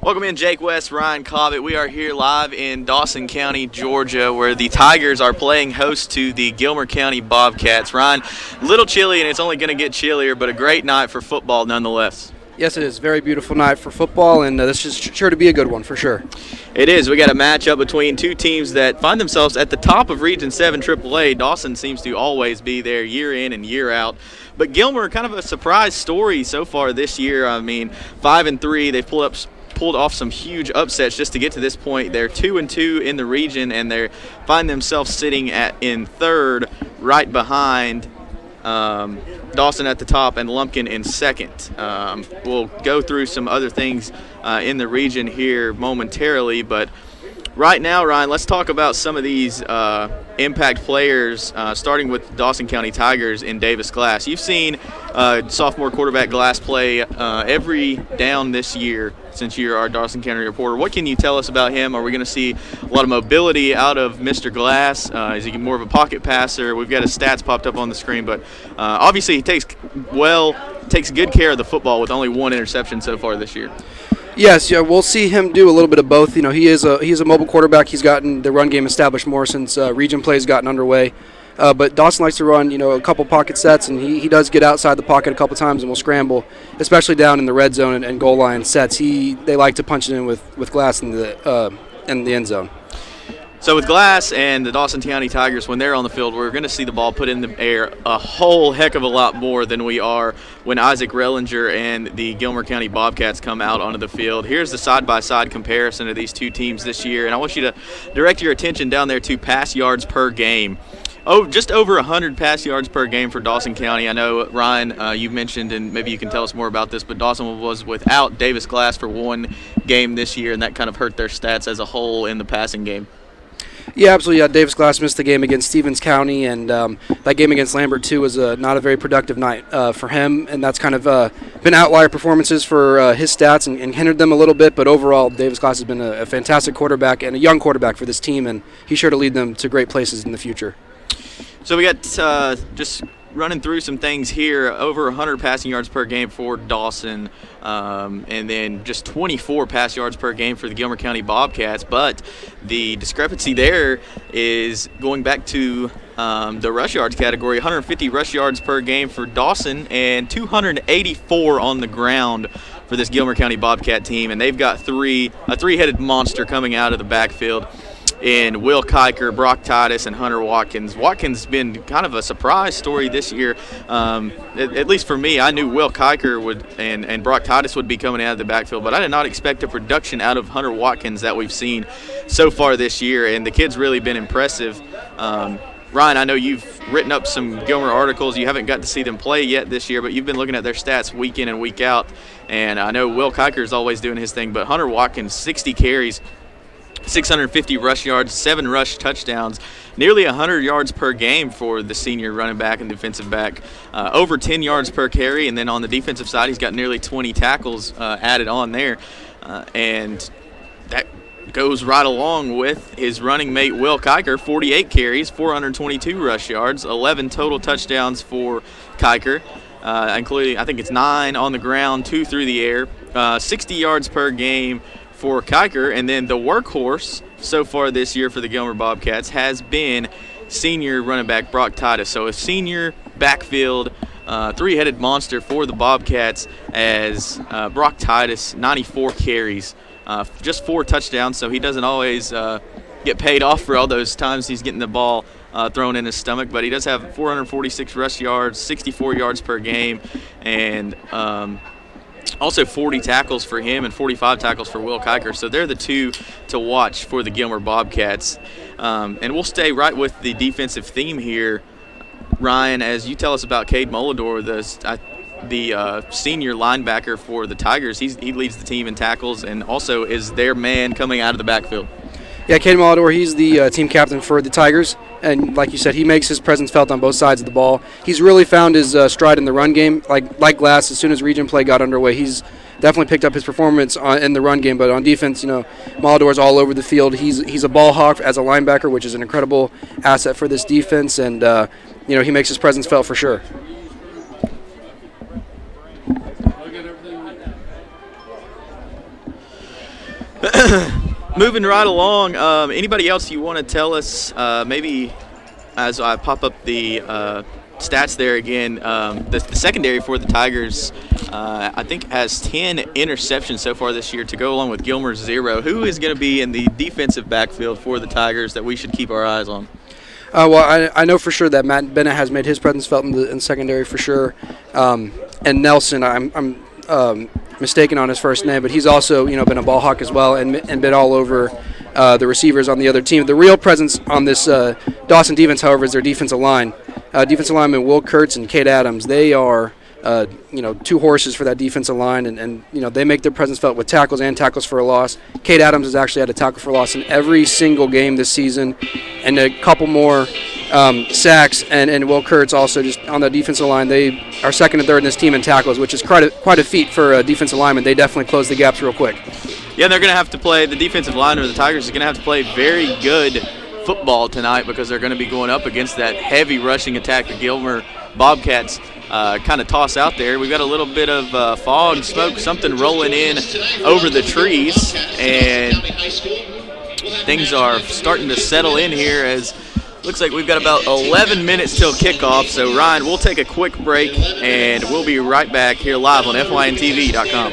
Welcome in, Jake West, Ryan Cobbett. We are here live in Dawson County, Georgia, where the Tigers are playing host to the Gilmer County Bobcats. Ryan, a little chilly, and it's only going to get chillier, but a great night for football nonetheless. Yes, it is. Very beautiful night for football, and this is sure to be a good one for sure. It is. We got a matchup between two teams that find themselves at the top of Region 7 AAA. Dawson seems to always be there year in and year out. But Gilmer, kind of a surprise story so far this year. I mean, 5-3. They've pulled off some huge upsets just to get to this point. They're 2-2 in the region, and they find themselves sitting in third, right behind Dawson at the top and Lumpkin in second. We'll go through some other things in the region here momentarily, but right now, Ryan, let's talk about some of these impact players, starting with Dawson County Tigers in Davis Glass. You've seen sophomore quarterback Glass play every down this year since you're our Dawson County reporter. What can you tell us about him? Are we going to see a lot of mobility out of Mr. Glass? Is he more of a pocket passer? We've got his stats popped up on the screen, but obviously he takes good care of the football with only one interception so far this year. Yes, yeah, we'll see him do a little bit of both. You know, he's a mobile quarterback. He's gotten the run game established more since region play has gotten underway. But Dawson likes to run, a couple pocket sets, and he does get outside the pocket a couple times and will scramble, especially down in the red zone and goal line sets. They like to punch it in with Glass in the end zone. So with Glass and the Dawson County Tigers, when they're on the field, we're going to see the ball put in the air a whole heck of a lot more than we are when Isaac Rellinger and the Gilmer County Bobcats come out onto the field. Here's the side-by-side comparison of these two teams this year, and I want you to direct your attention down there to pass yards per game. Oh, just over 100 pass yards per game for Dawson County. I know, Ryan, you mentioned, and maybe you can tell us more about this, but Dawson was without Davis Glass for one game this year, and that kind of hurt their stats as a whole in the passing game. Yeah, absolutely. Davis Glass missed the game against Stevens County, and that game against Lambert, too, was not a very productive night for him, and that's kind of been outlier performances for his stats and hindered them a little bit, but overall, Davis Glass has been a fantastic quarterback and a young quarterback for this team, and he's sure to lead them to great places in the future. So we got just running through some things here, over 100 passing yards per game for Dawson, and then just 24 pass yards per game for the Gilmer County Bobcats. But the discrepancy there is going back to the rush yards category, 150 rush yards per game for Dawson and 284 on the ground for this Gilmer County Bobcat team. And they've got a three-headed monster coming out of the backfield in Will Kiker, Brock Titus, and Hunter Watkins. Watkins has been kind of a surprise story this year. At least for me, I knew Will Kiker and Brock Titus would be coming out of the backfield, but I did not expect the production out of Hunter Watkins that we've seen so far this year, and the kid's really been impressive. Ryan, I know you've written up some Gilmer articles. You haven't got to see them play yet this year, but you've been looking at their stats week in and week out, and I know Will Kiker is always doing his thing, but Hunter Watkins, 60 carries, 650 rush yards, 7 rush touchdowns, nearly 100 yards per game for the senior running back and defensive back, over 10 yards per carry, and then on the defensive side, he's got nearly 20 tackles added on there, and that goes right along with his running mate Will Kiker, 48 carries, 422 rush yards, 11 total touchdowns for Kiker, including, I think it's 9 on the ground, 2 through the air, 60 yards per game for Kiker. And then the workhorse so far this year for the Gilmer Bobcats has been senior running back Brock Titus. So a senior backfield three-headed monster for the Bobcats as Brock Titus, 94 carries, just 4 touchdowns, so he doesn't always get paid off for all those times he's getting the ball thrown in his stomach, but he does have 446 rush yards, 64 yards per game, and also 40 tackles for him and 45 tackles for Will Kiker. So they're the two to watch for the Gilmer Bobcats. And we'll stay right with the defensive theme here, Ryan, as you tell us about Cade Molador, the senior linebacker for the Tigers. He leads the team in tackles and also is their man coming out of the backfield. Yeah, Cade Molador, he's the team captain for the Tigers, and like you said, he makes his presence felt on both sides of the ball. He's really found his stride in the run game. Like Glass, as soon as region play got underway, he's definitely picked up his performance in the run game. But on defense, Molador's all over the field. He's a ball hawk as a linebacker, which is an incredible asset for this defense, and he makes his presence felt for sure. Moving right along, anybody else you want to tell us, maybe as I pop up the stats there again, the secondary for the Tigers, I think, has 10 interceptions so far this year to go along with Gilmer's 0. Who is going to be in the defensive backfield for the Tigers that we should keep our eyes on? Well, I know for sure that Matt Bennett has made his presence felt in the secondary for sure. And Nelson, I'm mistaken on his first name, but he's also been a ball hawk as well and been all over the receivers on the other team. The real presence on this Dawson defense, however, is their defensive line. Defensive lineman Will Kurtz and Kate Adams. They are two horses for that defensive line, and they make their presence felt with tackles and tackles for a loss. Kate Adams has actually had a tackle for a loss in every single game this season, and a couple more sacks. And Will Kurtz also just on the defensive line. They are second and third in this team in tackles, which is quite a feat for a defensive lineman. They definitely close the gaps real quick. Yeah, they're going to have to play, the defensive line of the Tigers is going to have to play very good football tonight because they're going to be going up against that heavy rushing attack the Gilmer Bobcats kind of toss out there. We've got a little bit of fog, smoke, something rolling in over the trees, and things are starting to settle in here as looks like we've got about 11 minutes till kickoff. So, Ryan, we'll take a quick break, and we'll be right back here live on FYNTV.com.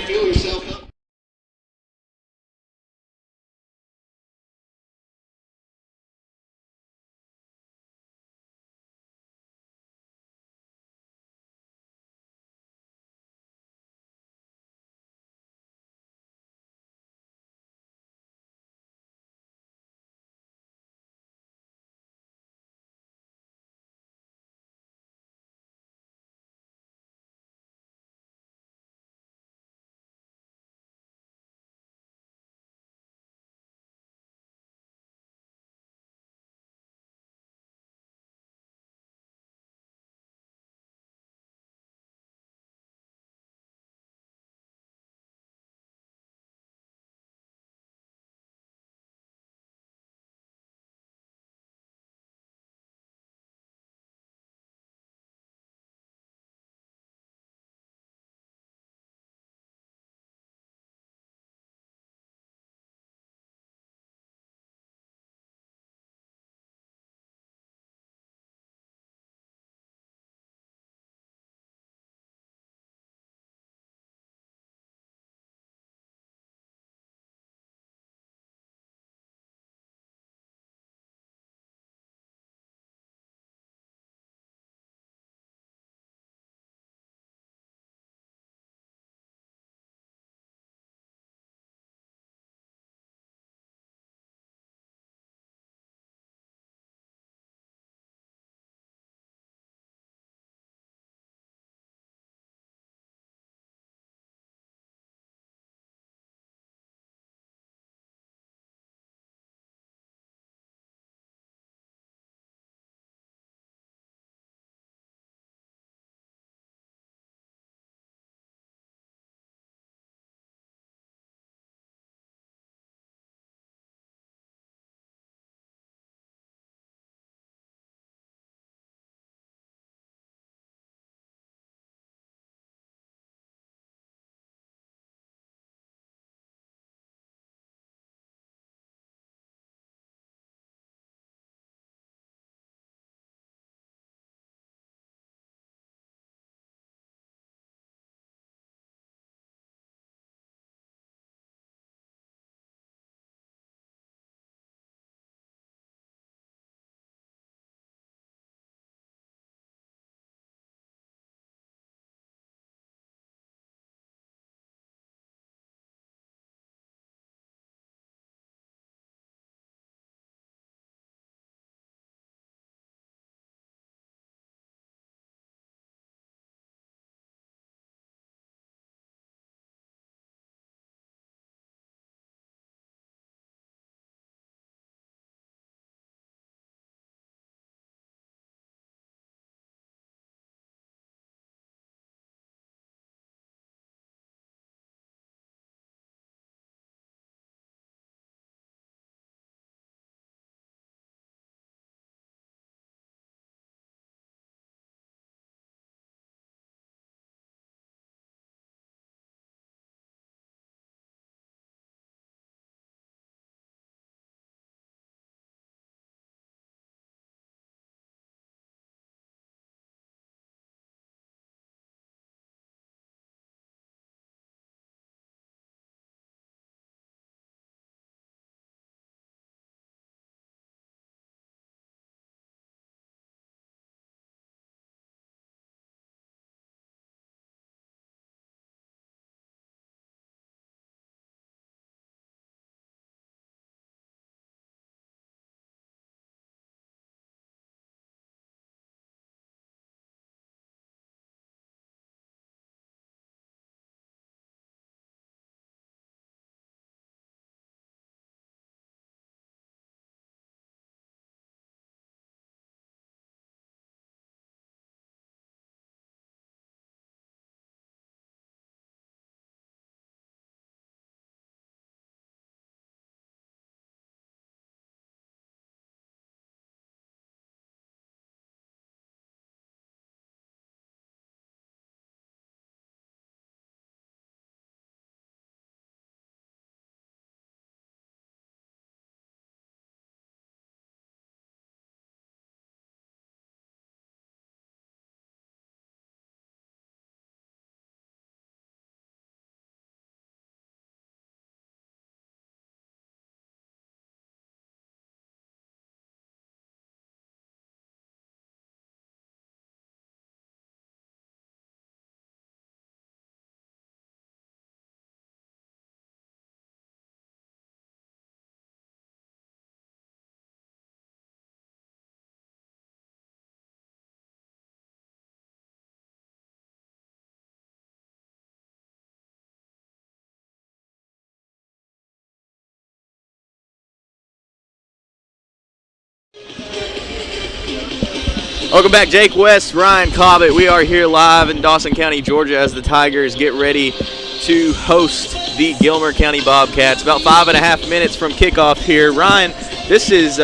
Welcome back, Jake West, Ryan Cobbett. We are here live in Dawson County, Georgia, as the Tigers get ready to host the Gilmer County Bobcats. About 5.5 minutes from kickoff here. Ryan, this is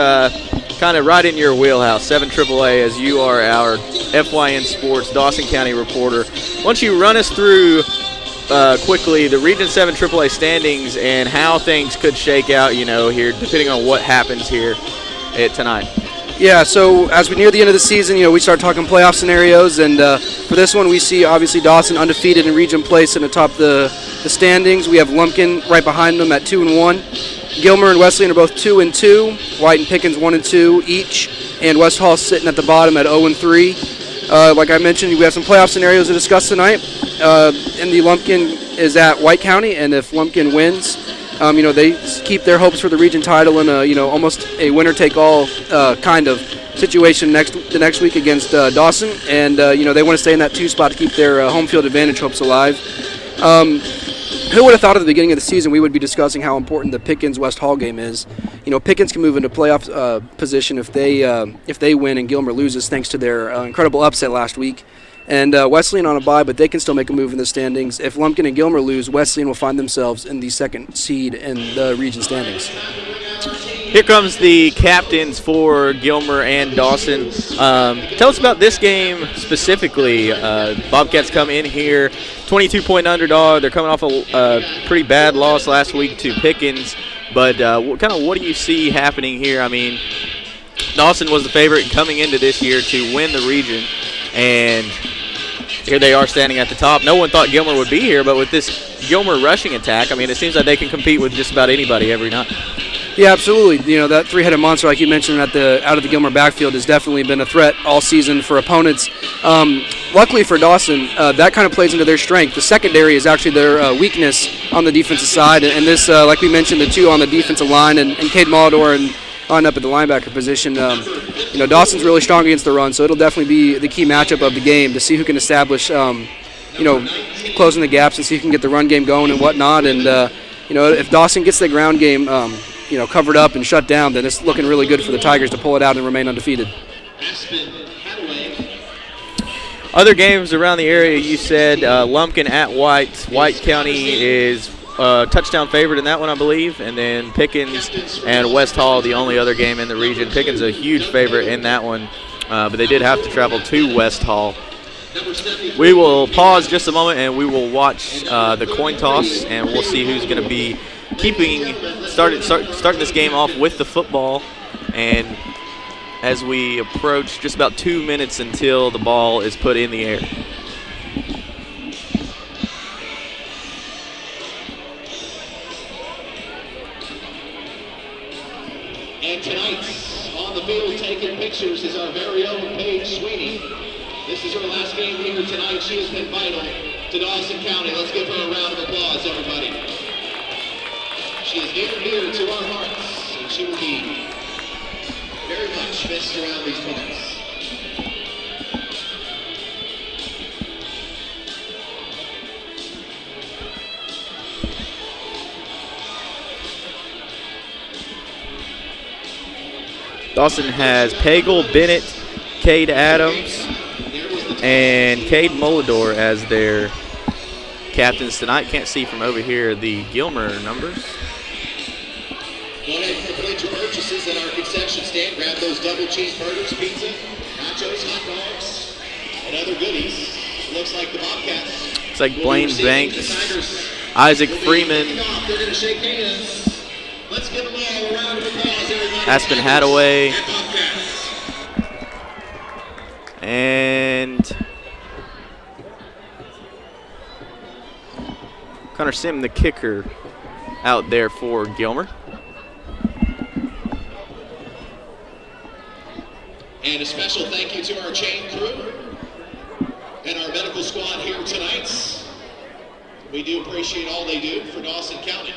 kind of right in your wheelhouse, 7 AAA, as you are our FYN Sports Dawson County reporter. Why don't you run us through quickly the Region 7 AAA standings and how things could shake out, here, depending on what happens here tonight. Yeah, so as we near the end of the season, we start talking playoff scenarios, and for this one we see obviously Dawson undefeated in region play sitting atop the standings. We have Lumpkin right behind them at 2-1. Gilmer and Wesleyan are both 2-2. White and Pickens 1-2 each, and West Hall sitting at the bottom at 0-3. Like I mentioned, we have some playoff scenarios to discuss tonight. And the Lumpkin is at White County, and if Lumpkin wins, they keep their hopes for the region title in a, almost a winner-take-all kind of situation the next week against Dawson, and they want to stay in that 2 spot to keep their home field advantage hopes alive. Who would have thought at the beginning of the season we would be discussing how important the Pickens-West Hall game is? Pickens can move into playoff position if they win and Gilmer loses, thanks to their incredible upset last week. And Wesleyan on a bye, but they can still make a move in the standings. If Lumpkin and Gilmer lose, Wesleyan will find themselves in the 2nd seed in the region standings. Here comes the captains for Gilmer and Dawson. Tell us about this game specifically. Bobcats come in here, 22-point underdog. They're coming off a pretty bad loss last week to Pickens. But what do you see happening here? I mean, Dawson was the favorite coming into this year to win the region, and here they are standing at the top. No one thought Gilmer would be here, but with this Gilmer rushing attack, I mean, it seems like they can compete with just about anybody every night. Yeah, absolutely. That three-headed monster, like you mentioned, out of the Gilmer backfield has definitely been a threat all season for opponents. Luckily for Dawson, that kind of plays into their strength. The secondary is actually their weakness on the defensive side, and this, like we mentioned, the two on the defensive line and Cade Molador and on up at the linebacker position. Dawson's really strong against the run, so it'll definitely be the key matchup of the game to see who can establish, closing the gaps and see who can get the run game going and whatnot. And if Dawson gets the ground game, covered up and shut down, then it's looking really good for the Tigers to pull it out and remain undefeated. Other games around the area, you said Lumpkin at White. White County is touchdown favorite in that one, I believe, and then Pickens and West Hall, the only other game in the region. Pickens a huge favorite in that one, but they did have to travel to West Hall. We will pause just a moment and we will watch the coin toss, and we'll see who's going to be starting this game off with the football. And as we approach just about 2 minutes until the ball is put in the air. And tonight, on the field taking pictures is our very own Paige Sweeney. This is her last game here tonight. She has been vital to Dawson County. Let's give her a round of applause, everybody. She is near and dear to our hearts, and she will be very much missed around these parts. Dawson has Pagel, Bennett, Cade Adams, and Cade Molador as their captains tonight. Can't see from over here the Gilmer numbers. Go ahead and complete your purchases at our concession stand. Grab those double cheeseburgers, pizza, nachos, hot dogs, and other goodies. Looks like the Bobcats. Looks like Blaine Banks, Isaac Freeman, They're going to shake hands. Let's give them all a round of applause, everybody. Aspen Hadaway, and Connor Sim, the kicker, out there for Gilmer. And a special thank you to our chain crew and our medical squad here tonight. We do appreciate all they do for Dawson County.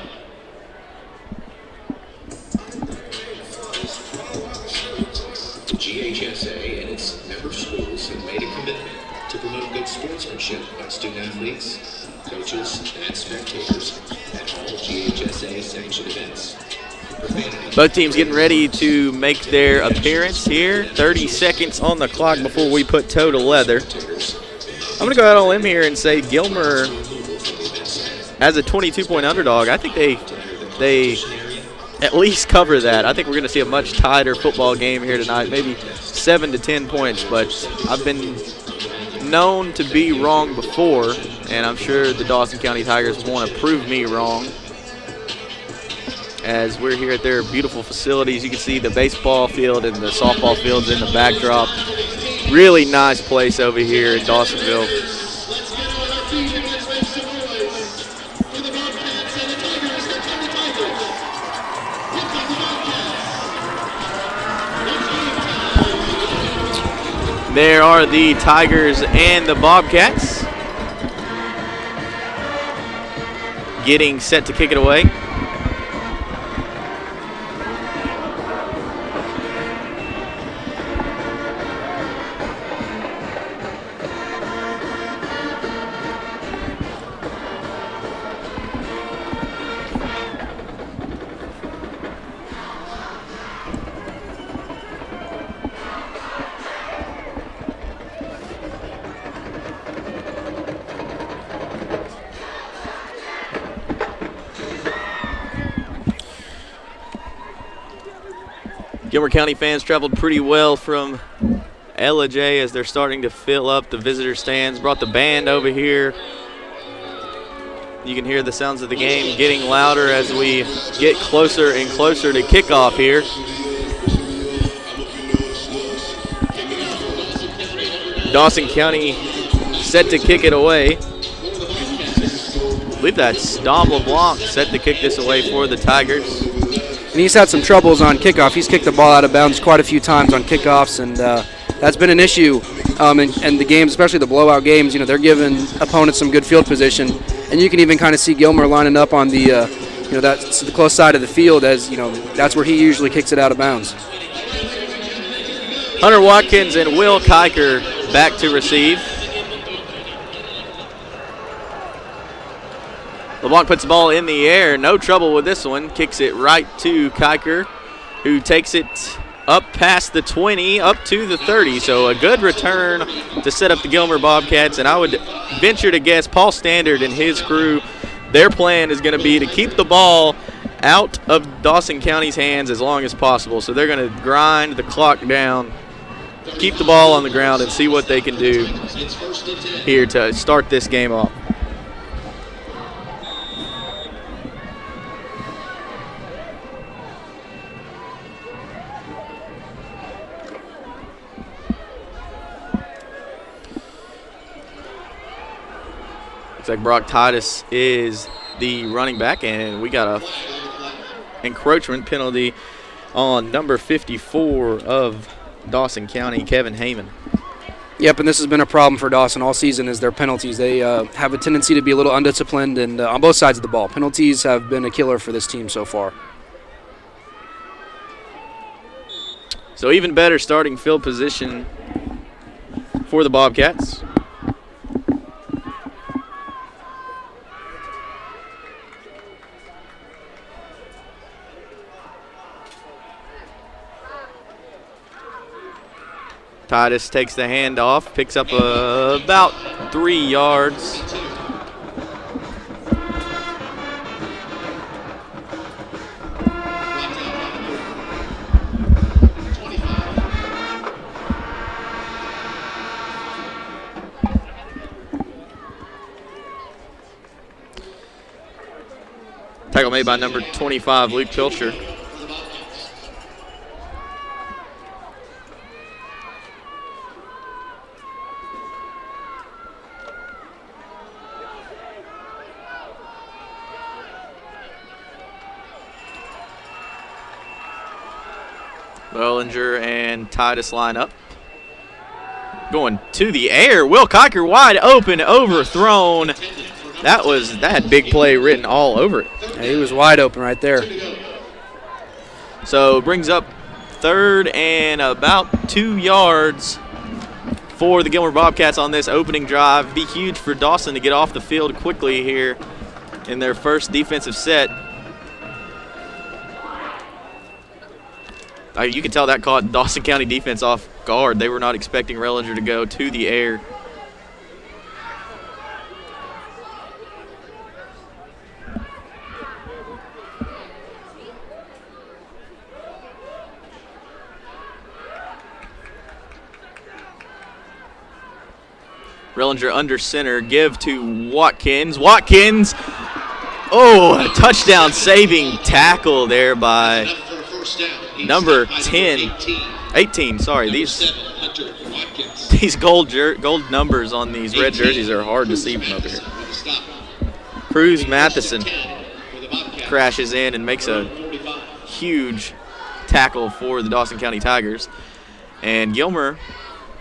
GHSA and its member schools have made a commitment to promote good sportsmanship by student athletes, coaches, and spectators at all GHSA sanctioned events. Both teams getting ready to make their appearance here. 30 seconds on the clock before we put toe to leather. I'm going to go out on a limb here and say Gilmer, as a 22-point underdog, I think they at least cover that. I think we're going to see a much tighter football game here tonight, maybe 7 to 10 points. But I've been known to be wrong before, and I'm sure the Dawson County Tigers want to prove me wrong. As we're here at their beautiful facilities, you can see the baseball field and the softball fields in the backdrop. Really nice place over here in Dawsonville. There are the Tigers and the Bobcats getting set to kick it away. Gilmer County fans traveled pretty well from Ella J as they're starting to fill up the visitor stands. Brought the band over here. You can hear the sounds of the game getting louder as we get closer and closer to kickoff here. Dawson County set to kick it away. I believe that's Dom LeBlanc set to kick this away for the Tigers. And he's had some troubles on kickoff. He's kicked the ball out of bounds quite a few times on kickoffs, and that's been an issue. And the games, especially the blowout games, they're giving opponents some good field position. And you can even kind of see Gilmer lining up on the, that's the close side of the field, as that's where he usually kicks it out of bounds. Hunter Watkins and Will Kiker back to receive. LeBlanc puts the ball in the air. No trouble with this one. Kicks it right to Kiker, who takes it up past the 20, up to the 30. So a good return to set up the Gilmer Bobcats. And I would venture to guess Paul Standard and his crew, their plan is going to be to keep the ball out of Dawson County's hands as long as possible. So they're going to grind the clock down, keep the ball on the ground, and see what they can do here to start this game off. Looks like Brock Titus is the running back, and we got a encroachment penalty on number 54 of Dawson County, Kevin Heyman. Yep, and this has been a problem for Dawson all season is their penalties. They have a tendency to be a little undisciplined, and on both sides of the ball. Penalties have been a killer for this team so far. So even better starting field position for the Bobcats. Titus takes the handoff, picks up about 3 yards. Tackle made by number 25, Luke Pilcher. Bollinger and Titus line up. Going to the air. Will Kiker wide open, overthrown. That had big play written all over it. Yeah, he was wide open right there. So brings up third and about 2 yards for the Gilmer Bobcats on this opening drive. Be huge for Dawson to get off the field quickly here in their first defensive set. You can tell that caught Dawson County defense off guard. They were not expecting Rellinger to go to the air. Rellinger under center, give to Watkins. Watkins, a touchdown saving tackle there by number 18, sorry. These gold numbers on these red jerseys are hard to see from up here. Cruz Matheson crashes in and makes a huge tackle for the Dawson County Tigers. And Gilmer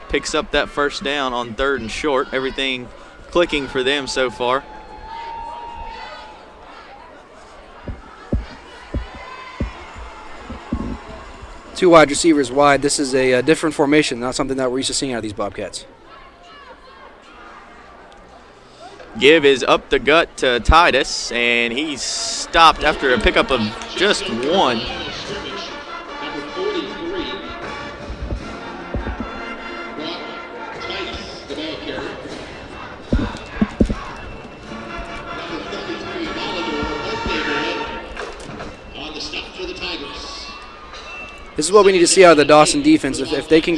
picks up that first down on 3rd and short. Everything clicking for them so far. Two wide receivers wide. This is a different formation, not something that we're used to seeing out of these Bobcats. Give is up the gut to Titus, and he's stopped after a pickup of just one. This is what we need to see out of the Dawson defense. If they can,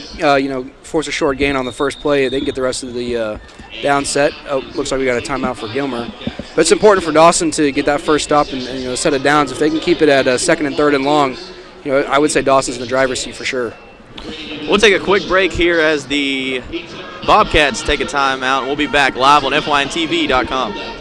force a short gain on the first play, they can get the rest of the down set. Oh, looks like we got a timeout for Gilmer. But it's important for Dawson to get that first stop and set of downs. If they can keep it at 2nd and 3rd and long, I would say Dawson's in the driver's seat for sure. We'll take a quick break here as the Bobcats take a timeout. We'll be back live on fyntv.com.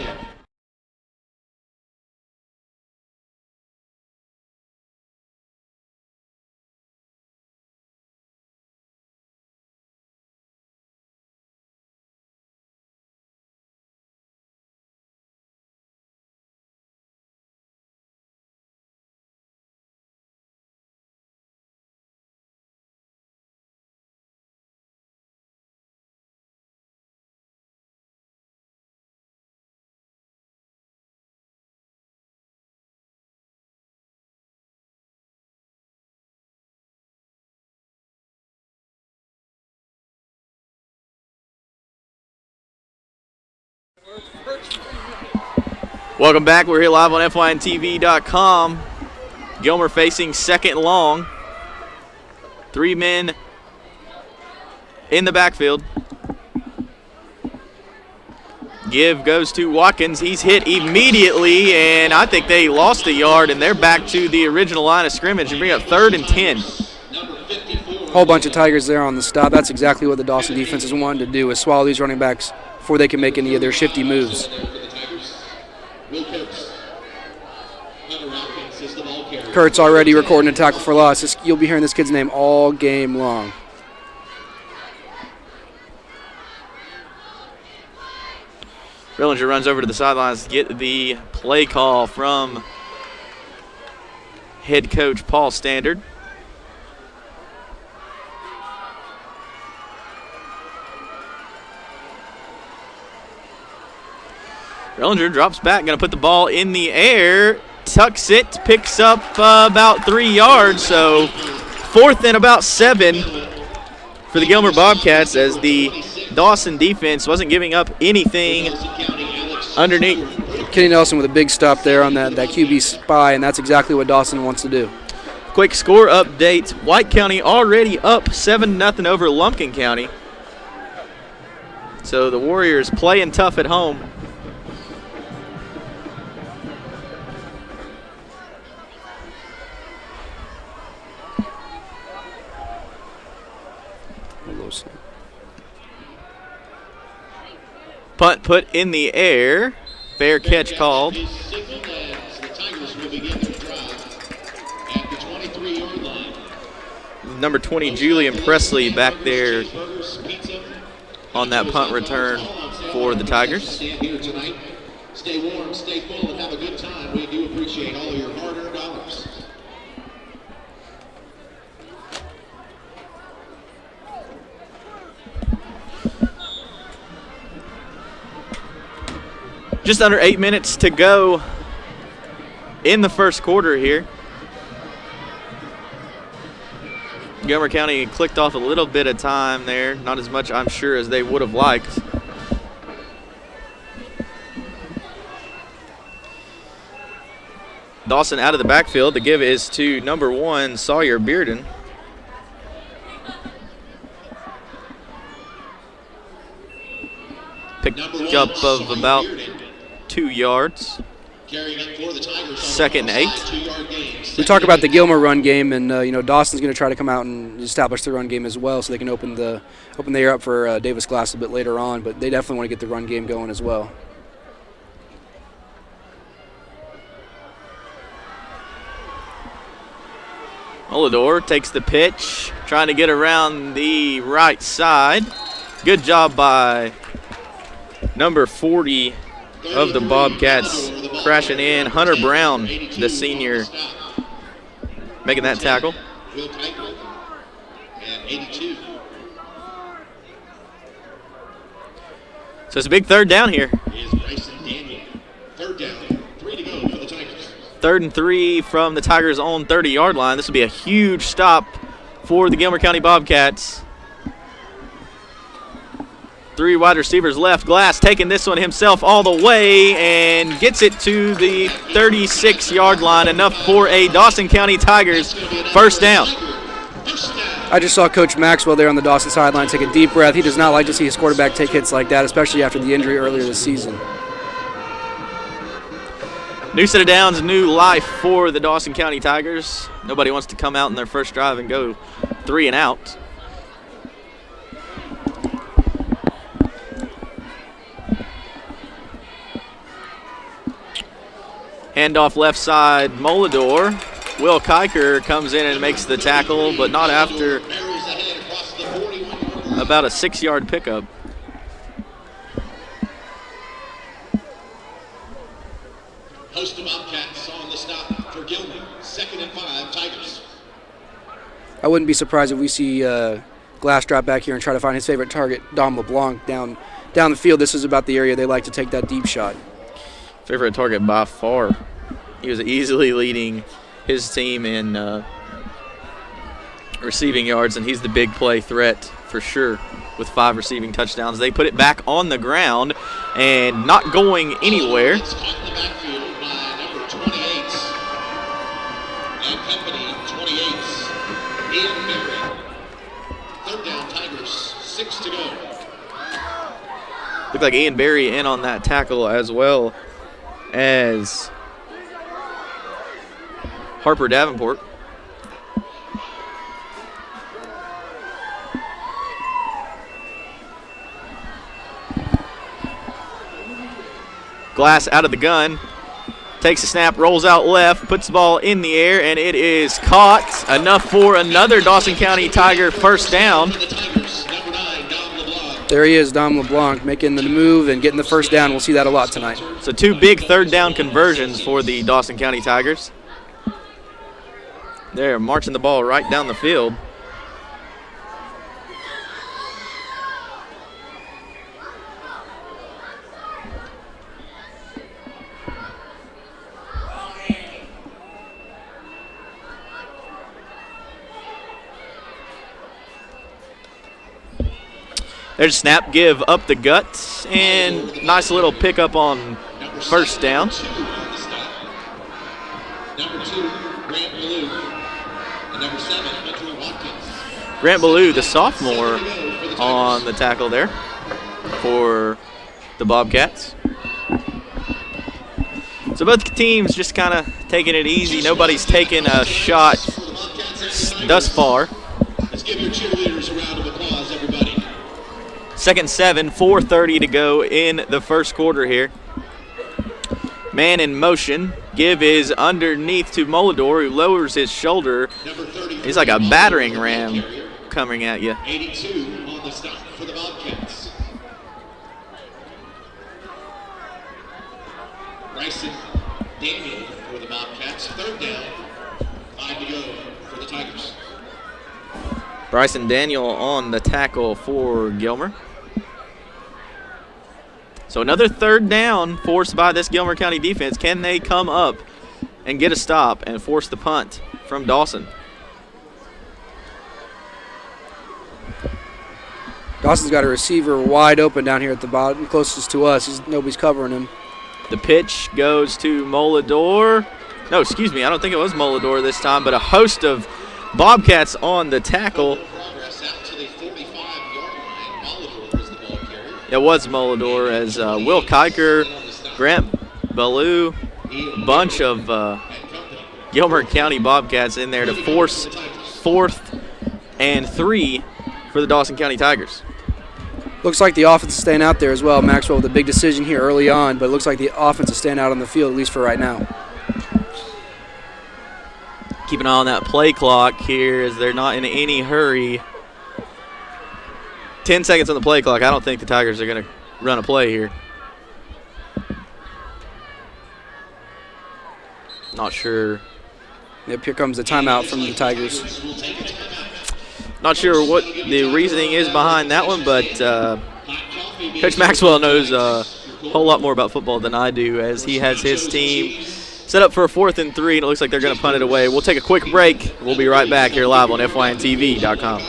Welcome back. We're here live on fyntv.com. Gilmer facing 2nd and long. 3 men in the backfield. Give goes to Watkins. He's hit immediately, and I think they lost a yard, and they're back to the original line of scrimmage and bring up 3rd and 10. Whole bunch of Tigers there on the stop. That's exactly what the Dawson defense is wanting to do, is swallow these running backs before they can make any of their shifty moves. Kurt's already recording a tackle for loss. You'll be hearing this kid's name all game long. Rellinger runs over to the sidelines to get the play call from head coach Paul Standard. Rellinger drops back, going to put the ball in the air, tucks it, picks up about 3 yards, so 4th and about 7 for the Gilmer Bobcats as the Dawson defense wasn't giving up anything underneath. Kenny Nelson with a big stop there on that QB spy, and that's exactly what Dawson wants to do. Quick score update. White County already up 7-0 over Lumpkin County. So the Warriors playing tough at home. Punt put in the air. Fair catch called. Number 20, Julian Presley, back there on that punt return for the Tigers. Stay warm, stay full, and have a good time. We do appreciate all your hard-earned dollars. Just under 8 minutes to go in the first quarter here. Gilmer County clicked off a little bit of time there, not as much, I'm sure, as they would have liked. Dawson out of the backfield. The give is to number 1, Sawyer Bearden. Pick up of about 2 yards. Second and 8. We talk about the Gilmer run game, and Dawson's going to try to come out and establish the run game as well, so they can open the air up for Davis Glass a bit later on. But they definitely want to get the run game going as well. Olador takes the pitch, trying to get around the right side. Good job by number 40 of the Bobcats crashing in. Hunter Brown, the senior, making that tackle. So it's a big third down here. Third and 3 from the Tigers' own 30-yard line. This will be a huge stop for the Gilmer County Bobcats. 3 wide receivers left. Glass taking this one himself all the way and gets it to the 36-yard line. Enough for a Dawson County Tigers first down. I just saw Coach Maxwell there on the Dawson sideline take a deep breath. He does not like to see his quarterback take hits like that, especially after the injury earlier this season. New set of downs, new life for the Dawson County Tigers. Nobody wants to come out in their first drive and go 3 and out. Handoff left side, Molador. Will Kiker comes in and makes the tackle, but not after about a 6-yard pickup. Host of Bobcats on the stop for Gilmer. 2nd and 5, Tigers. I wouldn't be surprised if we see Glass drop back here and try to find his favorite target, Dom LeBlanc, down the field. This is about the area they like to take that deep shot. Favorite target by far. He was easily leading his team in receiving yards, and he's the big play threat for sure with 5 receiving touchdowns. They put it back on the ground and not going anywhere. It's caught in the backfield by number 28 and company 28, Ian Berry. 3rd down, Tigers, 6 to go. Looked like Ian Berry in on that tackle as well as Harper Davenport. Glass out of the gun, takes a snap, rolls out left, puts the ball in the air, and it is caught. Enough for another Dawson County Tiger first down. There he is, Dom LeBlanc, making the move and getting the first down. We'll see that a lot tonight. So 2 big 3rd down conversions for the Dawson County Tigers. They're marching the ball right down the field. There's a snap, give up the gut, and nice little pickup on first down. Number 2, Grant Ballou. And number 7, Hunter Watkins. Grant Ballou, the sophomore, on the tackle there for the Bobcats. So both teams just kind of taking it easy. Nobody's taken a shot thus far. Let's give your cheerleaders a round of applause, everybody. 2nd and 7, 4:30 to go in the first quarter here. Man in motion. Give is underneath to Molador, who lowers his shoulder. He's like a battering ram coming at you. 82 on the stop for the Bobcats. Bryson Daniel for the Bobcats. 3rd down. 5 to go for the Tigers. Bryson Daniel on the tackle for Gilmer. So another 3rd down forced by this Gilmer County defense. Can they come up and get a stop and force the punt from Dawson? Dawson's got a receiver wide open down here at the bottom, closest to us. Nobody's covering him. The pitch goes to Molador. No, excuse me, I don't think it was Molador this time, but a host of Bobcats on the tackle. It was Molador as Will Kiker, Grant Ballou, a bunch of Gilmer County Bobcats in there to force 4th and 3 for the Dawson County Tigers. Looks like the offense is staying out there as well. Maxwell with a big decision here early on, but it looks like the offense is staying out on the field, at least for right now. Keep an eye on that play clock here as they're not in any hurry. 10 seconds on the play clock. I don't think the Tigers are going to run a play here. Not sure. Yep, here comes the timeout from the Tigers. Not sure what the reasoning is behind that one, but Coach Maxwell knows a whole lot more about football than I do, as he has his team set up for a 4th and 3, and it looks like they're going to punt it away. We'll take a quick break. We'll be right back here live on FYNTV.com.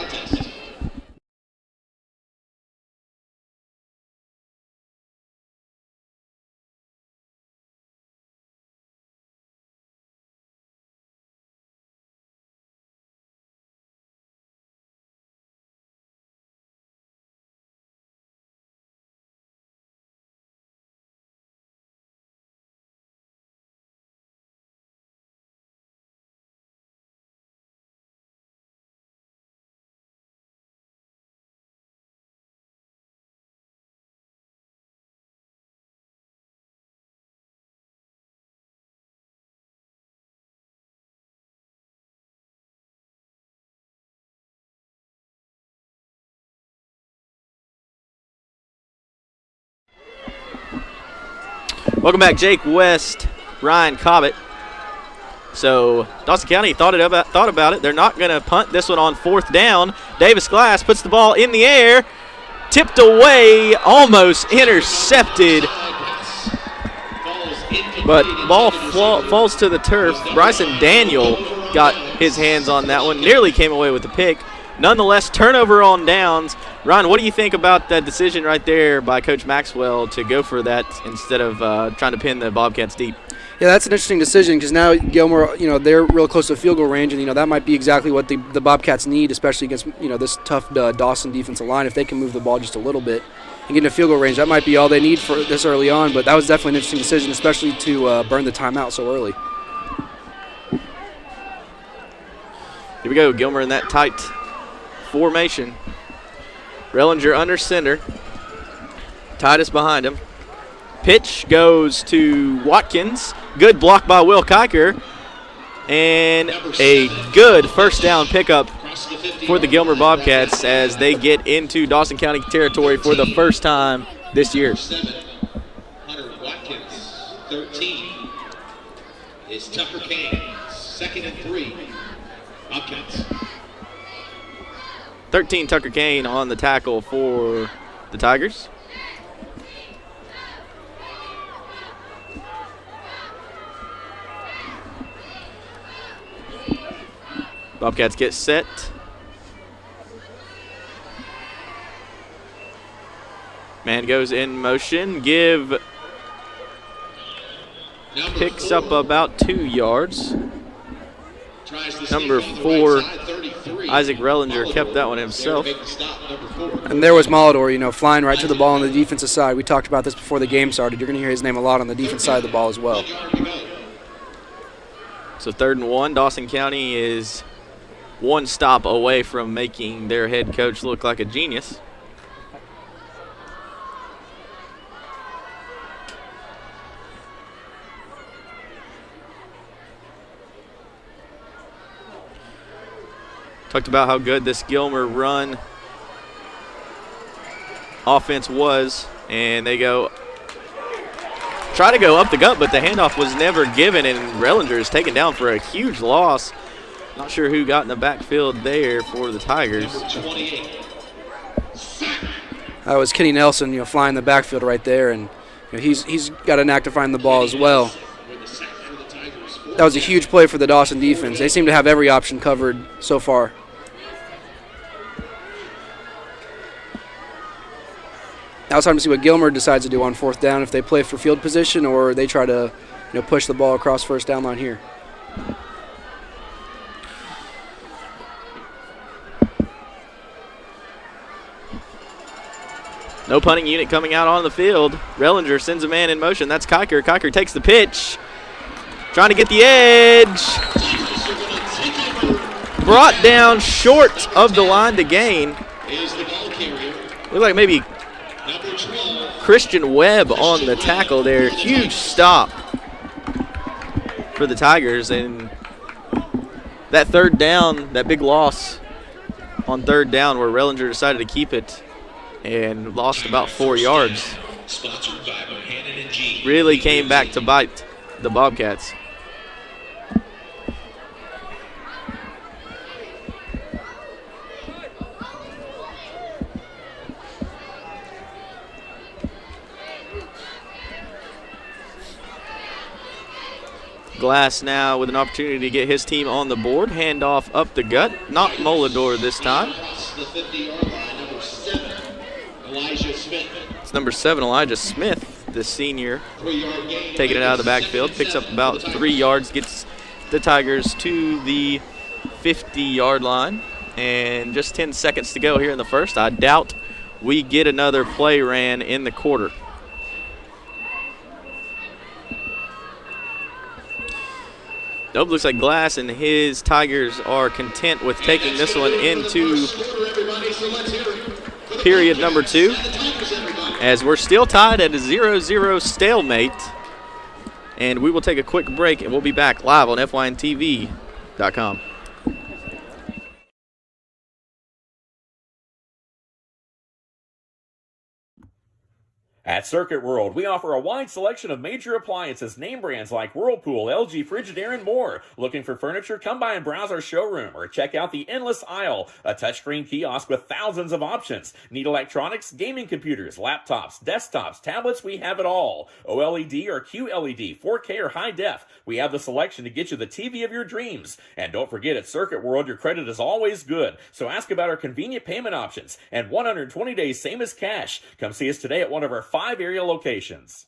Welcome back, Jake West, Ryan Cobbett. So Dawson County thought about it. They're not going to punt this one on 4th down. Davis Glass puts the ball in the air, tipped away, almost intercepted. But ball falls to the turf. Bryson Daniel got his hands on that one, nearly came away with the pick. Nonetheless, turnover on downs. Ryan, what do you think about that decision right there by Coach Maxwell to go for that instead of trying to pin the Bobcats deep? Yeah, that's an interesting decision because now Gilmer, they're real close to field goal range, and that might be exactly what the Bobcats need, especially against this tough Dawson defensive line. If they can move the ball just a little bit and get into field goal range, that might be all they need for this early on. But that was definitely an interesting decision, especially to burn the timeout so early. Here we go, Gilmer in that tight formation. Rellinger under center. Titus behind him. Pitch goes to Watkins. Good block by Will Kiker. And a good first down pickup for the Gilmer Bobcats as they get into Dawson County territory for the first time this year. 13 is Tucker Kane. 2nd and 3. Bobcats. 13 Tucker Kane on the tackle for the Tigers. Bobcats get set. Man goes in motion. Picks up about 2 yards. Number 4, Isaac Rellinger, kept that one himself. And there was Molador, flying right to the ball on the defensive side. We talked about this before the game started. You're going to hear his name a lot on the defense side of the ball as well. So 3rd and 1, Dawson County is one stop away from making their head coach look like a genius. Talked about how good this Gilmer run offense was, and they try to go up the gut, but the handoff was never given, and Rellinger is taken down for a huge loss. Not sure who got in the backfield there for the Tigers. That was Kenny Nelson, flying the backfield right there, and he's got a knack to find the ball as well. That was a huge play for the Dawson defense. They seem to have every option covered so far. Now it's time to see what Gilmer decides to do on 4th down, if they play for field position or they try to push the ball across first down line here. No punting unit coming out on the field. Rellinger sends a man in motion. That's Kiker. Kiker takes the pitch. Trying to get the edge. Brought down short of the line to gain. Looked like maybe Christian Webb on the tackle there. Huge stop for the Tigers. And that 3rd down, that big loss on 3rd down where Rellinger decided to keep it and lost about 4 yards. Really came back to bite the Bobcats. Glass now with an opportunity to get his team on the board. Handoff up the gut. Not Molador this time. It's number 7, Elijah Smith, the senior, taking it out of the backfield. Picks up about 3 yards, gets the Tigers to the 50-yard line. And just 10 seconds to go here in the first. I doubt we get another play ran in the quarter. Nope, looks like Glass and his Tigers are content with taking this one into period number 2, as we're still tied at a 0-0 stalemate. And we will take a quick break, and we'll be back live on fyntv.com. At Circuit World, we offer a wide selection of major appliances, name brands like Whirlpool, LG, Frigidaire, and more. Looking for furniture? Come by and browse our showroom or check out the Endless Aisle, a touchscreen kiosk with thousands of options. Need electronics, gaming computers, laptops, desktops, tablets? We have it all. OLED or QLED, 4K or high def. We have the selection to get you the TV of your dreams. And don't forget, at Circuit World, your credit is always good. So ask about our convenient payment options and 120 days, same as cash. Come see us today at one of our 5 area locations.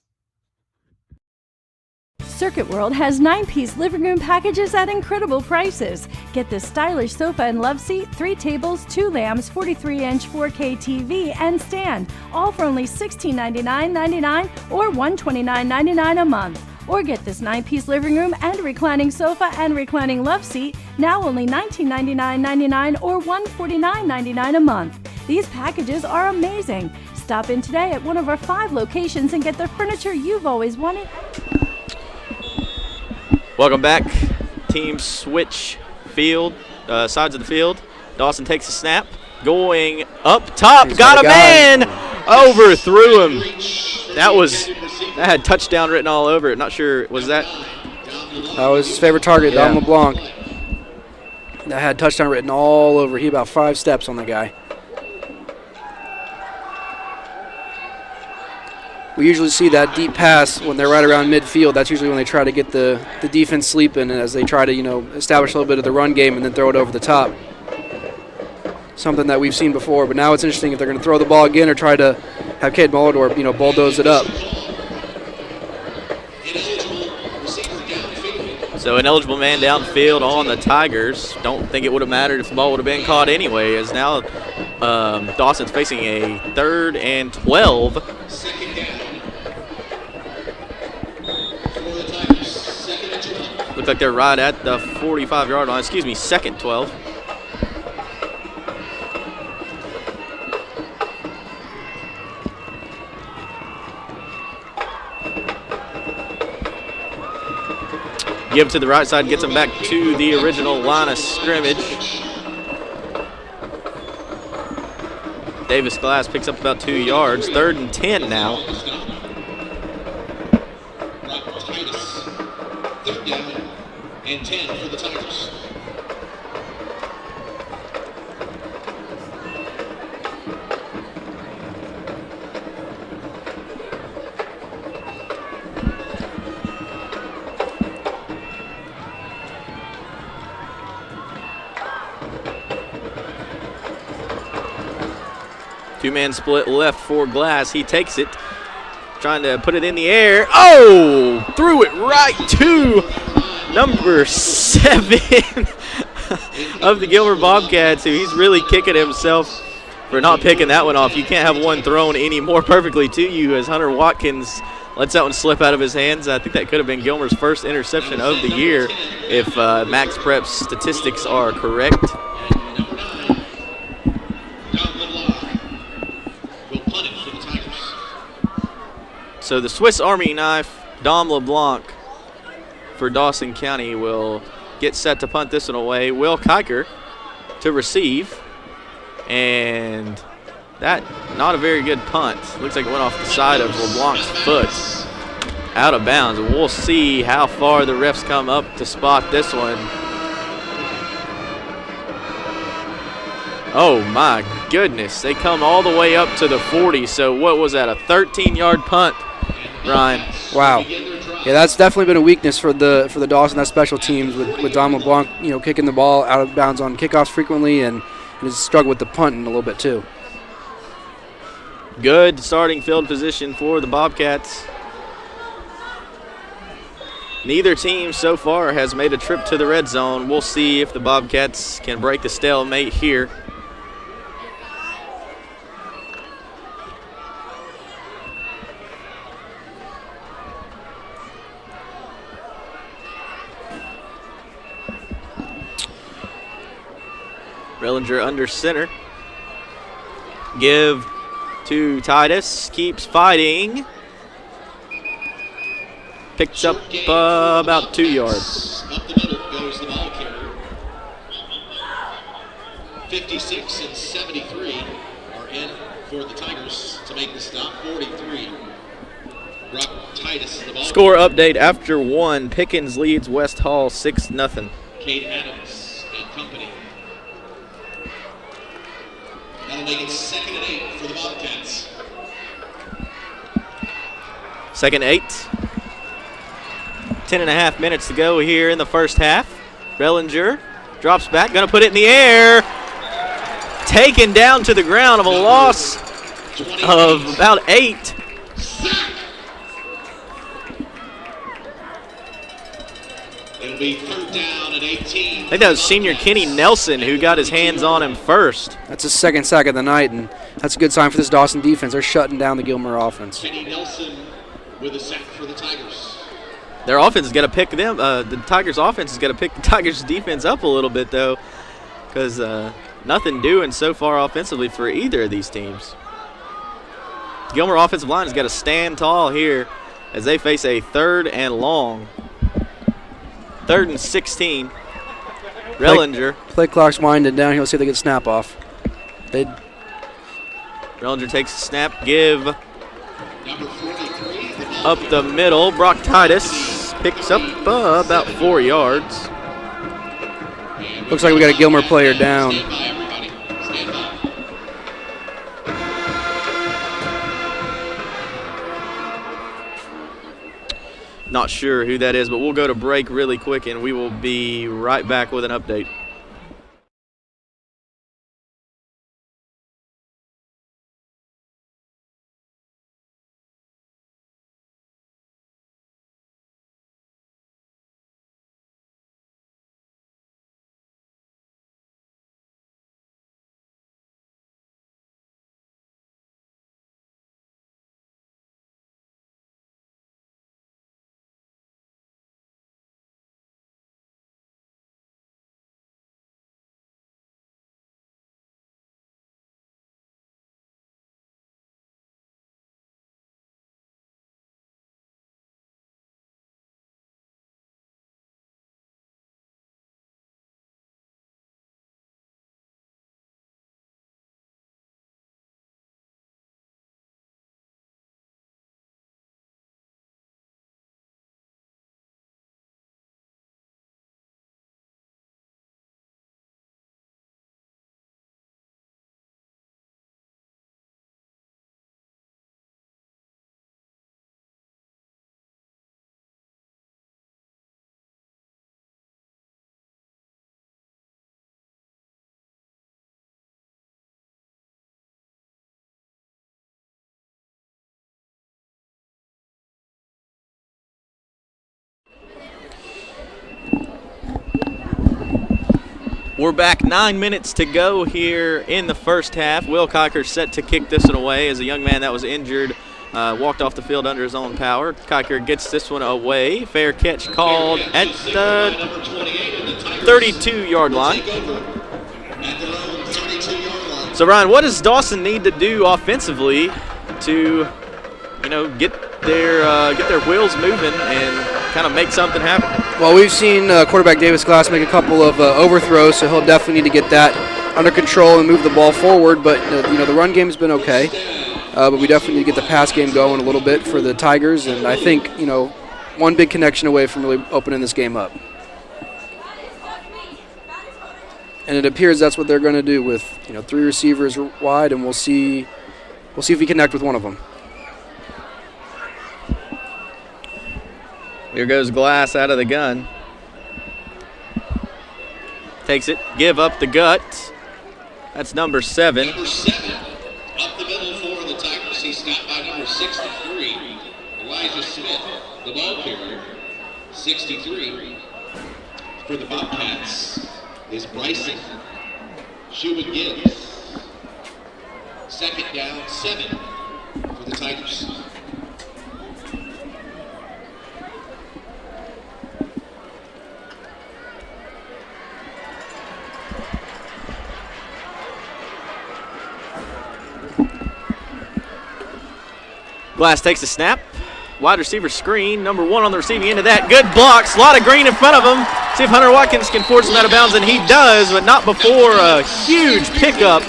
Circuit World has 9-piece living room packages at incredible prices. Get this stylish sofa and love seat, 3 tables, 2 lamps, 43-inch 4K TV, and stand, all for only $1699.99 or $129.99 a month. Or get this 9-piece living room and reclining sofa and reclining love seat, now only $1999.99 or $149.99 a month. These packages are amazing. Stop in today at one of our 5 locations and get the furniture you've always wanted. Welcome back. Teams switch field, sides of the field. Dawson takes a snap. Going up top. Got a man. Overthrew him. That had touchdown written all over it. Not sure. Was that? That was his favorite target, Don LeBlanc. That had touchdown written all over. He about 5 steps on the guy. We usually see that deep pass when they're right around midfield. That's usually when they try to get the defense sleeping as they try to, establish a little bit of the run game and then throw it over the top. Something that we've seen before, but now it's interesting if they're going to throw the ball again or try to have Cade Molador, bulldoze it up. So an eligible man downfield on the Tigers. Don't think it would have mattered if the ball would have been caught anyway, as now Dawson's facing a 3rd and 12. Looks like they're right at the 45-yard line. 2nd 12. Give to the right side, gets him back to the original line of scrimmage. Davis Glass picks up about 2 yards. 3rd and 10 now. 3rd down and 10 for the Tigers. Two-man split left for Glass. He takes it, trying to put it in the air. Oh, threw it right to number 7 of the Gilmer Bobcats, who he's really kicking himself for not picking that one off. You can't have one thrown any more perfectly to you as Hunter Watkins lets that one slip out of his hands. I think that could have been Gilmer's first interception of the year if Max Prep's statistics are correct. So the Swiss Army knife, Dom LeBlanc for Dawson County will get set to punt this one away. Will Kiker to receive. And that, not a very good punt. Looks like it went off the side of LeBlanc's foot. Out of bounds. We'll see how far the refs come up to spot this one. Oh my goodness. They come all the way up to the 40. So what was that, a 13-yard punt, Ryan? Wow. Yeah, that's definitely been a weakness for the Dawson, that special teams with Dom LeBlanc, kicking the ball out of bounds on kickoffs frequently and has struggled with the punting a little bit too. Good starting field position for the Bobcats. Neither team so far has made a trip to the red zone. We'll see if the Bobcats can break the stalemate here. Rellinger under center. Give to Titus. Keeps fighting. Picks up about 2 yards. Up the middle goes the ball carrier. 56 and 73 are in for the Tigers to make the stop. 43. Brock Titus is the ball Score update after 1. Pickens leads West Hall 6-0. Kate Adams and company. That'll make it 2nd and 8 for the Bobcats. 2nd and 8. 10.5 minutes to go here in the first half. Rellinger drops back, gonna put it in the air. Taken down to the ground of a loss of about 8. It'll be 3rd down and 18. I think that was senior Kenny Nelson who got his hands on him first. That's his 2nd sack of the night, and that's a good sign for this Dawson defense. They're shutting down the Gilmer offense. Kenny Nelson with a sack for the Tigers. Their offense has got to pick them. The Tigers' offense has got to pick the Tigers' defense up a little bit, though, because nothing doing so far offensively for either of these teams. Gilmer offensive line has got to stand tall here as they face a 3rd and long. 3rd and 16. Rellinger. Play clock's winding down. He'll see if they get snap off. Rellinger takes a snap. Give Number 43. up the middle. Brock Titus picks up about 4 yards. Looks like we got a Gilmer player down. Stand by, everybody. Stand by. Not sure who that is, but we'll go to break really quick, and we will be right back with an update. We're back 9 minutes to go here in the first half. Will Kiker set to kick this one away as a young man that was injured walked off the field under his own power. Kiker gets this one away. Fair catch called at the 32-yard line. So, Ryan, what does Dawson need to do offensively to, get their wheels moving and kind of make something happen? Well, we've seen quarterback Davis Glass make a couple of overthrows, so he'll definitely need to get that under control and move the ball forward. But the run game has been okay, but we definitely need to get the pass game going a little bit for the Tigers. And I think one big connection away from really opening this game up. And it appears that's what they're going to do with 3 receivers wide, and we'll see if we connect with one of them. Here goes Glass out of the gun. Takes it, give up the gut. That's number 7. Number 7, up the middle for the Tigers. He's stopped by number 63, Elijah Smith, the ball carrier. 63 for the Bobcats is Bryson Schumann Gibbs. Second down, 7 for the Tigers. Glass takes a snap. Wide receiver screen. Number 1 on the receiving end of that. Good block. Slot of green in front of him. See if Hunter Watkins can force him out of bounds, and he does, but not before a huge pickup.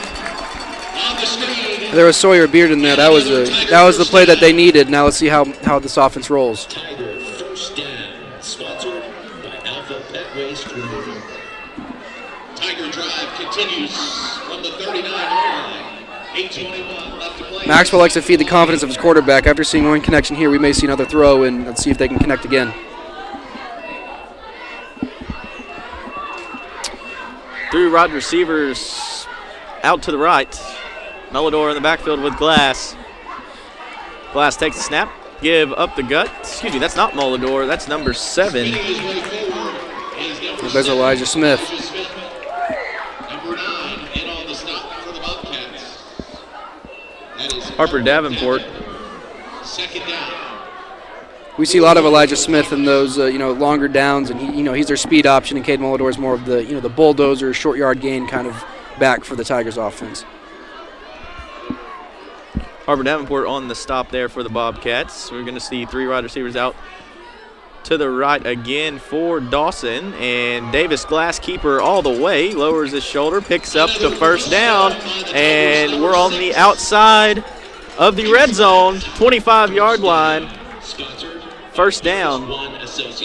There was Sawyer Beard in there. That was the play that they needed. Now let's see how this offense rolls. Tiger first down, sponsored by Alpha Pet Waste Removal. Tiger drive continues from the 39-yard line. 8:21 left to play. Maxwell likes to feed the confidence of his quarterback. After seeing one connection here, we may see another throw, and let's see if they can connect again. 3 wide receivers out to the right. Melidor in the backfield with Glass. Glass takes the snap. Give up the gut. Excuse me, that's not Melidor. That's number 7. There's Elijah Smith. Number 9 in on the stop for the Bobcats. That is Harper Davenport. Second down. We see a lot of Elijah Smith in those longer downs, and he's their speed option, and Cade Melidor is more of the the bulldozer, short yard gain kind of back for the Tigers offense. Harper Davenport on the stop there for the Bobcats. We're going to see 3 wide receivers out to the right again for Dawson. And Davis Glass, keeper all the way, lowers his shoulder, picks up the first down. And we're on the outside of the red zone, 25-yard line. First down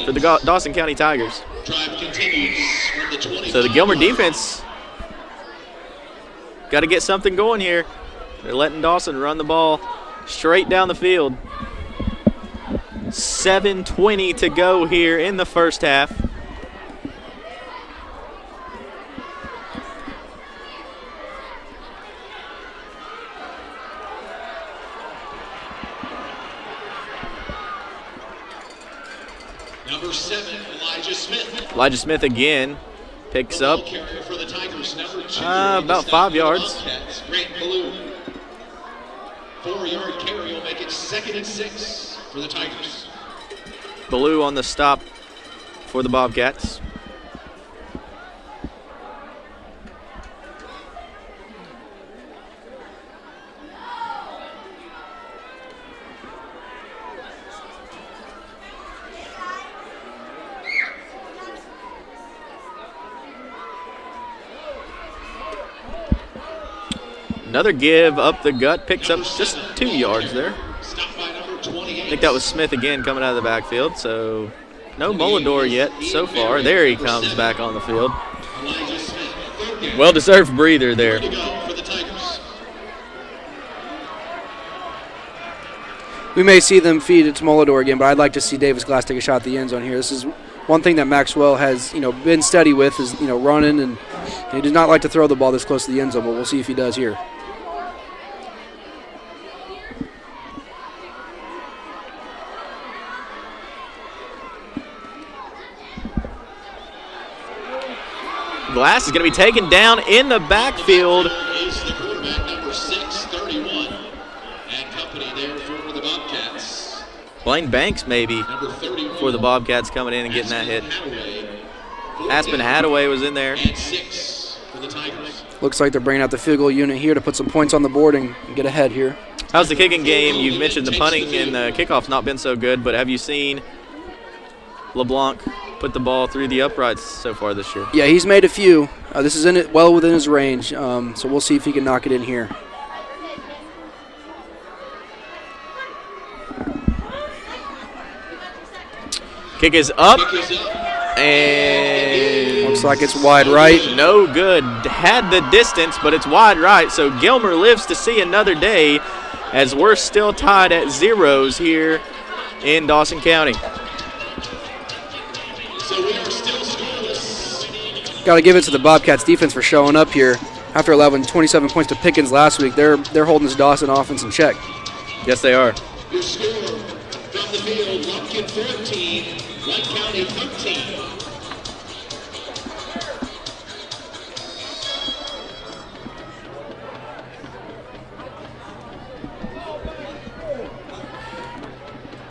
for the Dawson County Tigers. So the Gilmer defense got to get something going here. They're letting Dawson run the ball straight down the field. 7:20 to go here in the first half. Number 7, Elijah Smith. Elijah Smith again picks up about 5 yards. Great Blue. 4-yard carry will make it 2nd and 6 for the Tigers. Ballou on the stop for the Bobcats. Another give up the gut, picks up just 2 yards there. I think that was Smith again coming out of the backfield, so no Molidor yet so far. There he comes back on the field. Well-deserved breather there. We may see them feed it to Molidor again, but I'd like to see Davis Glass take a shot at the end zone here. This is one thing that Maxwell has, been steady with is, running, and he does not like to throw the ball this close to the end zone, but we'll see if he does here. Glass is going to be taken down in the backfield. Is the quarterback, number 631. And company there for the Bobcats. Blaine Banks maybe Number 31. for the Bobcats coming in and getting that hit. Aspen Hadaway was in there. And 6 for the Tigers. Looks like they're bringing out the field goal unit here to put some points on the board and get ahead here. How's the kicking game? You've mentioned the punting and the kickoff's not been so good, but have you seen LeBlanc put the ball through the uprights so far this year? Yeah, he's made a few. This is in it well within his range, so we'll see if he can knock it in here. Kick is up, and looks like it's wide right. No good. Had the distance, but it's wide right. So Gilmer lives to see another day as we're still tied at zeros here in Dawson County. So we are still scoreless. Got to give it to the Bobcats defense for showing up here. After allowing 27 points to Pickens last week, they're holding this Dawson offense in check. Yes, they are. Your score from the field, Lumpkin 14, White County 13.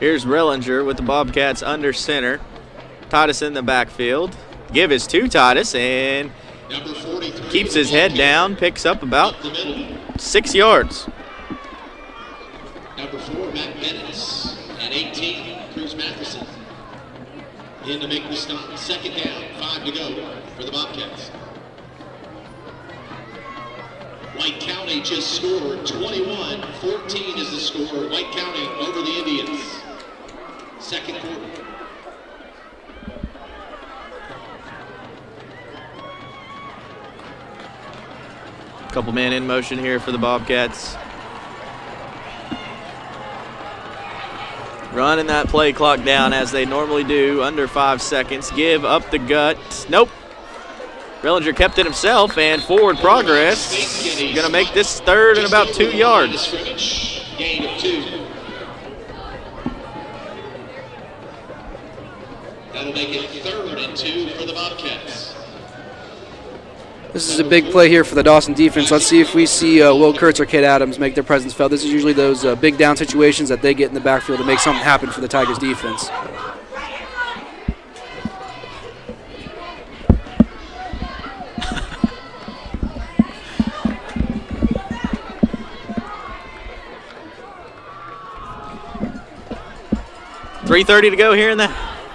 Here's Rillinger with the Bobcats under center. Titus in the backfield. Give is to Titus and keeps his head down, picks up about 6 yards. Number 4, Matt Bennett. And 18, Cruz Matheson. In to make the stop. Second down, 5 to go for the Bobcats. White County just scored 21-14 is the score. White County over the Indians. Second quarter. Couple men in motion here for the Bobcats. Running that play clock down as they normally do, under 5 seconds. Give up the gut. Nope. Rillinger kept it himself, and forward progress. Going to make this third and about 2 yards. Gain of 2. That'll make it 3rd and 2 for the Bobcats. This is a big play here for the Dawson defense. Let's see if we see Will Kurtz or Kid Adams make their presence felt. This is usually those big down situations that they get in the backfield to make something happen for the Tigers defense. .330 to go here in the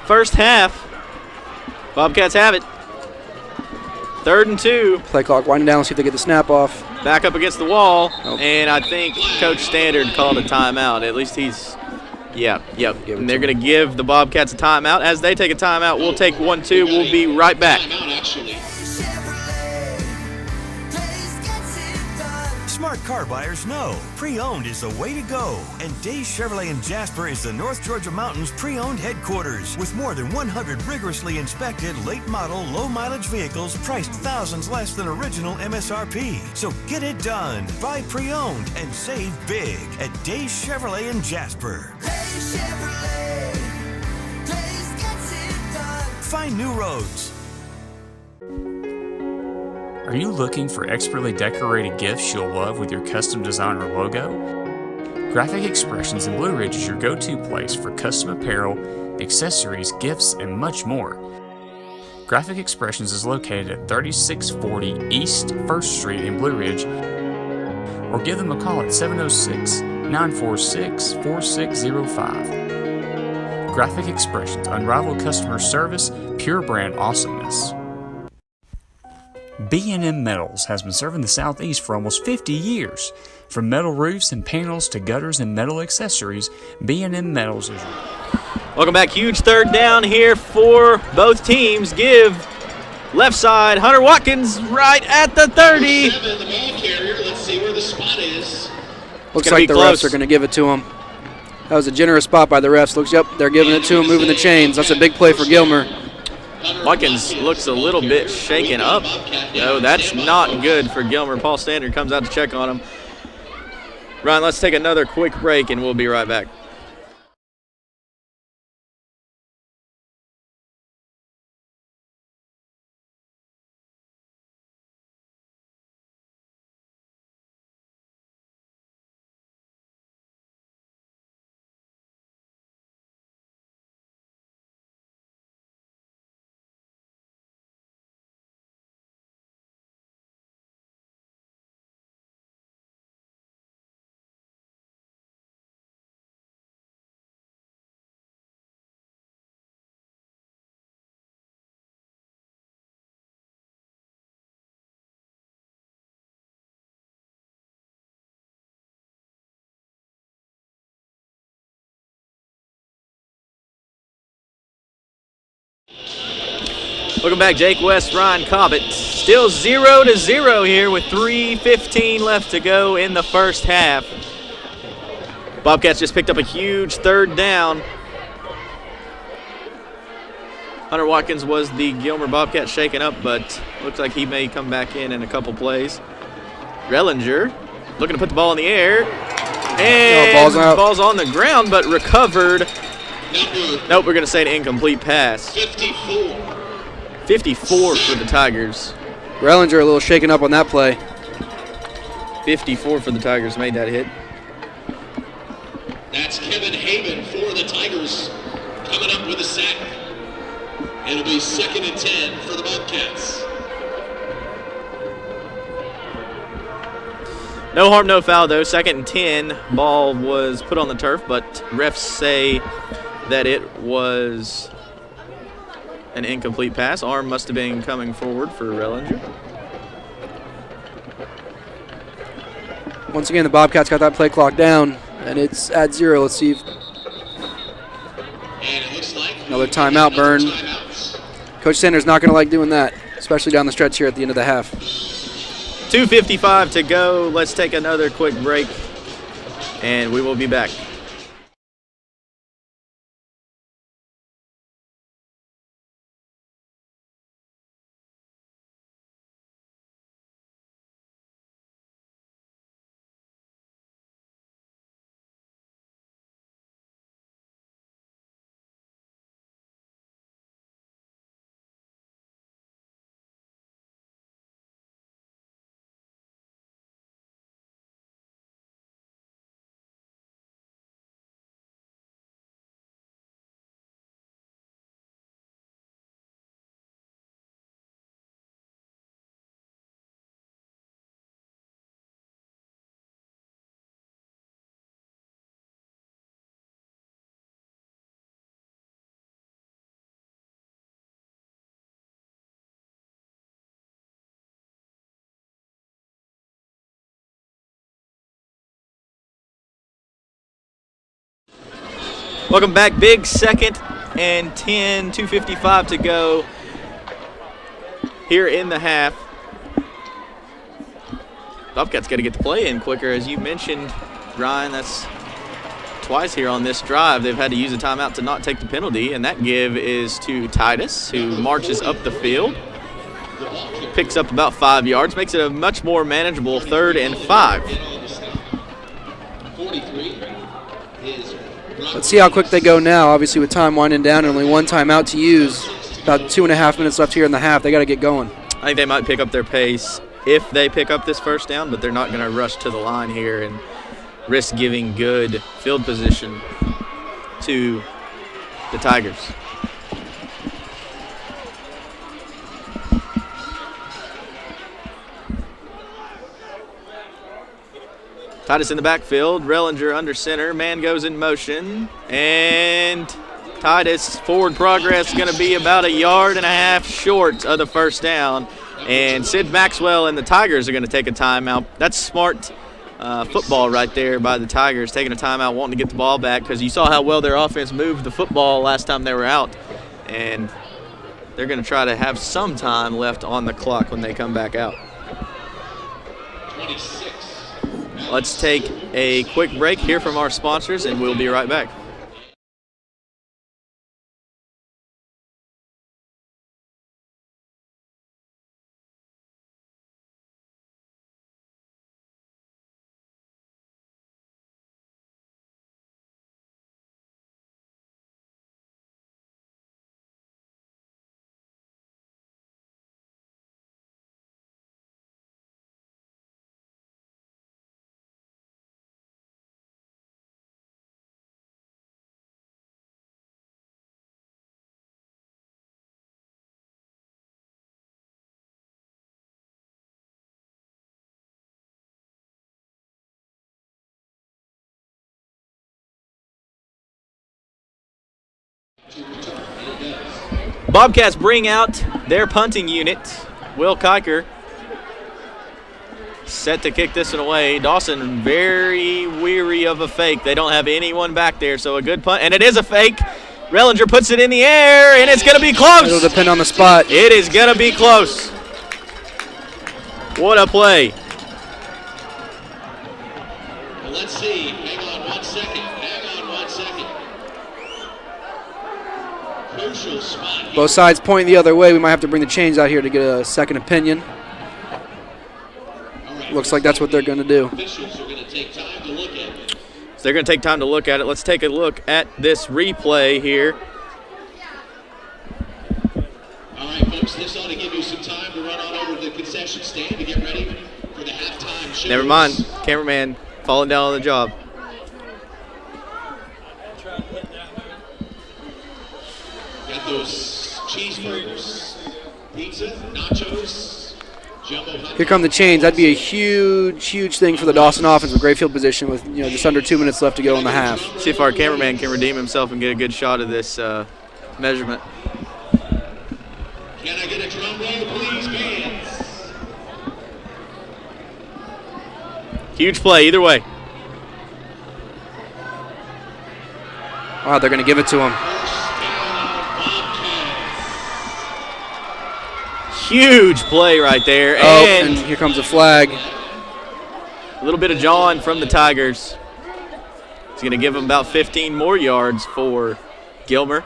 first half. Bobcats have it. 3rd and 2. Play clock winding down. Let's see if they get the snap off. Back up against the wall, and I think Coach Standard called a timeout. At least he's, yep. And they're going to give the Bobcats a timeout. As they take a timeout, we'll take 1-2. We'll be right back. Smart car buyers know pre-owned is the way to go, and Days Chevrolet in Jasper is the North Georgia Mountains pre-owned headquarters with more than 100 rigorously inspected late-model, low-mileage vehicles priced thousands less than original MSRP. So get it done. Buy pre-owned and save big at Days Chevrolet in Jasper. Days Chevrolet. Days gets it done. Find new roads. Are you looking for expertly decorated gifts you'll love with your custom design or logo? Graphic Expressions in Blue Ridge is your go-to place for custom apparel, accessories, gifts, and much more. Graphic Expressions is located at 3640 East 1st Street in Blue Ridge, or give them a call at 706-946-4605. Graphic Expressions, unrivaled customer service, pure brand awesomeness. B&M Metals has been serving the Southeast for almost 50 years. From metal roofs and panels to gutters and metal accessories, B&M Metals is... Welcome back. Huge third down here for both teams. Give left side, Hunter Watkins right at the 30. 7, the ball carrier. Let's see where the spot is. Looks like the refs are going to give it to him. That was a generous spot by the refs. Looks, yep, they're giving it to him, moving the chains. That's a big play for Gilmer. Watkins looks a little bit shaken up. No, that's not good for Gilmer. Paul Standard comes out to check on him. Ryan, let's take another quick break, and we'll be right back. Welcome back, Jake West, Ryan Cobbett. Still 0-0 here with 3:15 left to go in the first half. Bobcats just picked up a huge third down. Hunter Watkins was the Gilmer Bobcat shaken up, but looks like he may come back in a couple plays. Rellinger looking to put the ball in the air. And ball's on the ground, but recovered. Nope, we're going to say an incomplete pass. 54 for the Tigers. Rellinger a little shaken up on that play. 54 for the Tigers made that hit. That's Kevin Haven for the Tigers coming up with a sack. It'll be 2nd and 10 for the Bobcats. No harm, no foul, though. 2nd and 10. Ball was put on the turf, but refs say that it was an incomplete pass. Arm must have been coming forward for Rellinger. Once again, the Bobcats got that play clock down, and it's at 0. Let's see if another timeout burn. Coach Sanders not going to like doing that, especially down the stretch here at the end of the half. 2:55 to go. Let's take another quick break, and we will be back. Welcome back. Big 2nd and 10, 2:55 to go here in the half. Bobcats got to get the play in quicker, as you mentioned, Ryan. That's twice here on this drive. They've had to use a timeout to not take the penalty, and that give is to Titus, who marches up the field, picks up about 5 yards, makes it a much more manageable 3rd and 5. Let's see how quick they go now. Obviously, with time winding down and only one timeout to use, about 2.5 minutes left here in the half. They got to get going. I think they might pick up their pace if they pick up this first down, but they're not going to rush to the line here and risk giving good field position to the Tigers. Titus in the backfield, Rellinger under center, man goes in motion, and Titus forward progress is going to be about 1.5 yards short of the first down, and Sid Maxwell and the Tigers are going to take a timeout. That's smart football right there by the Tigers, taking a timeout, wanting to get the ball back, because you saw how well their offense moved the football last time they were out, and they're going to try to have some time left on the clock when they come back out. 26. Let's take a quick break here from our sponsors, and we'll be right back. Bobcats bring out their punting unit. Will Kiker set to kick this one away. Dawson very weary of a fake. They don't have anyone back there, so a good punt. And it is a fake. Rellinger puts it in the air, and it's going to be close. It'll depend on the spot. It is going to be close. What a play. Well, let's see. Hang on 1 second. Crucial spot. Both sides pointing the other way. We might have to bring the chains out here to get a second opinion. Looks like that's what they're going to do. Officials are going to take time to look at it. So they're going to take time to look at it. Let's take a look at this replay here. All right, folks, this ought to give you some time to run on over to the concession stand to get ready for the halftime show. Never mind. Cameraman falling down on the job. Got those cheeseburgers, pizza, nachos. Here come the chains. That'd be a huge thing for the Dawson offense with great field position with just under 2 minutes left to go in the half. See if our cameraman can redeem himself and get a good shot of this measurement. Can I get a drum roll, please, bands? Huge play either way. Wow, they're going to give it to him. Huge play right there. And here comes a flag. A little bit of John from the Tigers. He's going to give them about 15 more yards for Gilmer.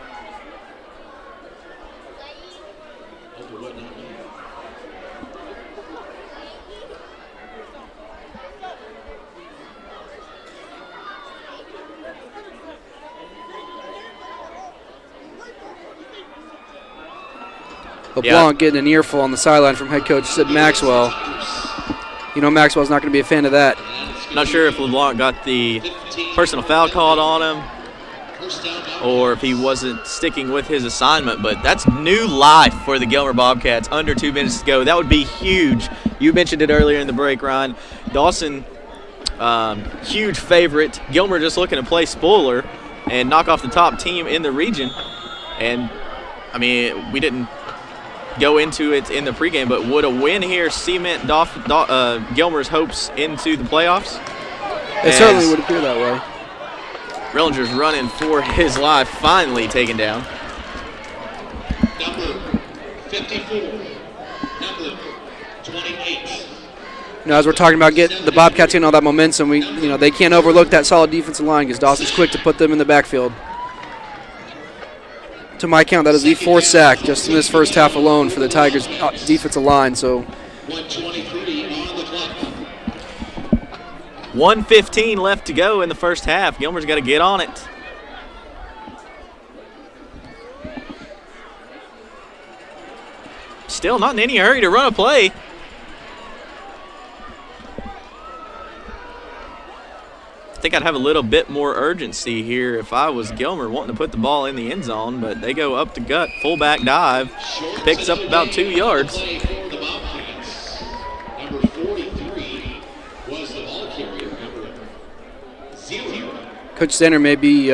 LeBlanc getting an earful on the sideline from head coach Sid Maxwell. Maxwell's not going to be a fan of that. Not sure if LeBlanc got the personal foul called on him or if he wasn't sticking with his assignment, but that's new life for the Gilmer Bobcats. Under 2 minutes to go. That would be huge. You mentioned it earlier in the break, Ryan. Dawson, huge favorite. Gilmer just looking to play spoiler and knock off the top team in the region. And, we didn't go into it in the pregame, but would a win here cement Gilmer's hopes into the playoffs? It certainly would appear that way. Rellinger's running for his life, finally taken down. Number 54, number 28. As we're talking about getting the Bobcats in all that momentum, they can't overlook that solid defensive line because Dawson's quick to put them in the backfield. To my count, that is the fourth sack just in this first half alone for the Tigers' defensive line. So 1:23 on the clock. 1:15 left to go in the first half. Gilmer's got to get on it. Still not in any hurry to run a play. I think I'd have a little bit more urgency here if I was Gilmer wanting to put the ball in the end zone, but they go up the gut, fullback dive, picks up about 2 yards. Number 43 was the ball carrier, number 0. Coach Sander may be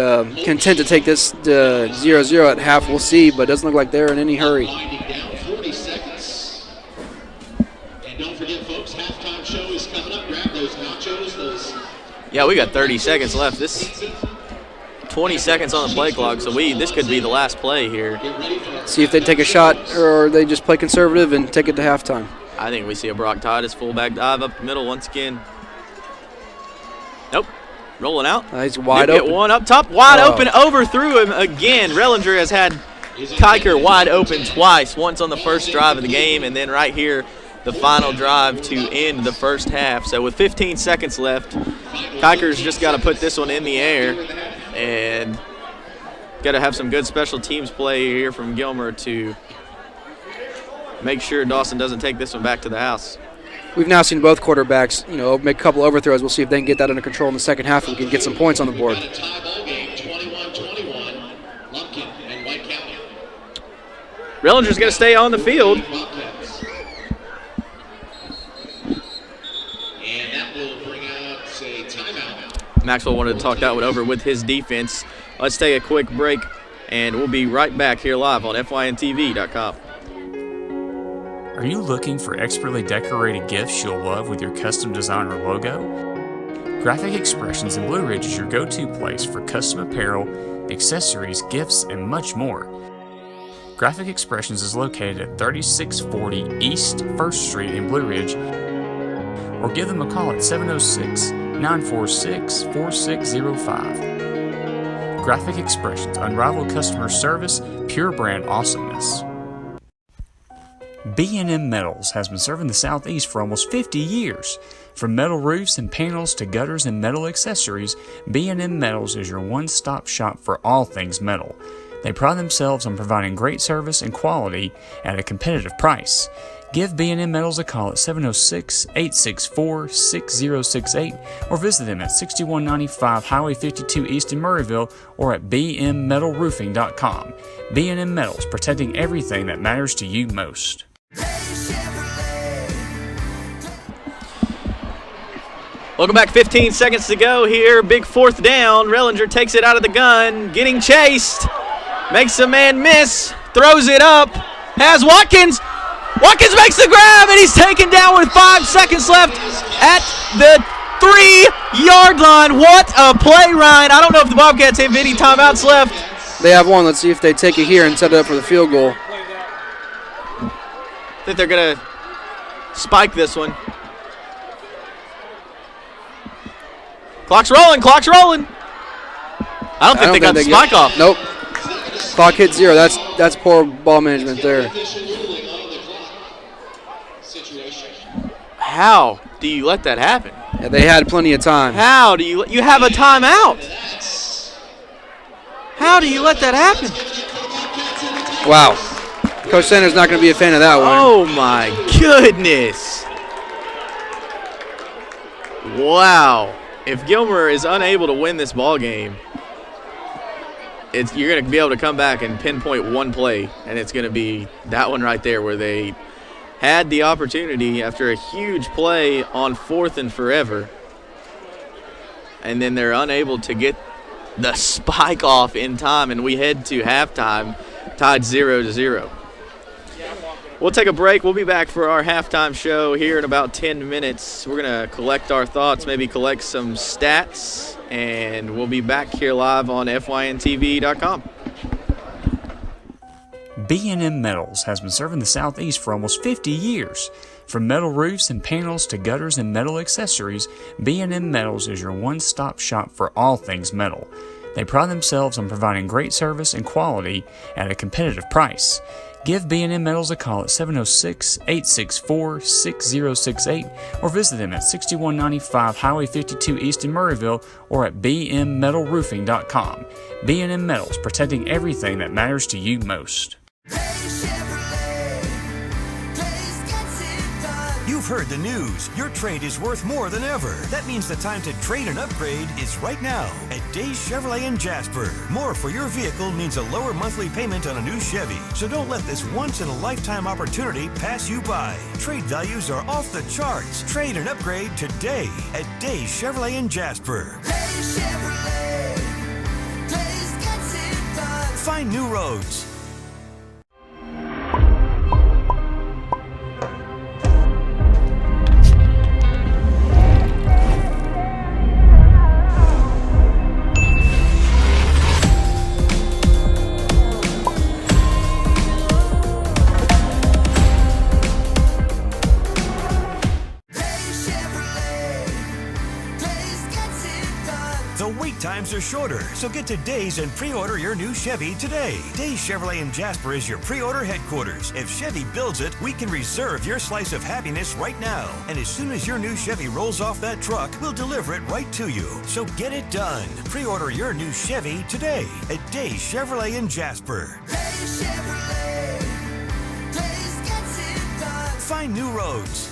content to take this 0-0 at half. We'll see, but it doesn't look like they're in any hurry. Winding down 40 seconds. And don't forget, folks, halftime show is coming up. Grab those nachos, those. Yeah, we got 30 seconds left. This 20 seconds on the play clock, so this could be the last play here. See if they take a shot or they just play conservative and take it to halftime. I think we see a Brock Titus fullback dive up the middle once again. Nope. Rolling out. He's wide Get open. one up top. Wide open. Overthrew him again. Rellinger has had Kiker wide open twice. Once on the first drive of the game, and then right here, the final drive to end the first half. So with 15 seconds left, Kiker's just got to put this one in the air and got to have some good special teams play here from Gilmer to make sure Dawson doesn't take this one back to the house. We've now seen both quarterbacks, make a couple overthrows. We'll see if they can get that under control in the second half and we can get some points on the board. A tie ball game, 21-21, Lumpkin and White County. Rellinger's going to stay on the field. And that will bring out a timeout. Maxwell wanted to talk that one over with his defense. Let's take a quick break, and we'll be right back here live on fyntv.com. Are you looking for expertly decorated gifts you'll love with your custom designer logo? Graphic Expressions in Blue Ridge is your go-to place for custom apparel, accessories, gifts, and much more. Graphic Expressions is located at 3640 East 1st Street in Blue Ridge, or give them a call at 706-946-4605. Graphic Expressions, unrivaled customer service, pure brand awesomeness. B&M Metals has been serving the Southeast for almost 50 years. From metal roofs and panels to gutters and metal accessories, B&M Metals is your one-stop shop for all things metal. They pride themselves on providing great service and quality at a competitive price. Give B&M Metals a call at 706-864-6068 or visit them at 6195 Highway 52 East in Murrayville or at bmmetalroofing.com. B&M Metals, protecting everything that matters to you most. Welcome back. 15 seconds to go here. Big 4th down. Rellinger takes it out of the gun. Getting chased. Makes a man miss. Throws it up. Has Watkins. Watkins makes the grab, and he's taken down with 5 seconds left at the 3-yard line. What a play, Ryan. I don't know if the Bobcats have any timeouts left. They have one. Let's see if they take it here and set it up for the field goal. I think they're going to spike this one. Clock's rolling. Clock's rolling. I don't think they got the spike off. Nope. Clock hit 0. That's poor ball management there. How do you let that happen? Yeah, they had plenty of time. How do you have a timeout? How do you let that happen? Wow. Coach Sanders not going to be a fan of that one. Oh, my goodness. Wow. If Gilmer is unable to win this ball game, you're going to be able to come back and pinpoint one play, and it's going to be that one right there where they had the opportunity after a huge play on 4th and forever, and then they're unable to get the spike off in time, and we head to halftime tied 0-0. We'll take a break. We'll be back for our halftime show here in about 10 minutes. We're going to collect our thoughts, maybe collect some stats, and we'll be back here live on fyntv.com. B&M Metals has been serving the Southeast for almost 50 years. From metal roofs and panels to gutters and metal accessories, B&M Metals is your one-stop shop for all things metal. They pride themselves on providing great service and quality at a competitive price. Give B&M Metals a call at 706-864-6068 or visit them at 6195 Highway 52 East in Murrayville or at bmmetalroofing.com. B&M Metals, protecting everything that matters to you most. You've heard the news. Your trade is worth more than ever. That means the time to trade and upgrade is right now at Days Chevrolet in Jasper. More for your vehicle means a lower monthly payment on a new Chevy. So don't let this once-in-a-lifetime opportunity pass you by. Trade values are off the charts. Trade and upgrade today at Days Chevrolet in Jasper. Days Chevrolet. Days gets it done. Find new roads. Times are shorter, so get to Days and pre-order your new Chevy today. Days Chevrolet in Jasper is your pre-order headquarters. If Chevy builds it, we can reserve your slice of happiness right now. And as soon as your new Chevy rolls off that truck, we'll deliver it right to you. So get it done. Pre-order your new Chevy today at Days Chevrolet in Jasper. Days Chevrolet. Days gets it done. Find new roads.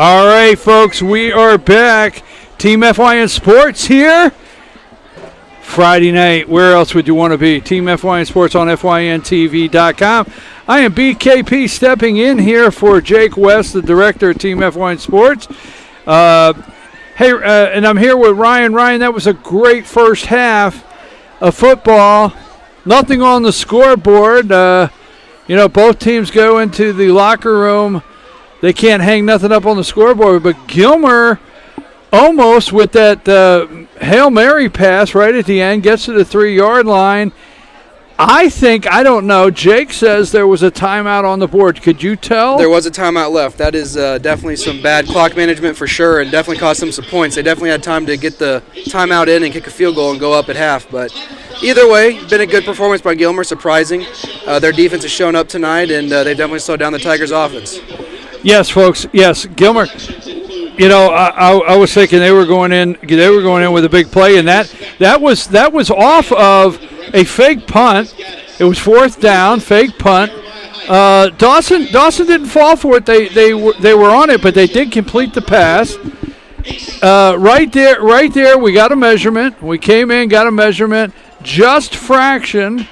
All right, folks, we are back. Team FYN Sports here. Friday night, where else would you want to be? Team FYN Sports on FYNTV.com. I am BKP stepping in here for Jake West, the director of Team FYN Sports. And I'm here with Ryan. Ryan, that was a great first half of football. Nothing on the scoreboard. Both teams go into the locker room. They can't hang nothing up on the scoreboard, but Gilmer almost with that Hail Mary pass right at the end gets to the 3-yard line. I don't know. Jake says there was a timeout on the board. Could you tell? There was a timeout left. That is definitely some bad clock management for sure, and definitely cost them some points. They definitely had time to get the timeout in and kick a field goal and go up at half. But either way, been a good performance by Gilmer, surprising. Their defense has shown up tonight, and they've definitely slowed down the Tigers' offense. Yes, folks. Yes, Gilmer. I was thinking they were going in with a big play, and that was off of a fake punt. It was 4th down, fake punt. Dawson didn't fall for it. They were on it, but they did complete the pass. Right there, we got a measurement. We came in, got a measurement. Just a fraction,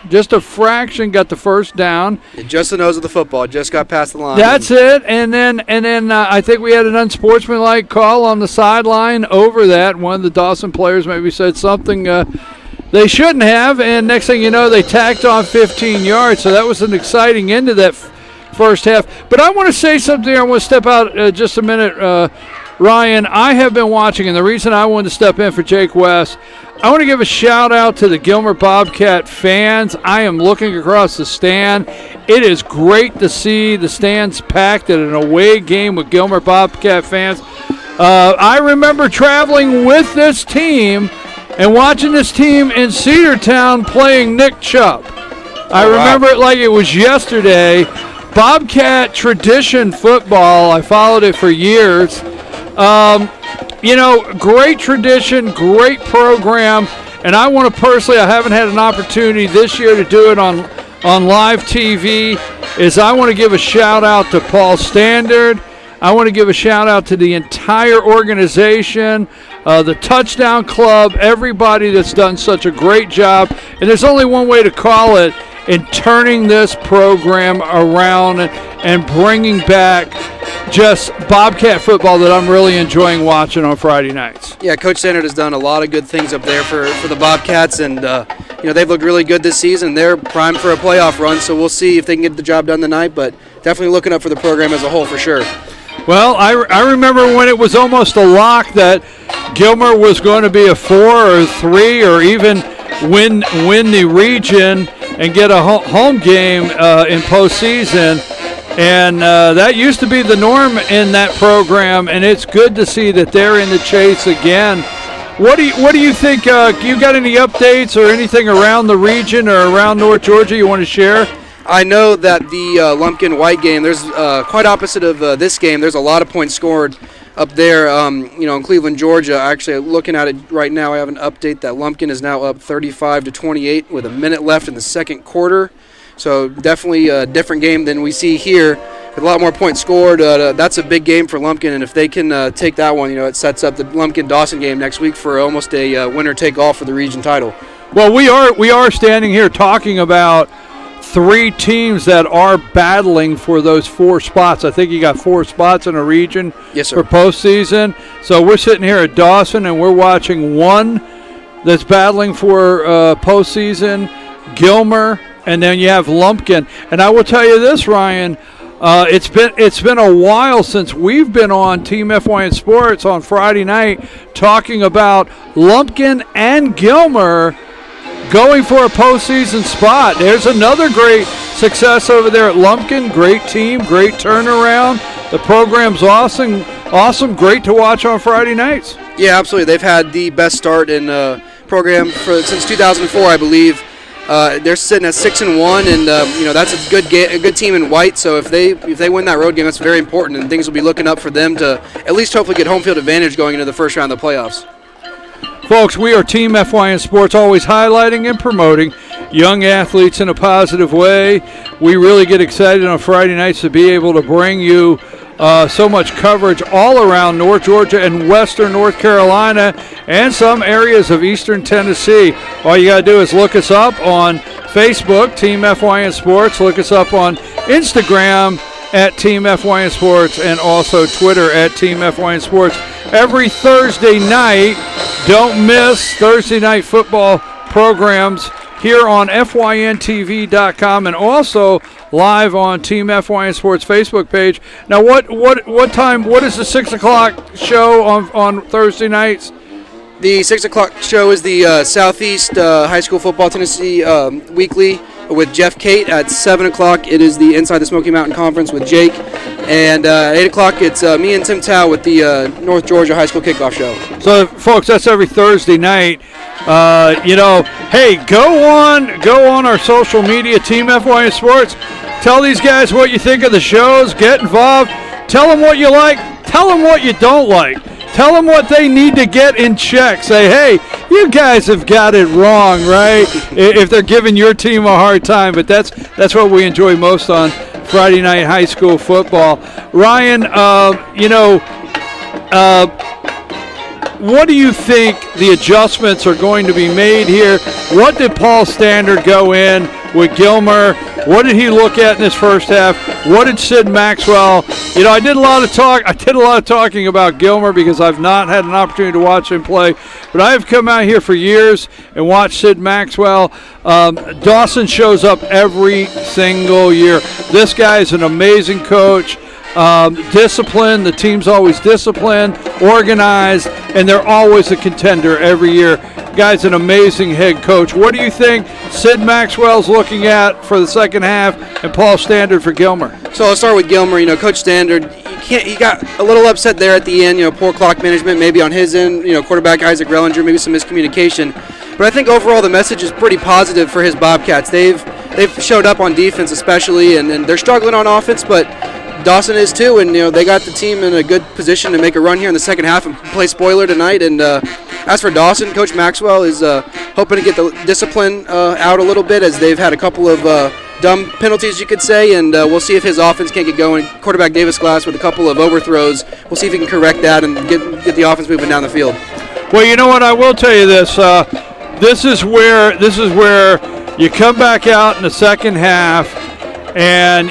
got the first down. Just the nose of the football, just got past the line. That's it, and then I think we had an unsportsmanlike call on the sideline over that. One of the Dawson players maybe said something they shouldn't have, and next thing you know, they tacked on 15 yards. So that was an exciting end to that first half. But I want to say something. I want to step out just a minute, Ryan. I have been watching, and the reason I wanted to step in for Jake West, I want to give a shout-out to the Gilmer Bobcat fans. I am looking across the stand. It is great to see the stands packed at an away game with Gilmer Bobcat fans. I remember traveling with this team and watching this team in Cedartown playing Nick Chubb. I remember it like it was yesterday. Bobcat tradition football, I followed it for years. Great tradition, great program, and I want to personally, I haven't had an opportunity this year to do it on live TV, I want to give a shout out to Paul Standard. I want to give a shout out to the entire organization, the Touchdown Club, everybody that's done such a great job. And there's only one way to call it, in turning this program around and bringing back just Bobcat football that I'm really enjoying watching on Friday nights. Yeah, Coach Standard has done a lot of good things up there for the Bobcats, and they've looked really good this season. They're primed for a playoff run, so we'll see if they can get the job done tonight, but definitely looking up for the program as a whole for sure. Well, I remember when it was almost a lock that Gilmer was going to be a 4 or 3 or even win the region and get a home game in postseason. And that used to be the norm in that program, and it's good to see that they're in the chase again. What do you think? You got any updates or anything around the region or around North Georgia you want to share? I know that the Lumpkin-White game, there's quite opposite of this game. There's a lot of points scored up there, in Cleveland, Georgia. Actually, looking at it right now, I have an update that Lumpkin is now up 35-28 with a minute left in the second quarter. So definitely a different game than we see here with a lot more points scored. That's a big game for Lumpkin, and if they can take that one, it sets up the Lumpkin-Dawson game next week for almost a winner-take-all for the region title. Well, we are standing here talking about 3 teams that are battling for those 4 spots. I think you got 4 spots in a region for postseason. So we're sitting here at Dawson, and we're watching one that's battling for postseason, Gilmer, and then you have Lumpkin. And I will tell you this, Ryan, it's been a while since we've been on Team FYN Sports on Friday night talking about Lumpkin and Gilmer going for a postseason spot. There's another great success over there at Lumpkin. Great team, great turnaround. The program's awesome. Great to watch on Friday nights. Yeah, absolutely. They've had the best start in program since 2004, I believe. They're sitting at 6-1, and that's a good team in white. So if they win that road game, that's very important, and things will be looking up for them to at least hopefully get home field advantage going into the first round of the playoffs. Folks, we are Team FYN Sports, always highlighting and promoting young athletes in a positive way. We really get excited on Friday nights to be able to bring you so much coverage all around North Georgia and western North Carolina and some areas of eastern Tennessee. All you got to do is look us up on Facebook, Team FYN Sports. Look us up on Instagram at Team FYN Sports, and also Twitter at Team FYN Sports. Every Thursday night, don't miss Thursday night football programs here on FYNTV.com and also live on Team FYN Sports Facebook page. Now, what time? What is the 6 o'clock show on Thursday nights? The 6 o'clock show is the Southeast High School Football Tennessee Weekly with Jeff Cate. At 7 o'clock, it is the Inside the Smoky Mountain Conference with Jake. And 8 o'clock, it's me and Tim Tao with the North Georgia High School Kickoff Show. So, folks, that's every Thursday night. Hey, go on our social media, Team FYN Sports. Tell these guys what you think of the shows. Get involved. Tell them what you like. Tell them what you don't like. Tell them what they need to get in check. Say, hey, you guys have got it wrong, right? If they're giving your team a hard time. But that's what we enjoy most on Friday night high school football. Ryan, what do you think the adjustments are going to be made here? What did Paul Standard go in with Gilmer? What did he look at in his first half? What did Sid Maxwell? I did a lot of talking about Gilmer because I've not had an opportunity to watch him play. But I have come out here for years and watched Sid Maxwell. Dawson shows up every single year. This guy is an amazing coach. Disciplined, the team's always disciplined, organized, and they're always a contender every year. Guy's an amazing head coach. What do you think Sid Maxwell's looking at for the second half and Paul Standard for Gilmer? So I'll start with Gilmer. Coach Standard, he got a little upset there at the end. Poor clock management maybe on his end. Quarterback Isaac Rellinger, maybe some miscommunication. But I think overall the message is pretty positive for his Bobcats. They've showed up on defense especially, and they're struggling on offense, but Dawson is too, and they got the team in a good position to make a run here in the second half and play spoiler tonight. And as for Dawson, Coach Maxwell is hoping to get the discipline out a little bit, as they've had a couple of dumb penalties, you could say, and we'll see if his offense can't get going. Quarterback Davis Glass with a couple of overthrows. We'll see if he can correct that and get the offense moving down the field. Well, you know what? I will tell you this. This is where you come back out in the second half, and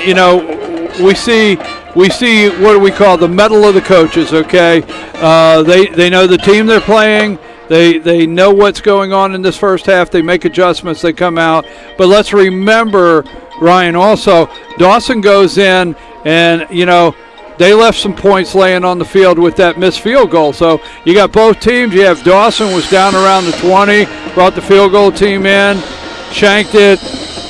we see what do we call the mettle of the coaches, okay? They know the team they're playing. They know what's going on in this first half. They make adjustments. They come out. But let's remember, Ryan, also, Dawson goes in and, they left some points laying on the field with that missed field goal. So you got both teams. You have Dawson was down around the 20, brought the field goal team in, shanked it,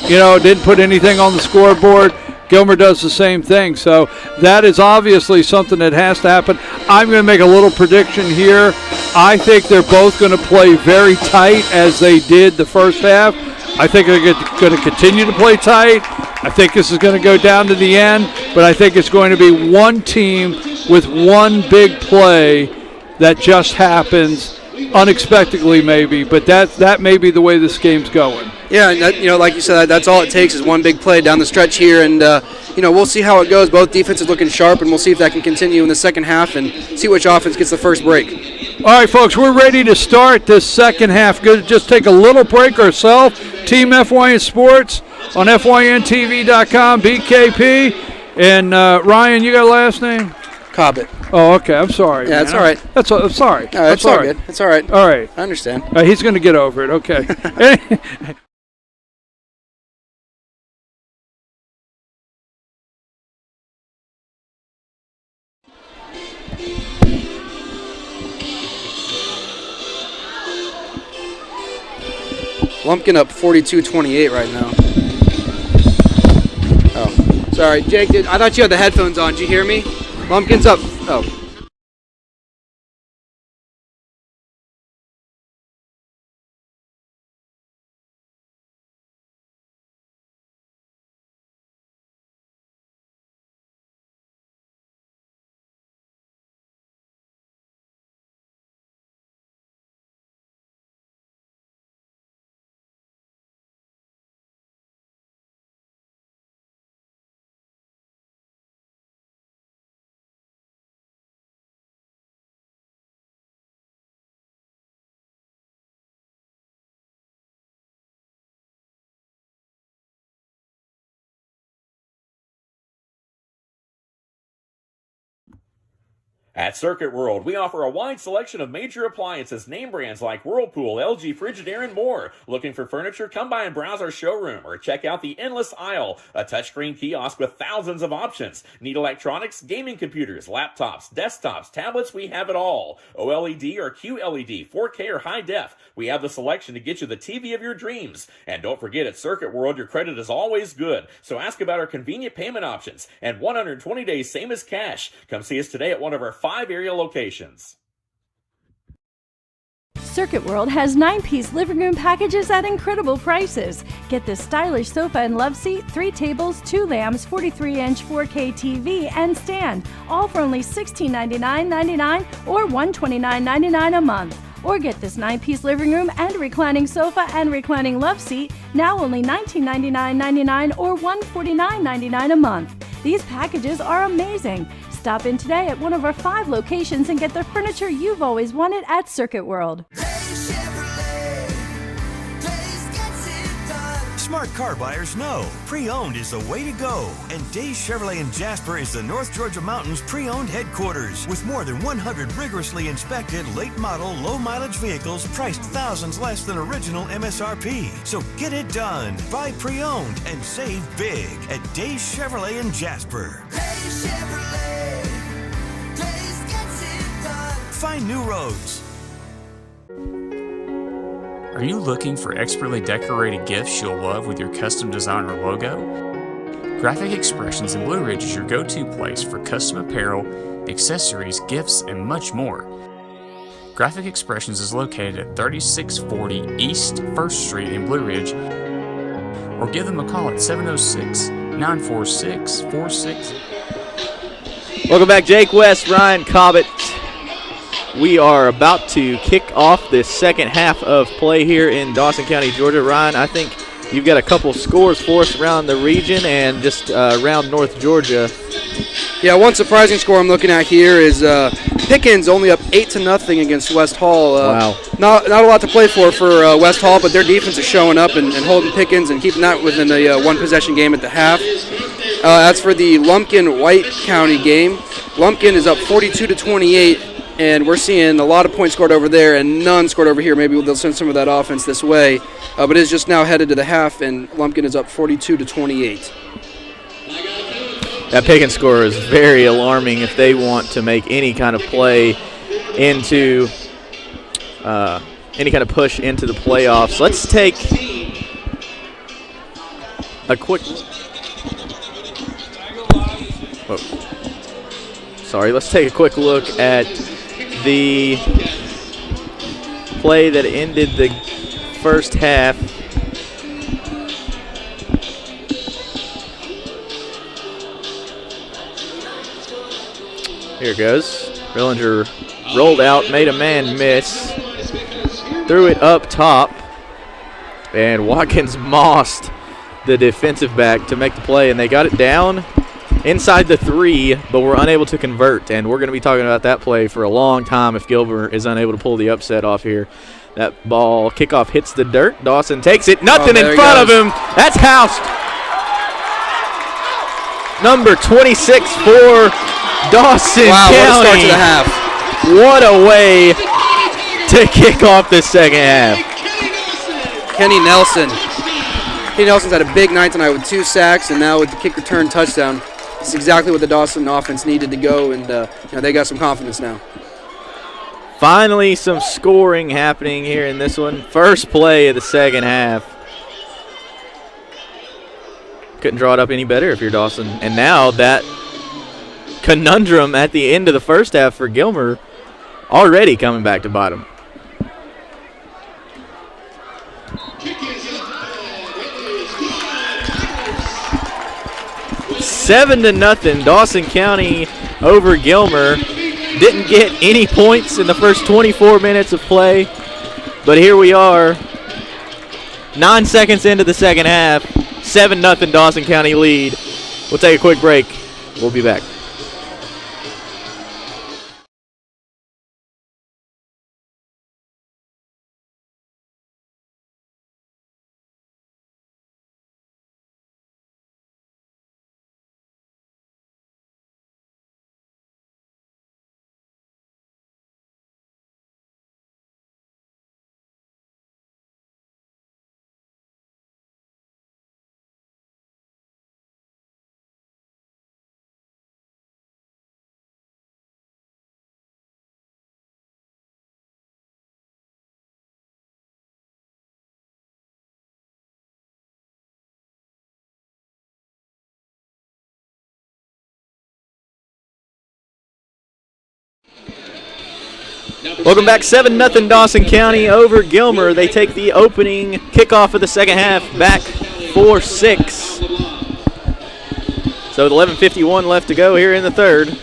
didn't put anything on the scoreboard. Gilmer does the same thing. So that is obviously something that has to happen. I'm going to make a little prediction here. I think they're both going to play very tight as they did the first half. I think they're going to continue to play tight. I think this is going to go down to the end, but I think it's going to be one team with one big play that just happens unexpectedly maybe, but that may be the way this game's going. Yeah, and like you said, that's all it takes is one big play down the stretch here, and we'll see how it goes. Both defenses looking sharp, and we'll see if that can continue in the second half and see which offense gets the first break. All right, folks, we're ready to start this second half. Good to just take a little break ourselves. Team FYN Sports on FYNTV.com, BKP. And Ryan, you got a last name? Cobbett. Oh, okay. I'm sorry. Yeah, that's all right. I'm sorry. No, that's all good. It's all right. All right. I understand. He's going to get over it. Okay. Lumpkin up 42-28 right now. Oh, sorry. Jake, I thought you had the headphones on. Did you hear me? Lumpkin's up. Oh. At Circuit World, we offer a wide selection of major appliances, name brands like Whirlpool, LG, Frigidaire, and more. Looking for furniture? Come by and browse our showroom or check out the endless aisle, a touchscreen kiosk with thousands of options. Need electronics, gaming computers, laptops, desktops, tablets? We have it all. OLED or QLED, 4K or high def. We have the selection to get you the TV of your dreams. And don't forget, at Circuit World, your credit is always good. So ask about our convenient payment options and 120 days, same as cash. Come see us today at one of our 5 area locations. Circuit World has 9-piece living room packages at incredible prices. Get this stylish sofa and love seat, 3 tables, 2 lamps, 43-inch 4K TV, and stand, all for only $1699.99 or $129.99 a month. Or get this 9-piece living room and reclining sofa and reclining love seat, now only $1999.99 or $149.99 a month. These packages are amazing. Stop in today at one of our 5 locations and get the furniture you've always wanted at Circuit World. Smart car buyers know pre-owned is the way to go, and Days Chevrolet in Jasper is the North Georgia Mountains pre-owned headquarters with more than 100 rigorously inspected late model, low mileage vehicles priced thousands less than original MSRP. So get it done. Buy pre-owned and save big at Days Chevrolet in Jasper. Days Chevrolet. Days gets it done. Find new roads. Are you looking for expertly decorated gifts you'll love with your custom design or logo? Graphic Expressions in Blue Ridge is your go-to place for custom apparel, accessories, gifts, and much more. Graphic Expressions is located at 3640 East 1st Street in Blue Ridge, or give them a call at 706-946-46. Welcome back, Jake West, Ryan Cobbett. We are about to kick off the second half of play here in Dawson County, Georgia. Ryan, I think you've got a couple scores for us around the region and just around North Georgia. Yeah, one surprising score I'm looking at here is Pickens only up 8-0 against West Hall. Wow. Not a lot to play for West Hall, but their defense is showing up and holding Pickens and keeping that within a one-possession game at the half. As for the Lumpkin-White County game, Lumpkin is up 42-28. And we're seeing a lot of points scored over there and none scored over here. Maybe they'll send some of that offense this way. But it's just now headed to the half, and Lumpkin is up 42-28. That Pickens score is very alarming if they want to make any kind of play into any kind of push into the playoffs. Let's take a quick. Let's take a quick look at the play that ended the first half. Here it goes. Rillinger rolled out, made a man miss, threw it up top, and Watkins mossed the defensive back to make the play, and they got it down inside the 3, but were unable to convert, and we're going to be talking about that play for a long time if Gilmer is unable to pull the upset off here. That ball kickoff hits the dirt. Dawson takes it. Nothing in front of him. That's housed. Number 26 for Dawson County. What a start to the half. What a way to kick off the second half. Kenny Nelson's had a big night tonight with 2 sacks, and now with the kick return touchdown. It's exactly what the Dawson offense needed to go, and they got some confidence now. Finally, some scoring happening here in this one. First play of the second half. Couldn't draw it up any better if you're Dawson. And now that conundrum at the end of the first half for Gilmer already coming back to bite him. Seven to nothing, Dawson County over Gilmer. Didn't get any points in the first 24 minutes of play, but here we are, 9 seconds into the second half, 7-0 Dawson County lead. We'll take a quick break. We'll be back. Welcome back, 7-0 Dawson County over Gilmer. They take the opening kickoff of the second half back 4-6. So with 11:51 left to go here in the third.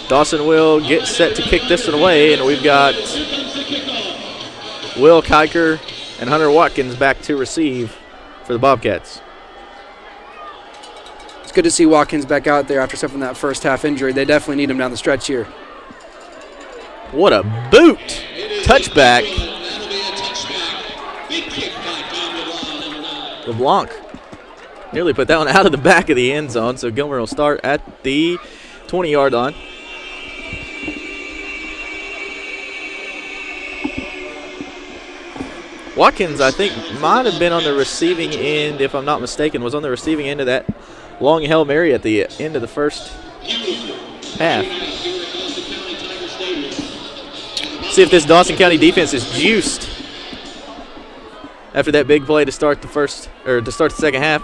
Dawson will get set to kick this one away, and we've got Will Kiker and Hunter Watkins back to receive for the Bobcats. It's good to see Watkins back out there after suffering that first half injury. They definitely need him down the stretch here. What a boot. Touchback. LeBlanc nearly put that one out of the back of the end zone, so Gilmer will start at the 20-yard line. Watkins, I think, might have been on the receiving end, if I'm not mistaken, was on the receiving end of that long Hail Mary at the end of the first half. See if this Dawson County defense is juiced after that big play to start the second half.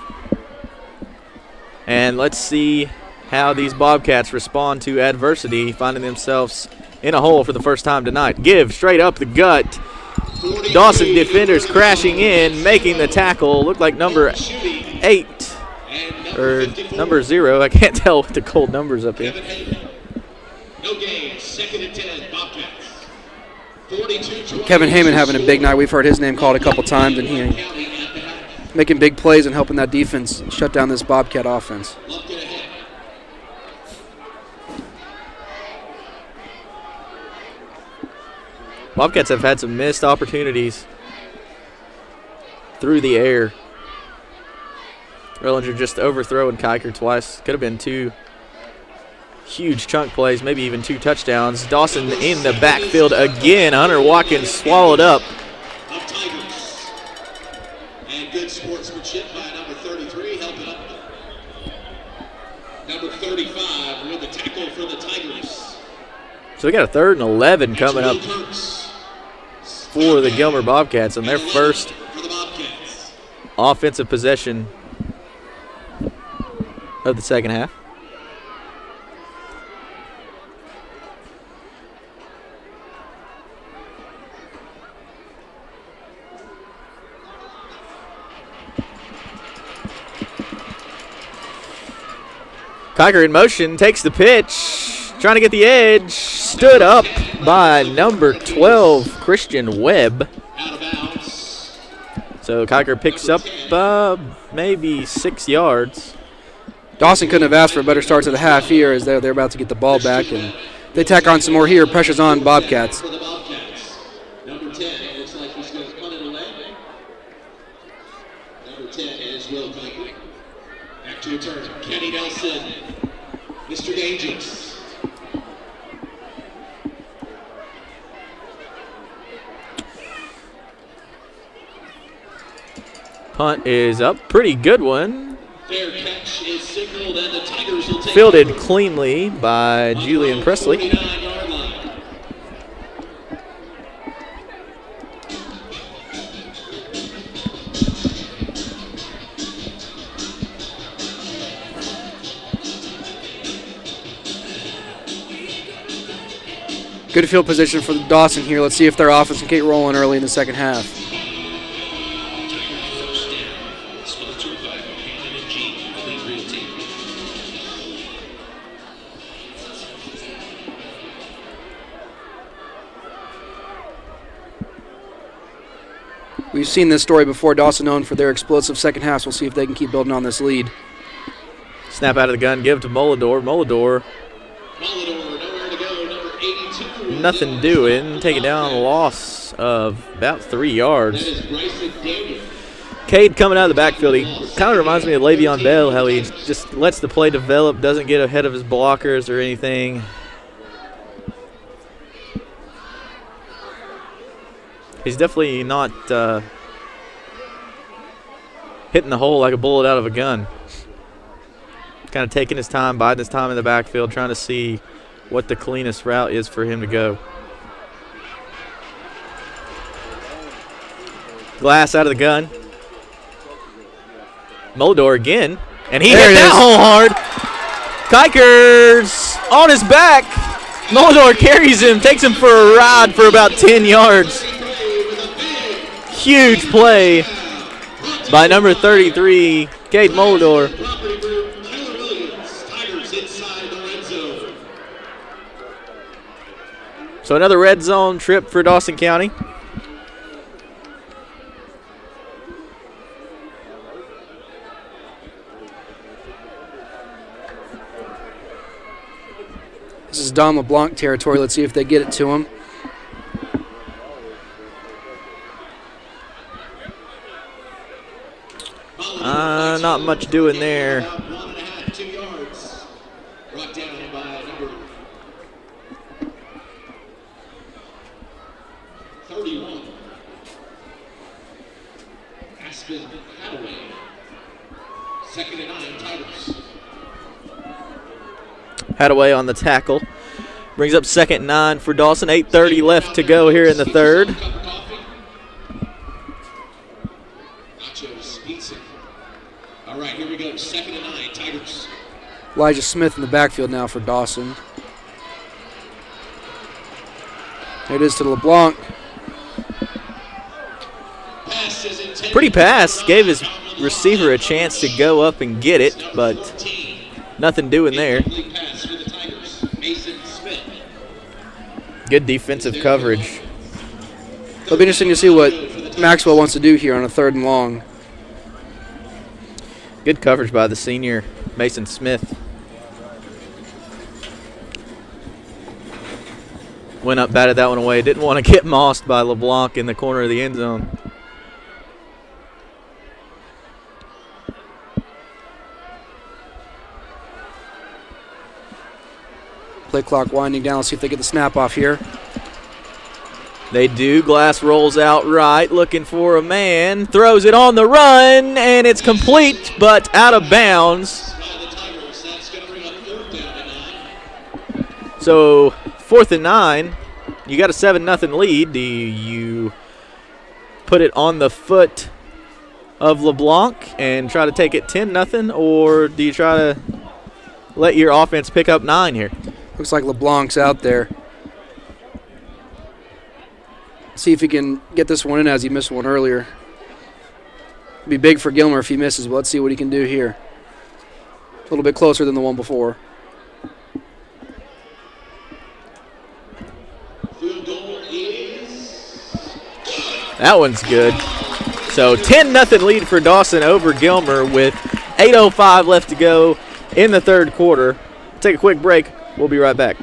And let's see how these Bobcats respond to adversity, finding themselves in a hole for the first time tonight. Give straight up the gut. Dawson defenders crashing in, making the tackle. Looked like number 8 or number 0. I can't tell with the cold numbers up here. No gain, 2nd and 10, Bobcats. Kevin Heyman having a big night. We've heard his name called a couple times, and he making big plays and helping that defense shut down this Bobcat offense. Bobcats have had some missed opportunities through the air. Erlinger just overthrowing Kiker twice. Could have been 2 huge chunk plays, maybe even 2 touchdowns. Dawson in the backfield again. Hunter Watkins swallowed up. And good sportsmanship by number 33, helping up number 35 with the tackle for the Tigers. So we got a 3rd and 11 coming up for the Gilmer Bobcats on their first offensive possession of the second half. Kiker in motion, takes the pitch, trying to get the edge, stood up by number 12, Christian Webb. So Kiker picks up maybe 6 yards. Dawson couldn't have asked for a better start to the half here as they're about to get the ball back, and they tack on some more here. Pressure's on Bobcats. Number 10, looks like he's going to punt it away. Number 10 is Will Kiker. Back to return. Kenny Nelson, Mr. Dangerous. Punt is up. Pretty good one. Fair catch is signaled, and the Tigers will take fielded cleanly by Julian Presley. 49-yard line. Good field position for Dawson here. Let's see if their offense can get rolling early in the second half. We've seen this story before. Dawson known for their explosive second halves. We'll see if they can keep building on this lead. Snap out of the gun, give to Molador. Molador, nowhere to go. Number 82. nothing doing. Taking down a loss of about 3 yards. That is Bryson Daniel. Cade coming out of the backfield. He kind of reminds me of Le'Veon Bell, how he just lets the play develop, doesn't get ahead of his blockers or anything. He's definitely not hitting the hole like a bullet out of a gun. Kind of taking his time, biding his time in the backfield, trying to see what the cleanest route is for him to go. Glass out of the gun. Moldor again, and he hit that hole hard. Kiker's on his back. Moldor carries him, takes him for a ride for about 10 yards. Huge play by number 33, Cade Moldor. So another red zone trip for Dawson County. This is Don LeBlanc territory. Let's see if they get it to him. Not much doing there. 1.5, 2 yards. Brought down by number 31. Aspen Hadaway. 2nd and 9, Tigers. Hadaway on the tackle. Brings up 2nd and 9 for Dawson. 8:30 left to go here in the third. Nachos, pizza. All right, here we go. 2nd and 9, Tigers. Elijah Smith in the backfield now for Dawson. There it is to LeBlanc. Pass is intended. Pretty pass. Gave his receiver a chance to go up and get it, but nothing doing there. Incomplete pass for the Tigers. Mason Smith. Good defensive coverage. It'll be interesting to see what Maxwell wants to do here on a 3rd and long. Good coverage by the senior, Mason Smith. Went up, batted that one away. Didn't want to get mossed by LeBlanc in the corner of the end zone. Play clock winding down. Let's see if they get the snap off here. They do. Glass rolls out right, looking for a man. Throws it on the run, and it's complete, but out of bounds. So 4th and 9. You got a 7-0 lead. Do you put it on the foot of LeBlanc and try to take it 10-0, or do you try to let your offense pick up 9 here? Looks like LeBlanc's out there. See if he can get this one in as he missed one earlier. It'd be big for Gilmer if he misses, but let's see what he can do here. A little bit closer than the one before. Field goal is That one's good. So 10-0 lead for Dawson over Gilmer with 8:05 left to go in the third quarter. Take a quick break. We'll be right back.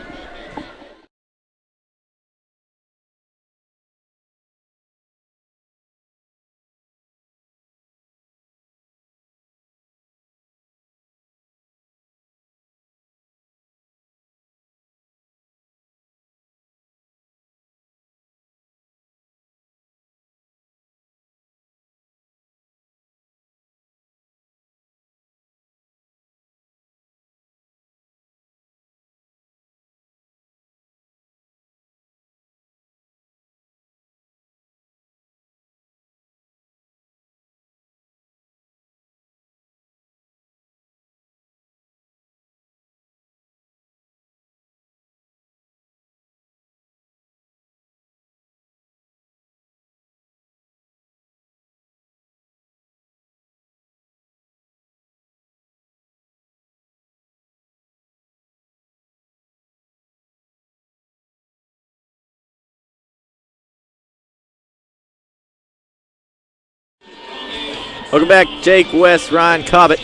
Welcome back, Jake West, Ryan Cobbett.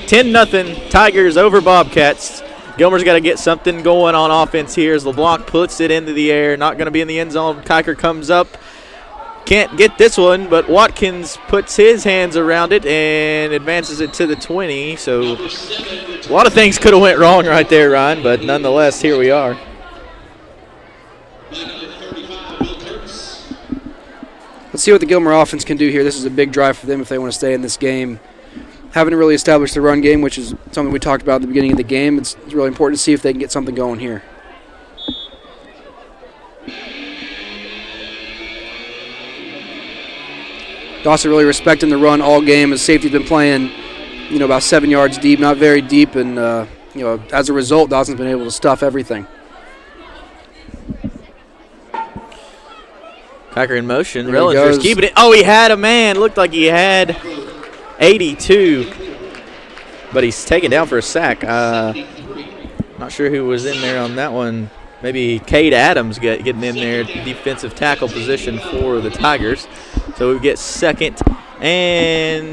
10-0 Tigers over Bobcats. Gilmer's got to get something going on offense here as LeBlanc puts it into the air. Not going to be in the end zone. Kiker comes up. Can't get this one, but Watkins puts his hands around it and advances it to the 20. So a lot of things could have went wrong right there, Ryan, but nonetheless, here we are. Let's see what the Gilmer offense can do here. This is a big drive for them if they want to stay in this game. Haven't really established the run game, which is something we talked about at the beginning of the game. It's really important to see if they can get something going here. Dawson really respecting the run all game as safety's been playing, about 7 yards deep, not very deep, and as a result, Dawson's been able to stuff everything. Packer in motion. There he Rellinger's goes. keeping it. Oh, he had a man. Looked like he had 82. But he's taken down for a sack. Not sure who was in there on that one. Maybe Cade Adams getting in there, defensive tackle position for the Tigers. So we get second and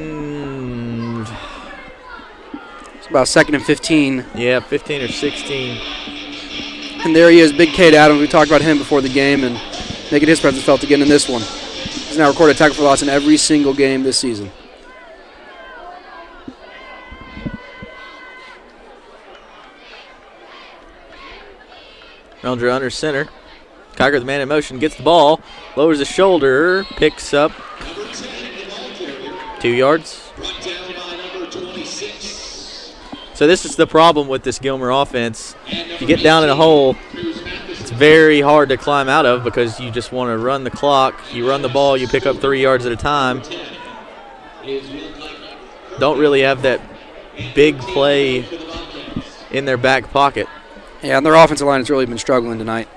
It's about 2nd and 15. yeah, 15 or 16. And there he is, Big Cade Adams. We talked about him before the game and making his presence felt again in this one. He's now recorded a tackle for loss in every single game this season. Rellinger under center. Kiger, the man in motion, gets the ball, lowers the shoulder, picks up 2 yards. So this is the problem with this Gilmer offense. If you get down in a hole, it's very hard to climb out of because you just want to run the clock. You run the ball, you pick up 3 yards at a time. Don't really have that big play in their back pocket. Yeah, and their offensive line has really been struggling tonight.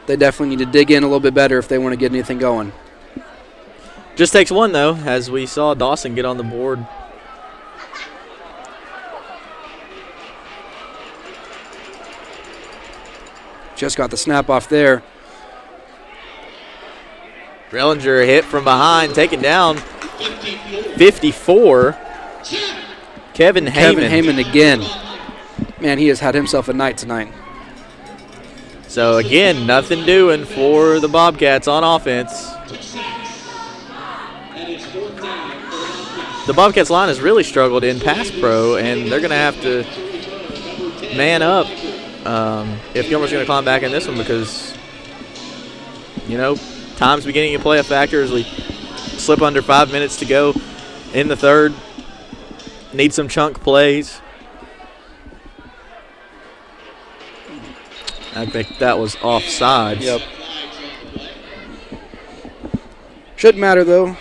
They definitely need to dig in a little bit better if they want to get anything going. Just takes one, though, as we saw Dawson get on the board. Just got the snap off there. Rellinger hit from behind, taken down. 54. Kevin Heyman again. Man, he has had himself a night tonight. So, again, nothing doing for the Bobcats on offense. The Bobcats line has really struggled in pass pro, and they're going to have to man up if Gilmer's going to climb back in this one because, you know, time's beginning to play a factor as we slip under 5 minutes to go in the third. Need some chunk plays. I think that was offsides. Yep. Shouldn't matter, though.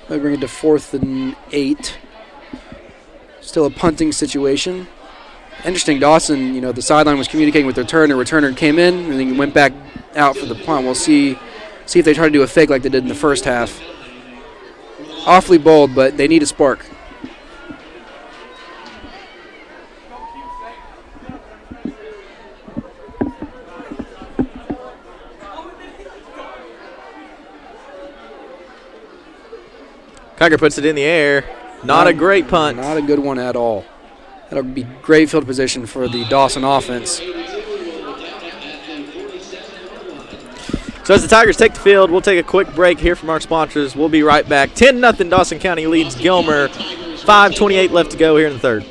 They bring it to 4th and 8. Still a punting situation. Interesting, Dawson, you know, the sideline was communicating with the returner came in and then went back out for the punt. We'll see if they try to do a fake like they did in the first half. Awfully bold, but they need a spark. Kiger puts it in the air. Not a great punt. Not a good one at all. That'll be great field position for the Dawson offense. So as the Tigers take the field, we'll take a quick break here from our sponsors. We'll be right back. 10-0 Dawson County leads Gilmer. 5:28 left to go here in the third.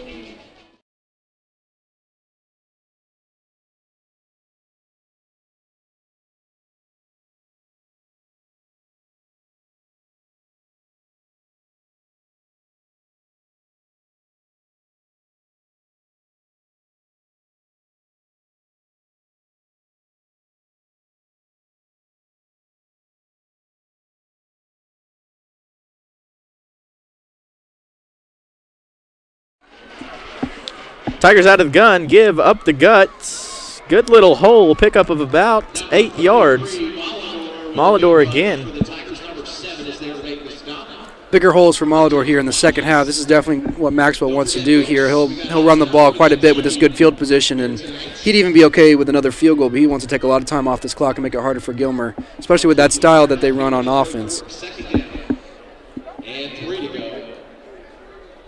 Tigers out of the gun, give up the guts. Good little hole, pickup of about 8 yards. Molador again. Bigger holes for Molador here in the second half. This is definitely what Maxwell wants to do here. He'll run the ball quite a bit with this good field position, and he'd even be okay with another field goal, but he wants to take a lot of time off this clock and make it harder for Gilmer, especially with that style that they run on offense. And 3 to go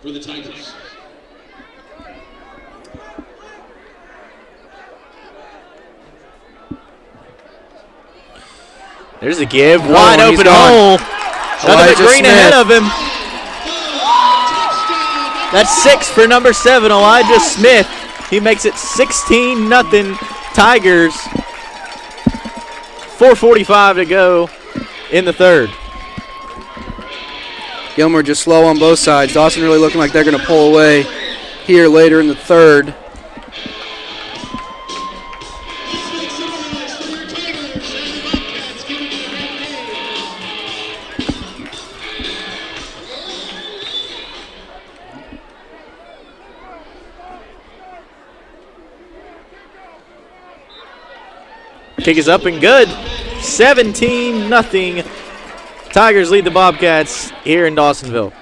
for the Tigers. There's a give. Wide open hole. Nothing but green ahead of him. That's 6 for number 7, Elijah Smith. He makes it 16-0 Tigers. 4:45 to go in the third. Gilmer just slow on both sides. Dawson really looking like they're going to pull away here later in the third. Kick is up and good. 17-0. Tigers lead the Bobcats here in Dawsonville.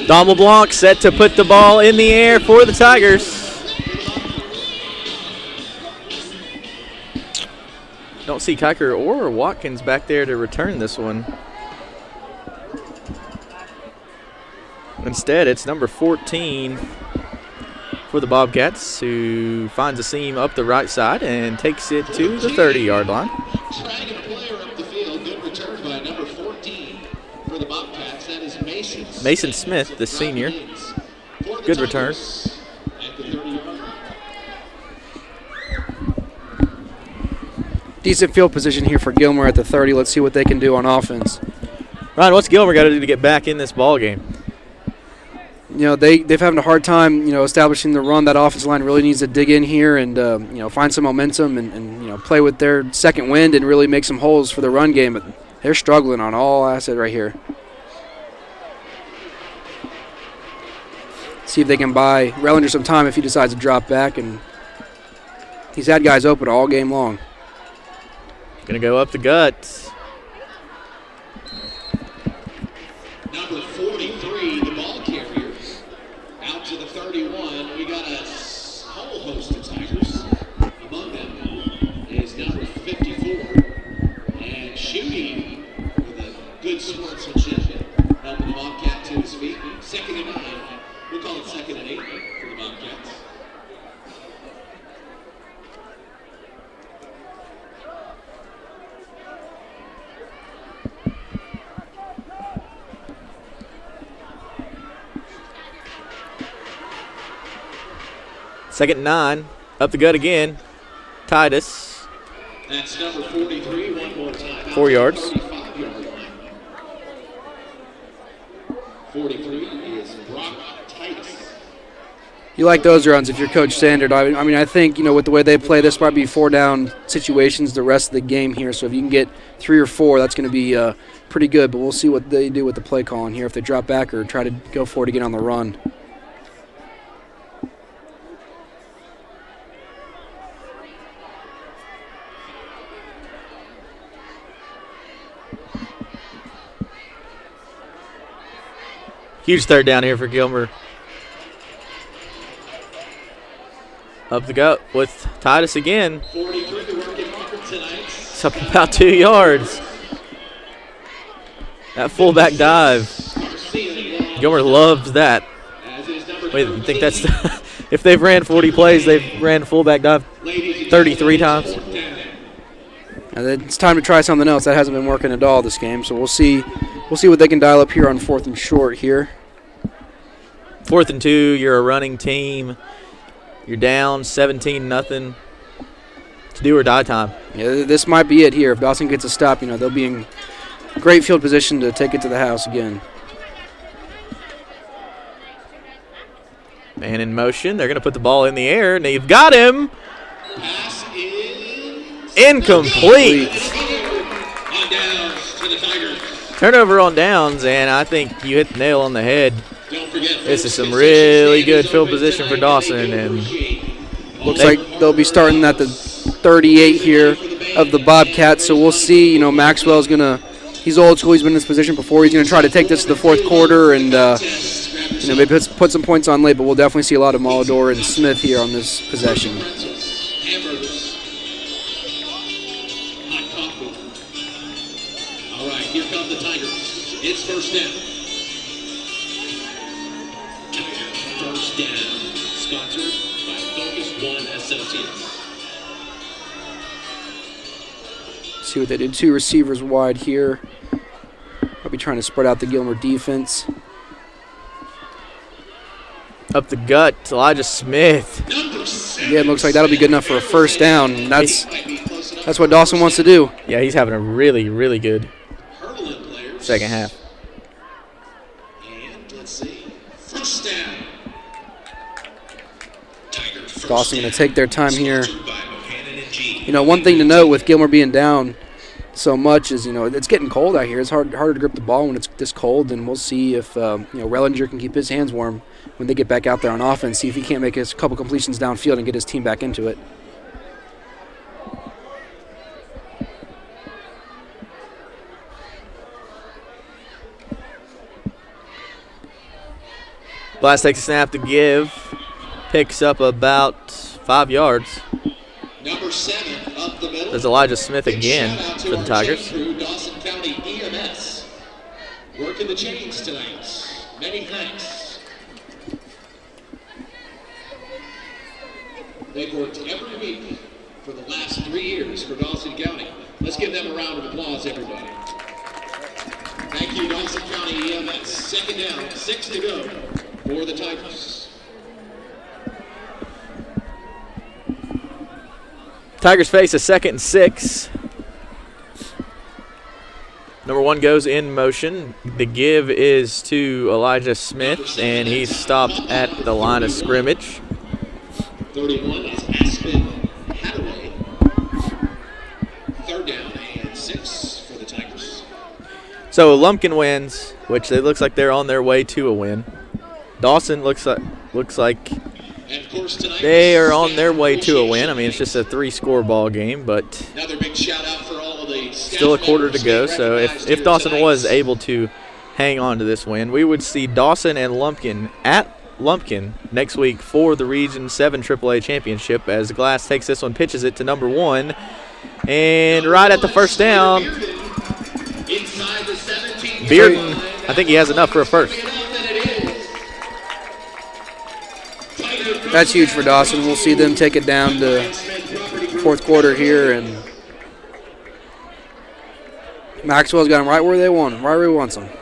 Don LeBlanc set to put the ball in the air for the Tigers. Don't see Kiker or Watkins back there to return this one. Instead, it's number 14 for the Bobcats, who finds a seam up the right side and takes it to the 30-yard line. Dragging a player up the field. Good return by number 14 for the Bobcats. That is Mason. Mason Smith, the senior. Good return. At the 30-yard line. Decent field position here for Gilmer at the 30. Let's see what they can do on offense. Ryan, what's Gilmer got to do to get back in this ball game? You know, they've having a hard time, establishing the run. That offensive line really needs to dig in here and, find some momentum and play with their second wind and really make some holes for the run game. But they're struggling on all assets right here. See if they can buy Rellinger some time if he decides to drop back. And he's had guys open all game long. Going to go up the gut. Number 43, the ball carrier, out to the 31. We got a whole host of Tigers. Among them is number 54. And shooting with a good sportsmanship, helping the Bobcat to his feet. 2nd and 9. We'll call it 2nd and 8 for the Bobcats. Second and 9. Up the gut again. Titus. That's number 43. One more time. 4 yards. 35-yard line. 43 is Brock Titus. You like those runs if you're Coach Sanders. I think, with the way they play, this might be 4-down situations the rest of the game here. So if you can get 3 or 4, that's going to be pretty good. But we'll see what they do with the play calling here, if they drop back or try to go for it again on the run. Huge third down here for Gilmer. Up the gut with Titus again. 43 working hard tonight. It's up about 2 yards. That fullback dive. Gilmer loves that. Wait, you think that's if they've ran 40 plays, they've ran fullback dive 33 times? And then it's time to try something else. That hasn't been working at all this game, so we'll see what they can dial up here on 4th and short here. 4th and 2, you're a running team. You're down 17-0. It's do or die time. Yeah, this might be it here. If Dawson gets a stop, they'll be in great field position to take it to the house again. Man in motion. They're going to put the ball in the air, and they've got him. Pass is incomplete. On downs to the Tigers. Turnover on downs, and I think you hit the nail on the head. Don't forget, This is some really good field position for Dawson, and looks like they'll be starting at the 38 here of the Bobcats. So we'll see. Maxwell's going to He's old school. He's been in this position before. He's going to try to take this to the fourth quarter and maybe put some points on late. But we'll definitely see a lot of Malidor and Smith here on this possession. Hamburgers. Hot coffee. All right, here come the Tigers. It's first down. First down. Sponsored by Focus One Associates. See what they did. 2 receivers wide here. I'll be trying to spread out the Gilmer defense. Up the gut, Elijah Smith. Yeah, it looks like that'll be good enough for a first down. That's what Dawson wants to do. Yeah, he's having a really, really good second half. And let's see. First down. Dawson going to take their time here. One thing to note with Gilmer being down so much is, it's getting cold out here. It's harder to grip the ball when it's this cold, and we'll see if, Rellinger can keep his hands warm when they get back out there on offense, see if he can't make a couple completions downfield and get his team back into it. Blast takes a snap to give. Picks up about 5 yards. Number 7 up the middle. There's Elijah Smith again for the Tigers. Dawson County EMS. Working the chains tonight. Many thanks. They've worked every week for the last 3 years for Dawson County. Let's give them a round of applause, everybody. Thank you, Dawson County EMS. Second down, 6 to go for the Tigers. Tigers face a 2nd and 6. Number 1 goes in motion. The give is to Elijah Smith, and he's stopped at the line of scrimmage. 31 is Aspen Hathaway. 3rd down and 6 for the Tigers. So Lumpkin wins, which it looks like they're on their way to a win. Dawson looks like they are on their way to a win. I mean, it's just a 3-score ball game, but another big shout out for all of the still a quarter to go. So if Dawson was able to hang on to this win, we would see Dawson and Lumpkin at Lumpkin next week for the Region 7 AAA Championship as Glass takes this one, pitches it to number 1. And right at the first down, Bearden, I think he has enough for a first. That's huge for Dawson. We'll see them take it down to 4th quarter here, and Maxwell's got them right where they want them, right where he wants them. And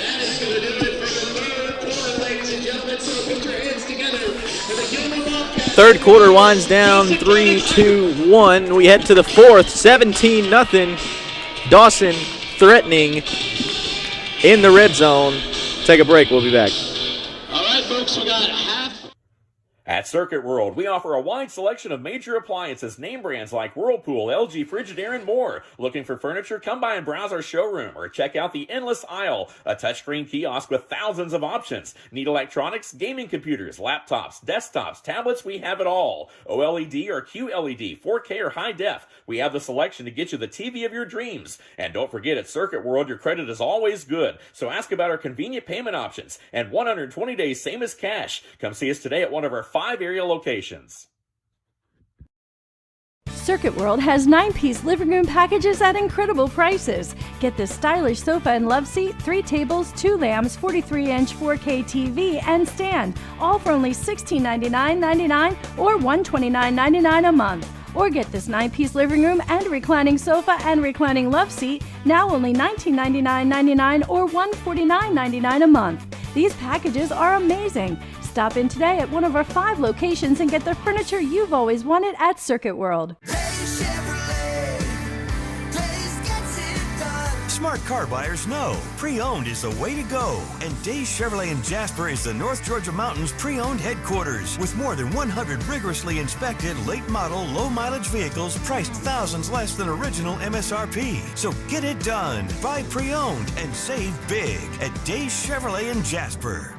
that is going to do it for the 3rd quarter, ladies and gentlemen. So put your hands together for the Gilmer Bobcats. 3rd quarter winds down 3-2-1. We head to the 4th, 17-0. Dawson threatening in the red zone. Take a break. We'll be back. All right, folks, we got half. At Circuit World, we offer a wide selection of major appliances, name brands like Whirlpool, LG, Frigidaire, and more. Looking for furniture? Come by and browse our showroom or check out the endless aisle, a touchscreen kiosk with thousands of options. Need electronics, gaming computers, laptops, desktops, tablets? We have it all. OLED or QLED, 4K or high def. We have the selection to get you the TV of your dreams. And don't forget, at Circuit World, your credit is always good. So ask about our convenient payment options and 120 days, same as cash. Come see us today at one of our 5 area locations. Circuit World has 9-piece living room packages at incredible prices. Get this stylish sofa and love seat, 3 tables, 2 lamps, 43-inch 4K TV, and stand, all for only $1699.99 or $129.99 a month. Or get this 9-piece living room and reclining sofa and reclining love seat, now only $1999.99 or $149.99 a month. These packages are amazing. Stop in today at one of our 5 locations and get the furniture you've always wanted at Circuit World. Smart car buyers know pre-owned is the way to go. And Days Chevrolet in Jasper is the North Georgia Mountains pre-owned headquarters with more than 100 rigorously inspected late model, low mileage vehicles priced thousands less than original MSRP. So get it done. Buy pre-owned and save big at Days Chevrolet in Jasper.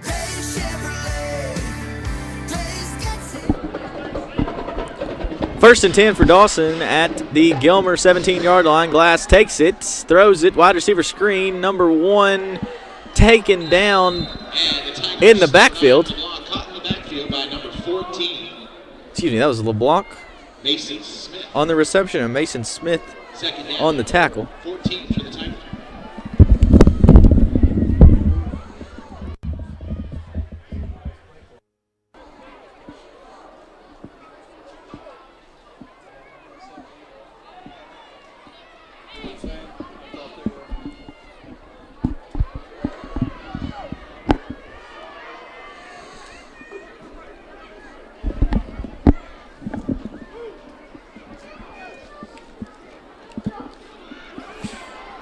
First and 10 for Dawson at the Gilmer 17-yard line. Glass takes it, throws it, wide receiver screen. Number 1 taken down in the backfield. Caught in the backfield by number 14. Excuse me, that was LeBlanc Mason Smith. on the reception and Mason Smith Second down. on the tackle. 14 for the Tigers.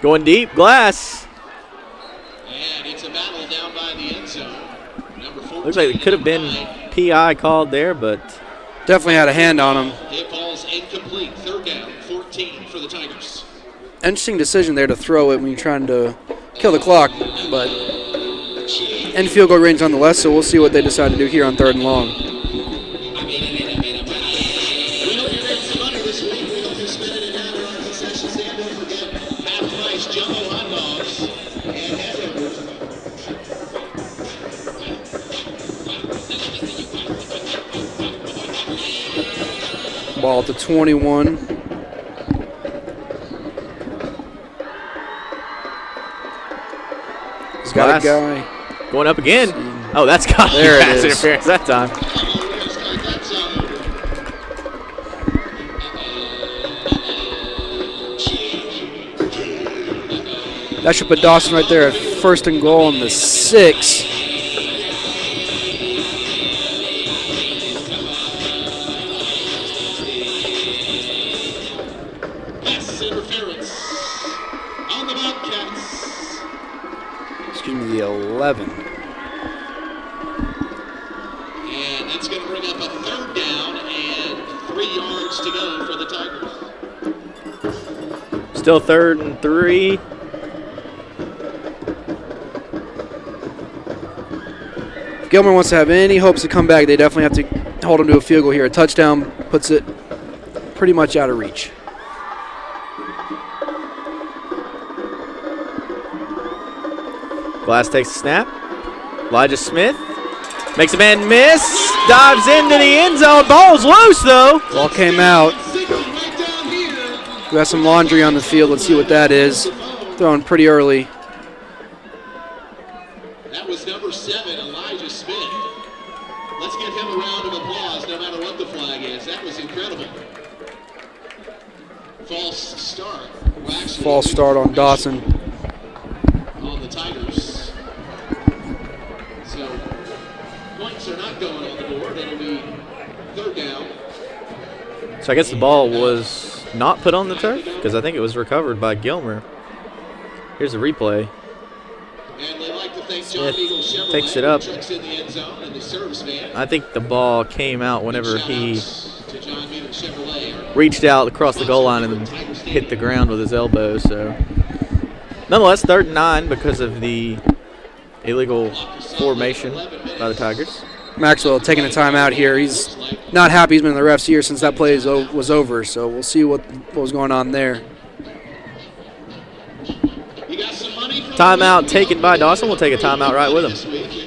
Going deep, Glass. And it's a battle down by the end zone. Number 14. Looks like it could have been PI called there, but Definitely had a hand on him. It falls incomplete. Third down, 14 for the Tigers. Interesting decision there to throw it when you're trying to kill the clock, but in field goal range nonetheless, so we'll see what they decide to do here on 3rd and long. We hope you made some money this week. We hope you're spending it down at our concession stand. Don't forget half-price jumbo hot dogs and hamburgers. Ball at the 21. He's got a guy. going up again. Oh, that's got There it pass is. interference that time. That should put Dawson right there at 1st and goal on the 6. Pass interference on the Bobcats. Excuse me, the 11. And that's going to bring up a 3rd down and 3 yards to go for the Tigers. Still 3rd and 3. If Gilmer wants to have any hopes to come back, they definitely have to hold him to a field goal here. A touchdown puts it pretty much out of reach. Glass takes the snap. Elijah Smith makes a man miss. Dives into the end zone. Ball's loose, though. Ball came out. We got some laundry on the field. Let's see what that is. Throwing pretty early. That was number 7, Elijah Smith. Let's give him a round of applause no matter what the flag is. That was incredible. False start. Well, actually, False start on Dawson. on the Tigers. So points are not going on the board. It'll be 3rd down. So I guess the ball was not put on the turf because I think it was recovered by Gilmer. Here's a replay. And they'd like to thank John Smith Eagle Chevrolet, takes it up. who checks in the end zone, and the service van. I think the ball came out whenever he Shout-outs to John Eagle Chevrolet. reached out across the goal line and hit the ground with his elbow. So, nonetheless, 3rd and 9 because of the illegal formation by the Tigers. Maxwell taking a timeout here. He's not happy he's been in the ref's ear since that play was over, so we'll see what was going on there. You got some money from Timeout taken by Dawson. We'll take a timeout right with him. this week.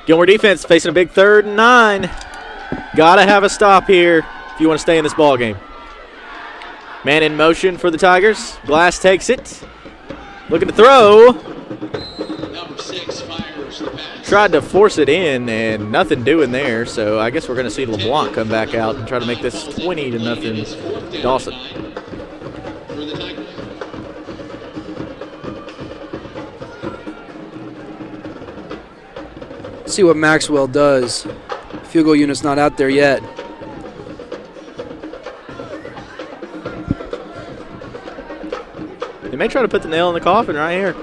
Gilmer defense facing a big 3rd and 9. Gotta have a stop here if you want to stay in this ball game. Man in motion for the Tigers. Glass takes it. Looking to throw. Number 6 fires the pass. Tried to force it in and nothing doing there. So I guess we're going to see LeBlanc come back out and try to make this 20-0 Dawson. For the Tigers. See what Maxwell does. Field goal unit's not out there yet. They may try to put the nail in the coffin right here.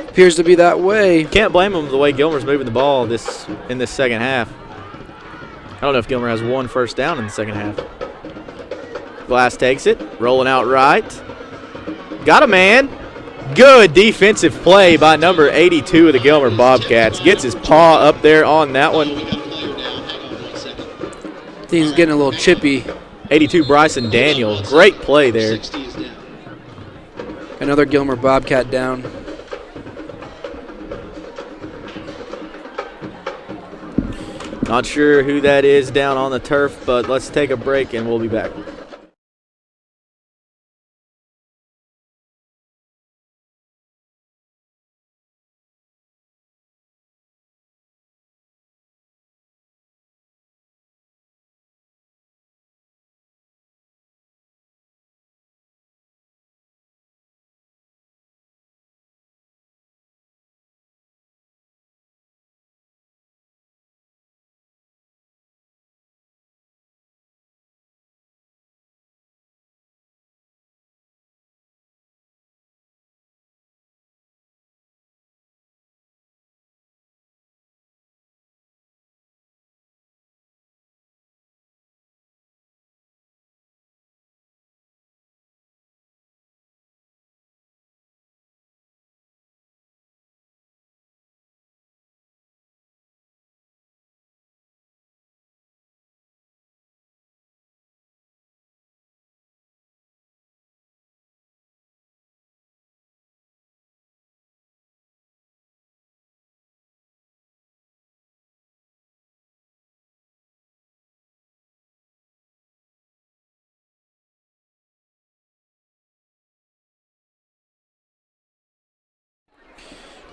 Appears to be that way. Can't blame them the way Gilmer's moving the ball in this second half. I don't know if Gilmer has 1 first down in the second half. Glass takes it, rolling out right. Got a man. Good defensive play by number 82 of the Gilmer Bobcats. Gets his paw up there on that one. Things getting a little chippy. 82 Bryson Daniel. Great play there. Another Gilmer Bobcat down. Not sure who that is down on the turf, but let's take a break and we'll be back.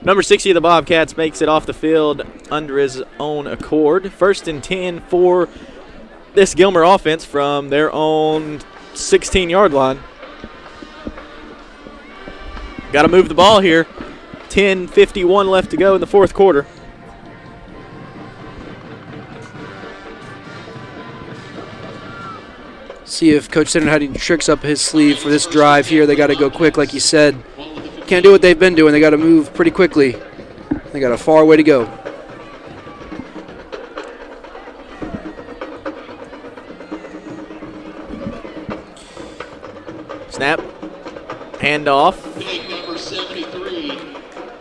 Number 60 of the Bobcats makes it off the field under his own accord. 1st and 10 for this Gilmer offense from their own 16-yard line. Got to move the ball here. 10:51 left to go in the 4th quarter. See if Coach Sinner had any tricks up his sleeve for this drive here. They got to go quick, like you said. Can't do what they've been doing. They got to move pretty quickly. They got a far way to go. Snap. Handoff. Big number 73.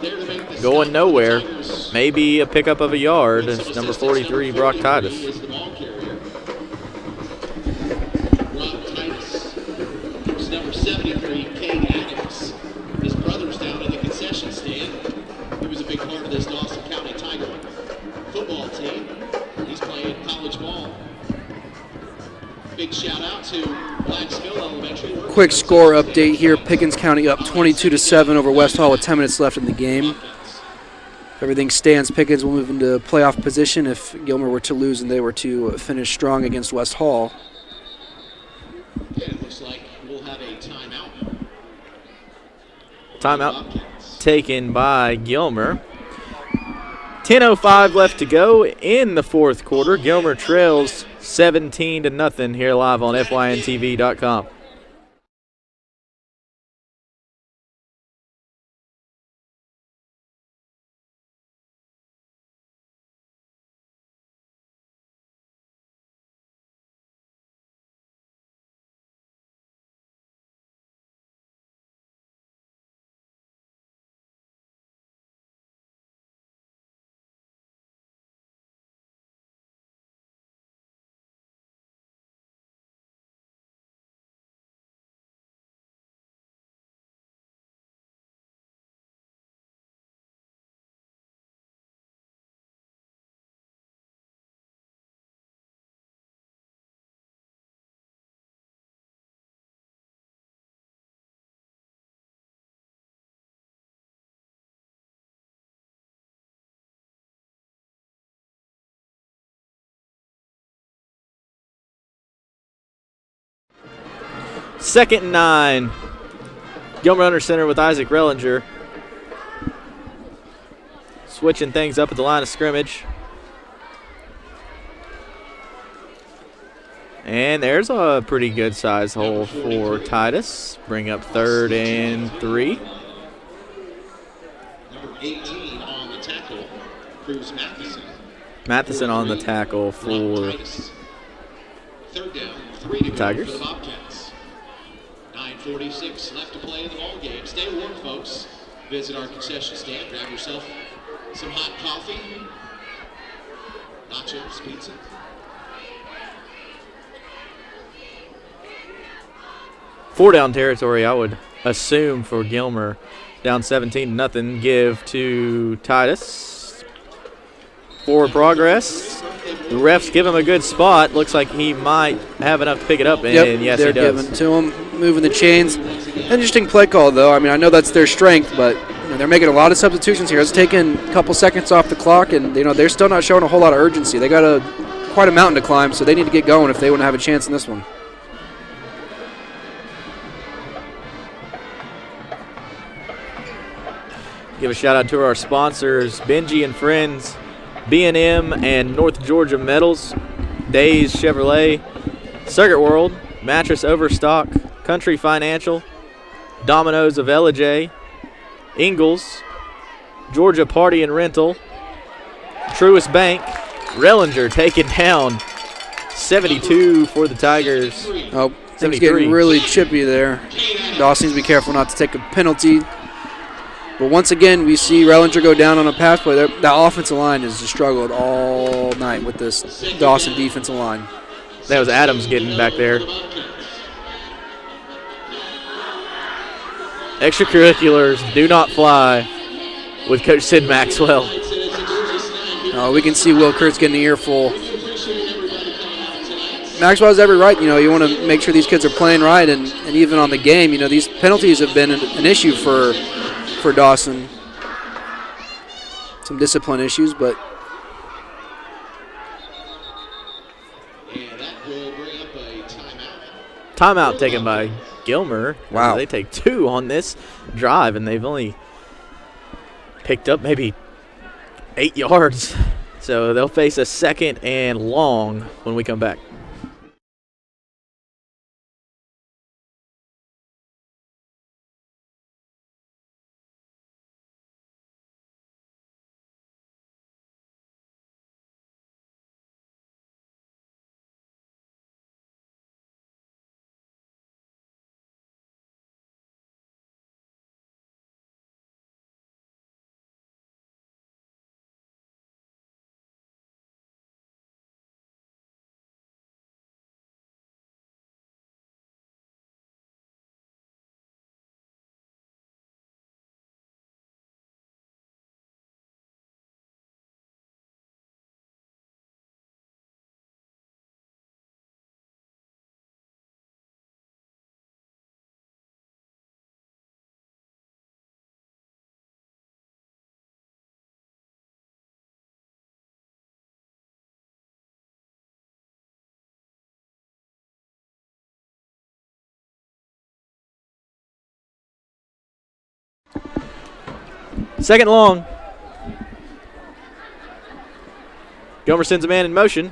There to make the Going stop nowhere. for the Tigers. Maybe a pickup of a yard. It's number 43, Brock Titus. Is the ball carrier. Brock Titus. There's number 73, Cade Adams. His brother's down in the concession stand. He was a big part of this Dawson County Tiger football team. He's playing college ball. Big shout out to Blacksville Elementary. Quick score update here. Pickens County up 22-7 over West Hall with 10 minutes left in the game. If everything stands, Pickens will move into playoff position if Gilmer were to lose and they were to finish strong against West Hall. And it looks like we'll have a timeout. Timeout taken by Gilmer. 10:05 left to go in the 4th quarter. Gilmer trails 17-0 here live on FYNTV.com. 2nd and 9. Gilmer under center with Isaac Rellinger. Switching things up at the line of scrimmage. And there's a pretty good size hole for Titus. Bring up 3rd and 3. Number 18 on the tackle, Cruz Matheson. Matheson on the tackle for 3rd down, 3 to go Tigers. for the Bobcats. 9:46 left to play in the ball game. Stay warm, folks. Visit our concession stand. Grab yourself some hot coffee, nachos, pizza. Four down territory, I would assume, for Gilmer. Down 17-0. Give to Titus. Forward progress. The refs give him a good spot. Looks like he might have enough to pick it up, and yes, they're he does. giving to him, moving the chains. Interesting play call, though. I mean, I know that's their strength, but they're making a lot of substitutions here. It's taking a couple seconds off the clock, and they're still not showing a whole lot of urgency. They got quite a mountain to climb, so they need to get going if they want to have a chance in this one. Give a shout out to our sponsors, Benji and Friends, B&M and North Georgia Metals, Days Chevrolet, Circuit World, Mattress Overstock, Country Financial, Domino's of Ellijay, Ingalls, Georgia Party and Rental, Truist Bank, Rellinger taken down, 72 for the Tigers. Oh, things getting really chippy there. Dawson needs to be careful not to take a penalty. But once again, we see Rellinger go down on a pass play. That offensive line has just struggled all night with this Dawson defensive line. That was Adams getting back there. Extracurriculars do not fly with Coach Sid Maxwell. We can see Will Kurtz getting an earful. Maxwell has every right. You want to make sure these kids are playing right, and even on the game, these penalties have been an issue for Dawson. Some discipline issues, but that will bring up a timeout. Timeout taken by Gilmer. Wow. They take 2 on this drive, and they've only picked up maybe 8 yards. So they'll face a 2nd and long when we come back. Second long. Gilmer sends a man in motion.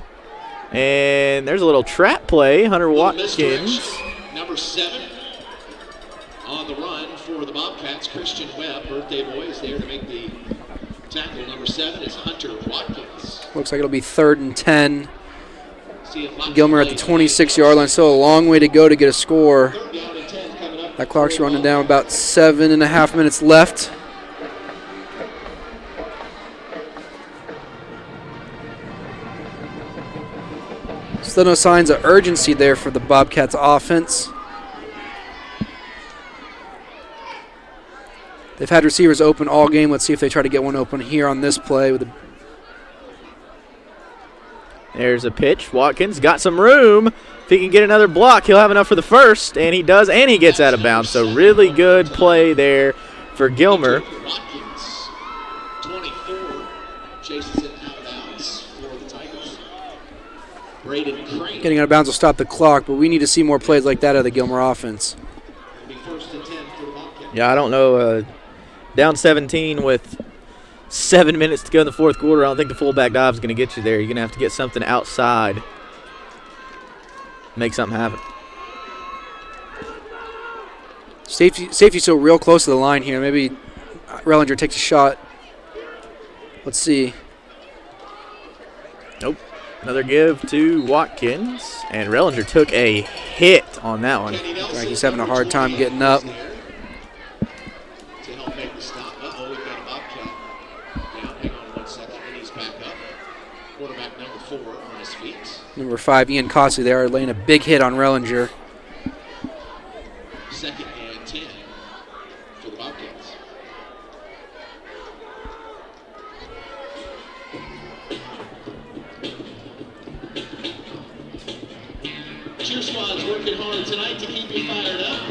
And there's a little trap play. Hunter Watkins. Number 7 on the run for the Bobcats, Christian Webb. Birthday boy is there to make the tackle. Number 7 is Hunter Watkins. looks like it'll be 3rd and 10. Gilmer at the 26-yard line. Still a long way to go to get a score. That clock's running down, about 7.5 minutes left. Still no signs of urgency there for the Bobcats offense. They've had receivers open all game. Let's see if they try to get one open here on this play. There's a pitch. Watkins got some room. If he can get another block, he'll have enough for the first, and he does, and he gets out of bounds. So really good play there for Gilmer. Watkins, 24, chases it out of bounds for the Tigers. Braden Crane. Getting out of bounds will stop the clock, but we need to see more plays like that out of the Gilmer offense. It'll be 1st and 10 for the Bobcats. Yeah, I don't know. Down 17 with 7 minutes to go in the fourth quarter. I don't think the fullback dive is going to get you there. You're going to have to get something outside. Make something happen. Safety's so real close to the line here. Maybe Rellinger takes a shot. Let's see. Nope. Another give to Watkins. And Rellinger took a hit on that one. Right, he's having a hard time getting up. To help make the stop. Uh-oh, we've got a Bobcat down. Hang on 1 second, and he's back up. Quarterback number 4 on his feet. Number 5, Ian Costley there, laying a big hit on Rellinger. 2nd and 10 for the Bobcats. Cheer squad's working hard tonight to keep you fired up.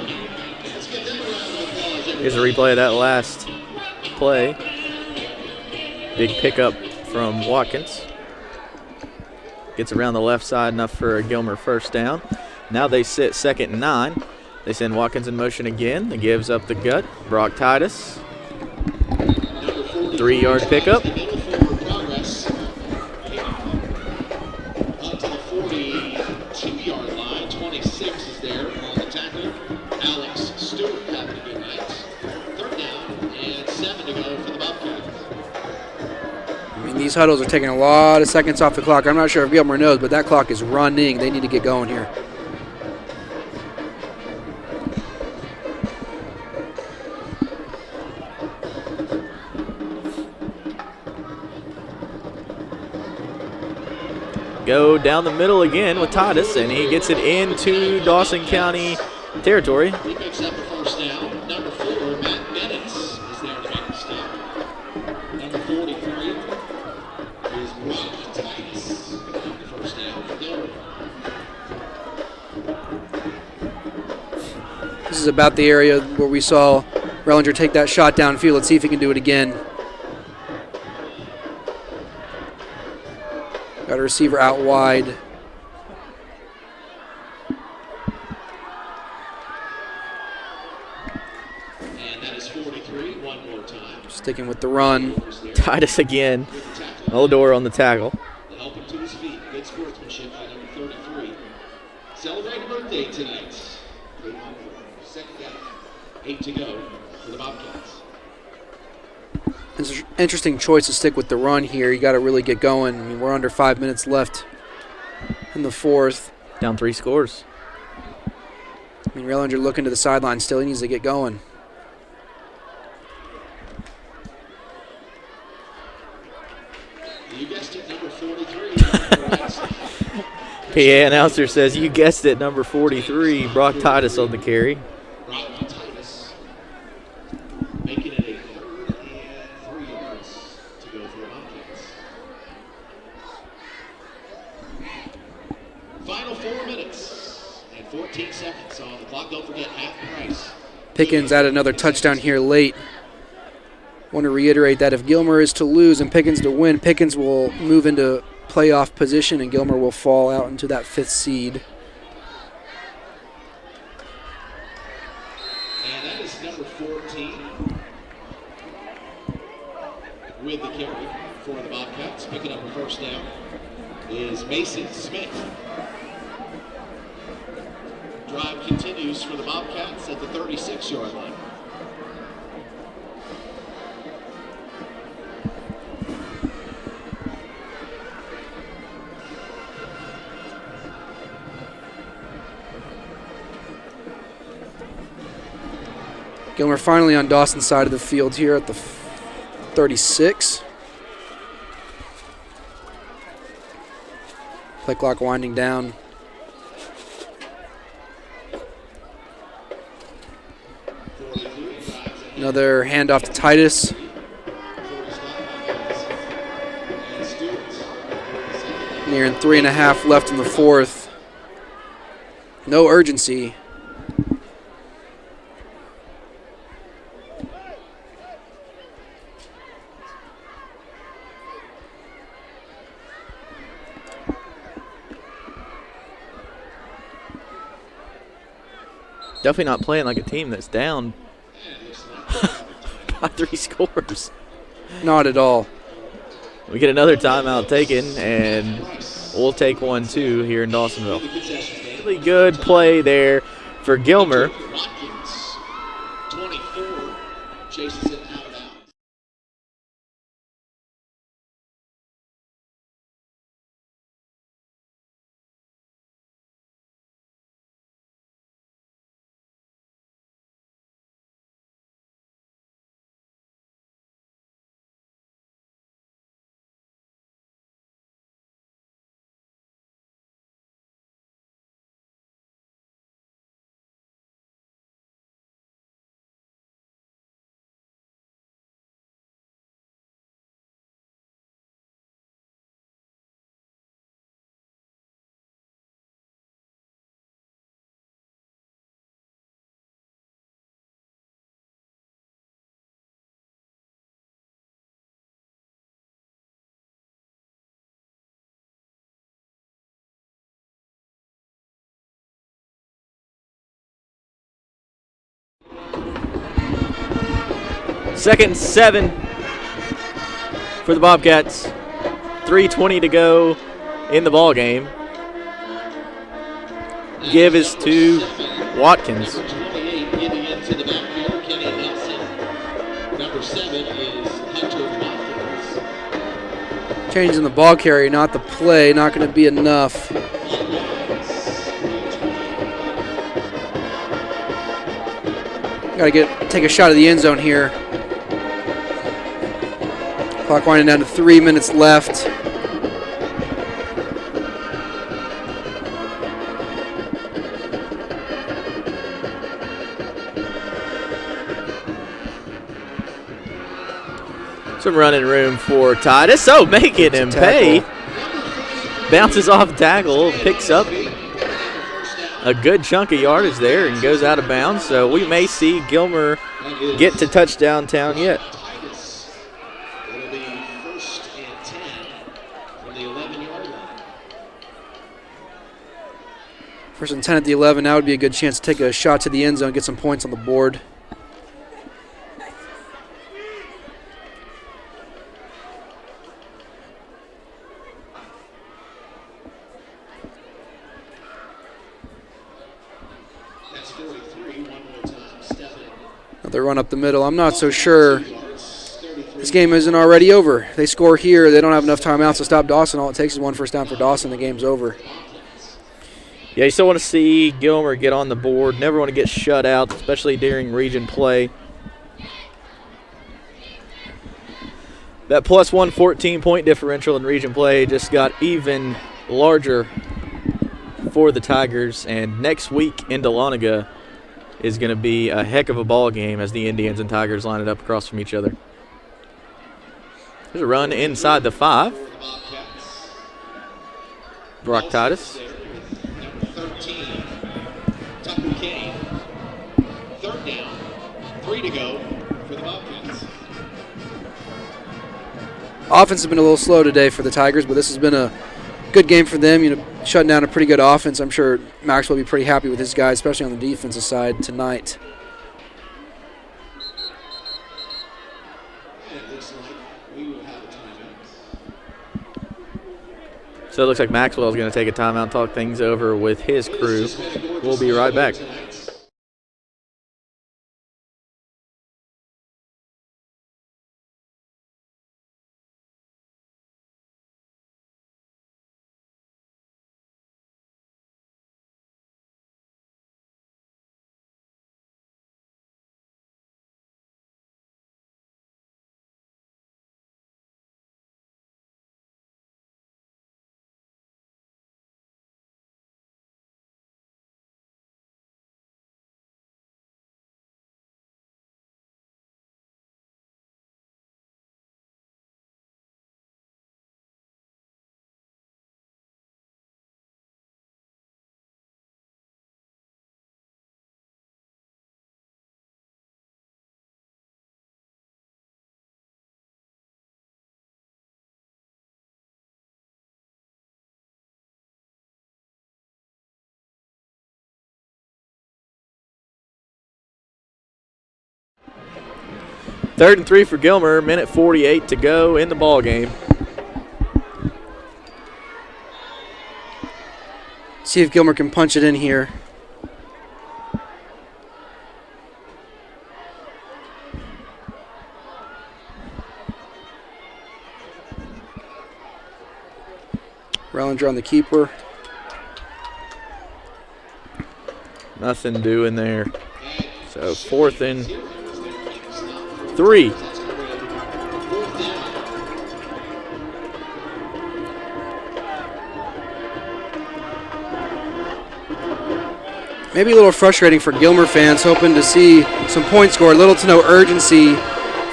Let's give them a round of applause, everybody. Here's a replay of that last play. Big pickup from Watkins. Gets around the left side enough for a Gilmer first down. Now they sit 2nd and 9. They send Watkins in motion again. He gives up the gut. Brock Titus. 3-yard pickup. Up to the 42-yard line. 26 is there on the tackle. Alex Stewart having a good night. 3rd down and 7 to go for the Bobcats. I mean, these huddles are taking a lot of seconds off the clock. I'm not sure if Gilmer knows, but that clock is running. They need to get going here. Go down the middle again with Titus, and he gets it into Dawson County territory. He picks up the 1st down. Number 4, Matt Bennett, is there to make the stop. Number 43 is Brock Titus. The 1st down for Gilmer. This is about the area where we saw Rellinger take that shot downfield. Let's see if he can do it again. Got a receiver out wide. And that is 43, one more time. Sticking with the run. Titus again. Elidor on the tackle. To help him to his feet. Good sportsmanship by number 33. Celebrating a birthday tonight. 2nd down. 8 to go for the Bobcats. It's an interesting choice to stick with the run here. You got to really get going. I mean, we're under 5 minutes left in the fourth. Down 3 scores. I mean, Rellinger looking to the sideline still. He needs to get going. You guessed it, number 43. PA announcer says, you guessed it, number 43, Brock Titus on the carry. Brock Titus making it a 3rd and 3 yards to go for the Bobcats. Final 4 minutes and 14 seconds on the clock. Don't forget half price. Pickens added another touchdown here late. Want to reiterate that if Gilmer is to lose and Pickens to win, Pickens will move into playoff position and Gilmer will fall out into that 5th seed. And that is number 14 with the carry for the Bobcats. Picking up a 1st down is Mason Smith. Drive continues for the Bobcats at the 36-yard line. Gilmer finally on Dawson's side of the field here at the 36. Play clock winding down. Another handoff to Titus. Nearing 3.5 left in the fourth. No urgency. Definitely not playing like a team that's down by 3 scores. Not at all. We get another timeout taken, and we'll take one too here in Dawsonville. Really good play there for Gilmer. Watkins, 24, chases it out of bounds. Second and 7 for the Bobcats. 3:20 to go in the ball game. Give is to Watkins. Number 28 getting into the backfield, Kenny Nelson. Number 7 is Hunter Watkins. Changing the ball carrier, not the play. Not going to be enough. Got to take a shot at the end zone here. Clock winding down to 3 minutes left. Some running room for Titus. Oh, making him pay. Bounces off tackle, picks up a good chunk of yardage there and goes out of bounds. So we may see Gilmer get to touchdown town yet. It'll be 1st and 10 from the 11-yard line. 1st and 10 at the 11. That would be a good chance to take a shot to the end zone, get some points on the board. That's 43. One more time. Stepping. Another run up the middle. I'm not so sure this game isn't already over. They score here. They don't have enough timeouts to stop Dawson. All it takes is one first down for Dawson. The game's over. Yeah, you still want to see Gilmer get on the board. Never want to get shut out, especially during region play. That plus 114-point differential in region play just got even larger for the Tigers. And next week in Dahlonega is going to be a heck of a ball game as the Indians and Tigers line it up across from each other. There's a run inside the 5. Brock Titus. Number 13, Tucker Kane. 3rd down. 3 to go for the Bobcats. Offense has been a little slow today for the Tigers, but this has been a good game for them. You know, shutting down a pretty good offense. I'm sure Max will be pretty happy with his guys, especially on the defensive side tonight. It looks like we will have a timeout. So it looks like Maxwell's going to take a timeout, talk things over with his crew. We'll be right back. 3rd and 3 for Gilmer, minute 48 to go in the ball game. See if Gilmer can punch it in here. Rellinger on the keeper. Nothing doing there. So 4th and 3. Maybe a little frustrating for Gilmer fans, hoping to see some points scored. Little to no urgency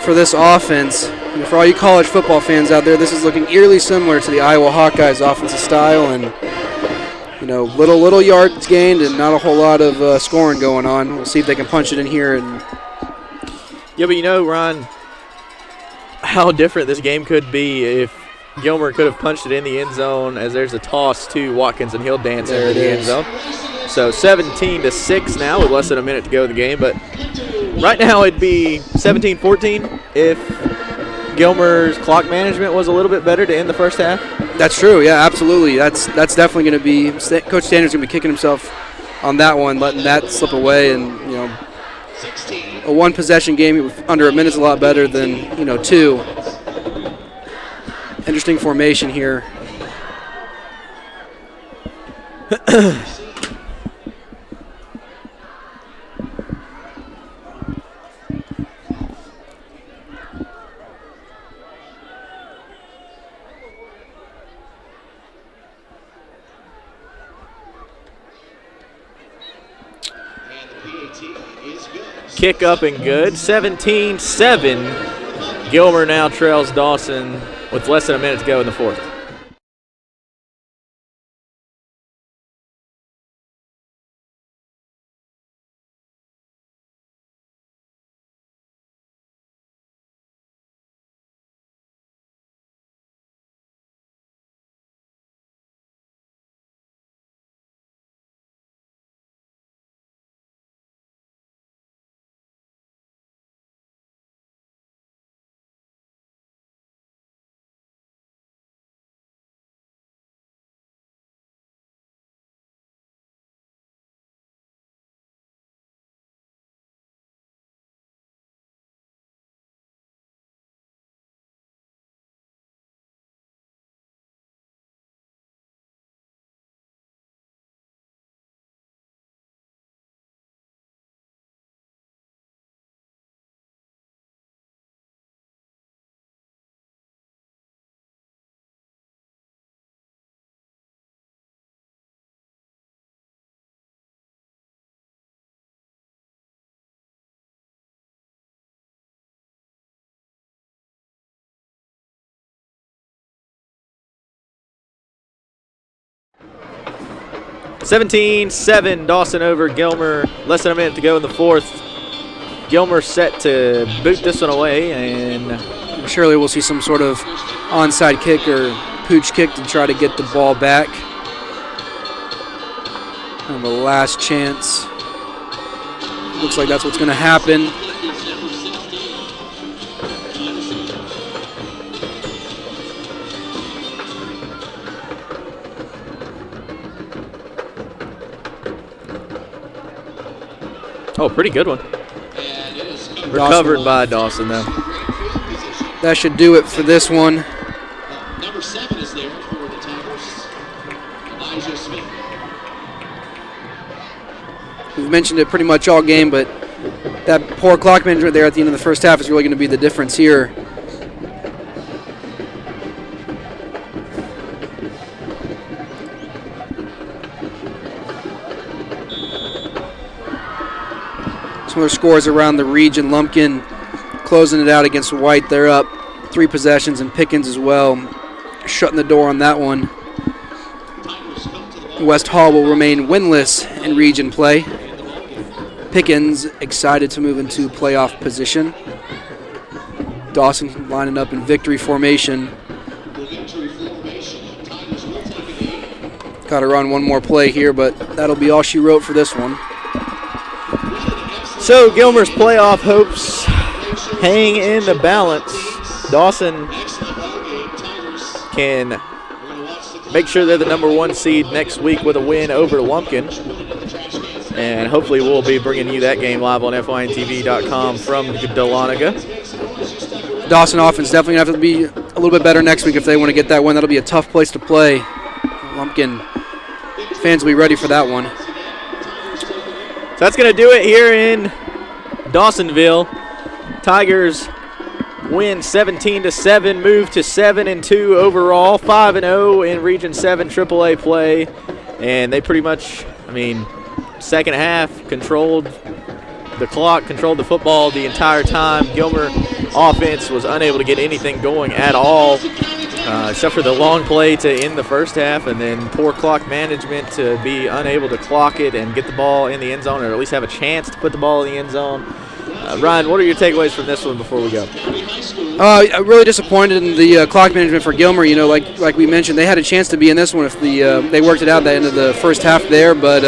for this offense. And for all you college football fans out there, this is looking eerily similar to the Iowa Hawkeyes offensive style, and little yards gained and not a whole lot of scoring going on. We'll see if they can punch it in here. And yeah, but Ron, how different this game could be if Gilmer could have punched it in the end zone, as there's a toss to Watkins and he'll dance into the end zone. So 17-6 now with less than a minute to go in the game. But right now it'd be 17-14 if Gilmer's clock management was a little bit better to end the first half. That's true, yeah, absolutely. That's definitely going to be – Coach Standard's going to be kicking himself on that one, letting that slip away. And, a one-possession game under a minute's a lot better than, 2. Interesting formation here. Kick up and good. 17-7. Gilmer now trails Dawson with less than a minute to go in the 4th. (17-7) Dawson over Gilmer. Less than a minute to go in the 4th. Gilmer set to boot this one away, and surely we'll see some sort of onside kick or pooch kick to try to get the ball back. Kind of a last chance. Looks like that's what's going to happen. Oh, pretty good one. Recovered by Dawson, though. That should do it for this one. Number 7 is there for the Tigers. Elijah Smith. We've mentioned it pretty much all game, but that poor clock management there at the end of the first half is really going to be the difference here. Similar scores around the region. Lumpkin closing it out against White. They're up 3 possessions, and Pickens as well, shutting the door on that one. West Hall will remain winless in region play. Pickens excited to move into playoff position. Dawson lining up in victory formation. Got to run one more play here, but that'll be all she wrote for this one. So Gilmer's playoff hopes hang in the balance. Dawson can make sure they're the number 1 seed next week with a win over Lumpkin. And hopefully we'll be bringing you that game live on fyntv.com from Dahlonega. Dawson offense definitely going to have to be a little bit better next week if they want to get that win. That'll be a tough place to play. Lumpkin fans will be ready for that one. So that's going to do it here in Dawsonville. Tigers win 17-7, move to 7-2 overall, 5-0 in Region 7 AAA play. And they pretty much, second half controlled the clock, controlled the football the entire time. Gilmer offense was unable to get anything going at all, except for the long play to end the first half, and then poor clock management to be unable to clock it and get the ball in the end zone, or at least have a chance to put the ball in the end zone. Ryan, what are your takeaways from this one before we go? Really disappointed in the clock management for Gilmer. Like we mentioned, they had a chance to be in this one if they worked it out at the end of the first half there, but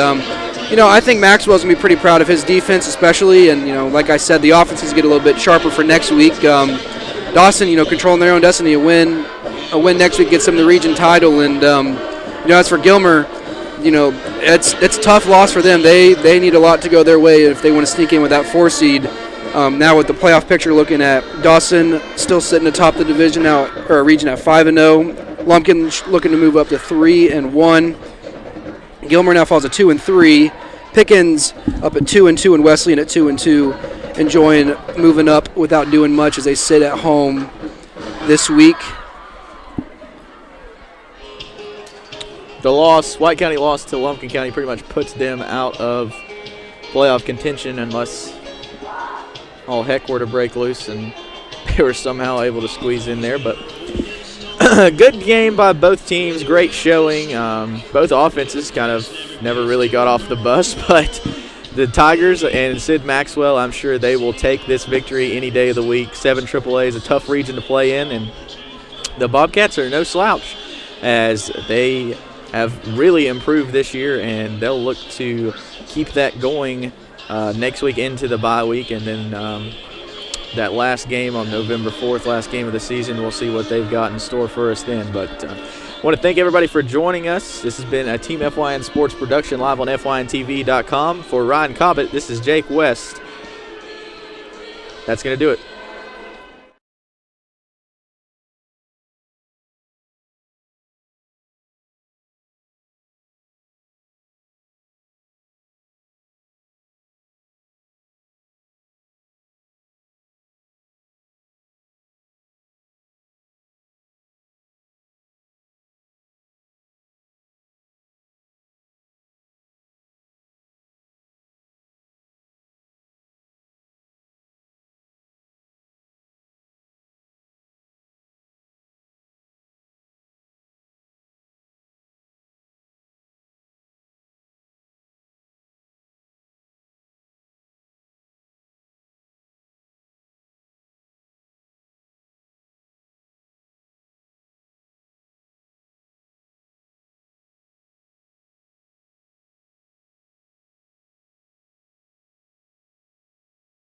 I think Maxwell's going to be pretty proud of his defense especially, and, like I said, the offenses get a little bit sharper for next week. Dawson, controlling their own destiny. A win next week gets them the region title, and, as for Gilmer, it's a tough loss for them. They need a lot to go their way if they want to sneak in with that 4 seed. Now with the playoff picture looking at Dawson still sitting atop the division now, or region at 5-0. Lumpkin looking to move up to 3-1. Gilmer now falls at 2-3. Pickens up at 2-2, and Wesleyan at 2-2, enjoying moving up without doing much as they sit at home this week. The loss, White County loss to Lumpkin County, pretty much puts them out of playoff contention unless all heck were to break loose and they were somehow able to squeeze in there. But good game by both teams, great showing. Both offenses kind of never really got off the bus, but the Tigers and Sid Maxwell, I'm sure they will take this victory any day of the week. 7 AAA is a tough region to play in, and the Bobcats are no slouch as they have really improved this year, and they'll look to keep that going next week into the bye week, and then that last game on November 4th, last game of the season, we'll see what they've got in store for us then. But I want to thank everybody for joining us. This has been a Team FYN Sports production live on fyntv.com. For Ryan Cobbett, this is Jake West. That's going to do it.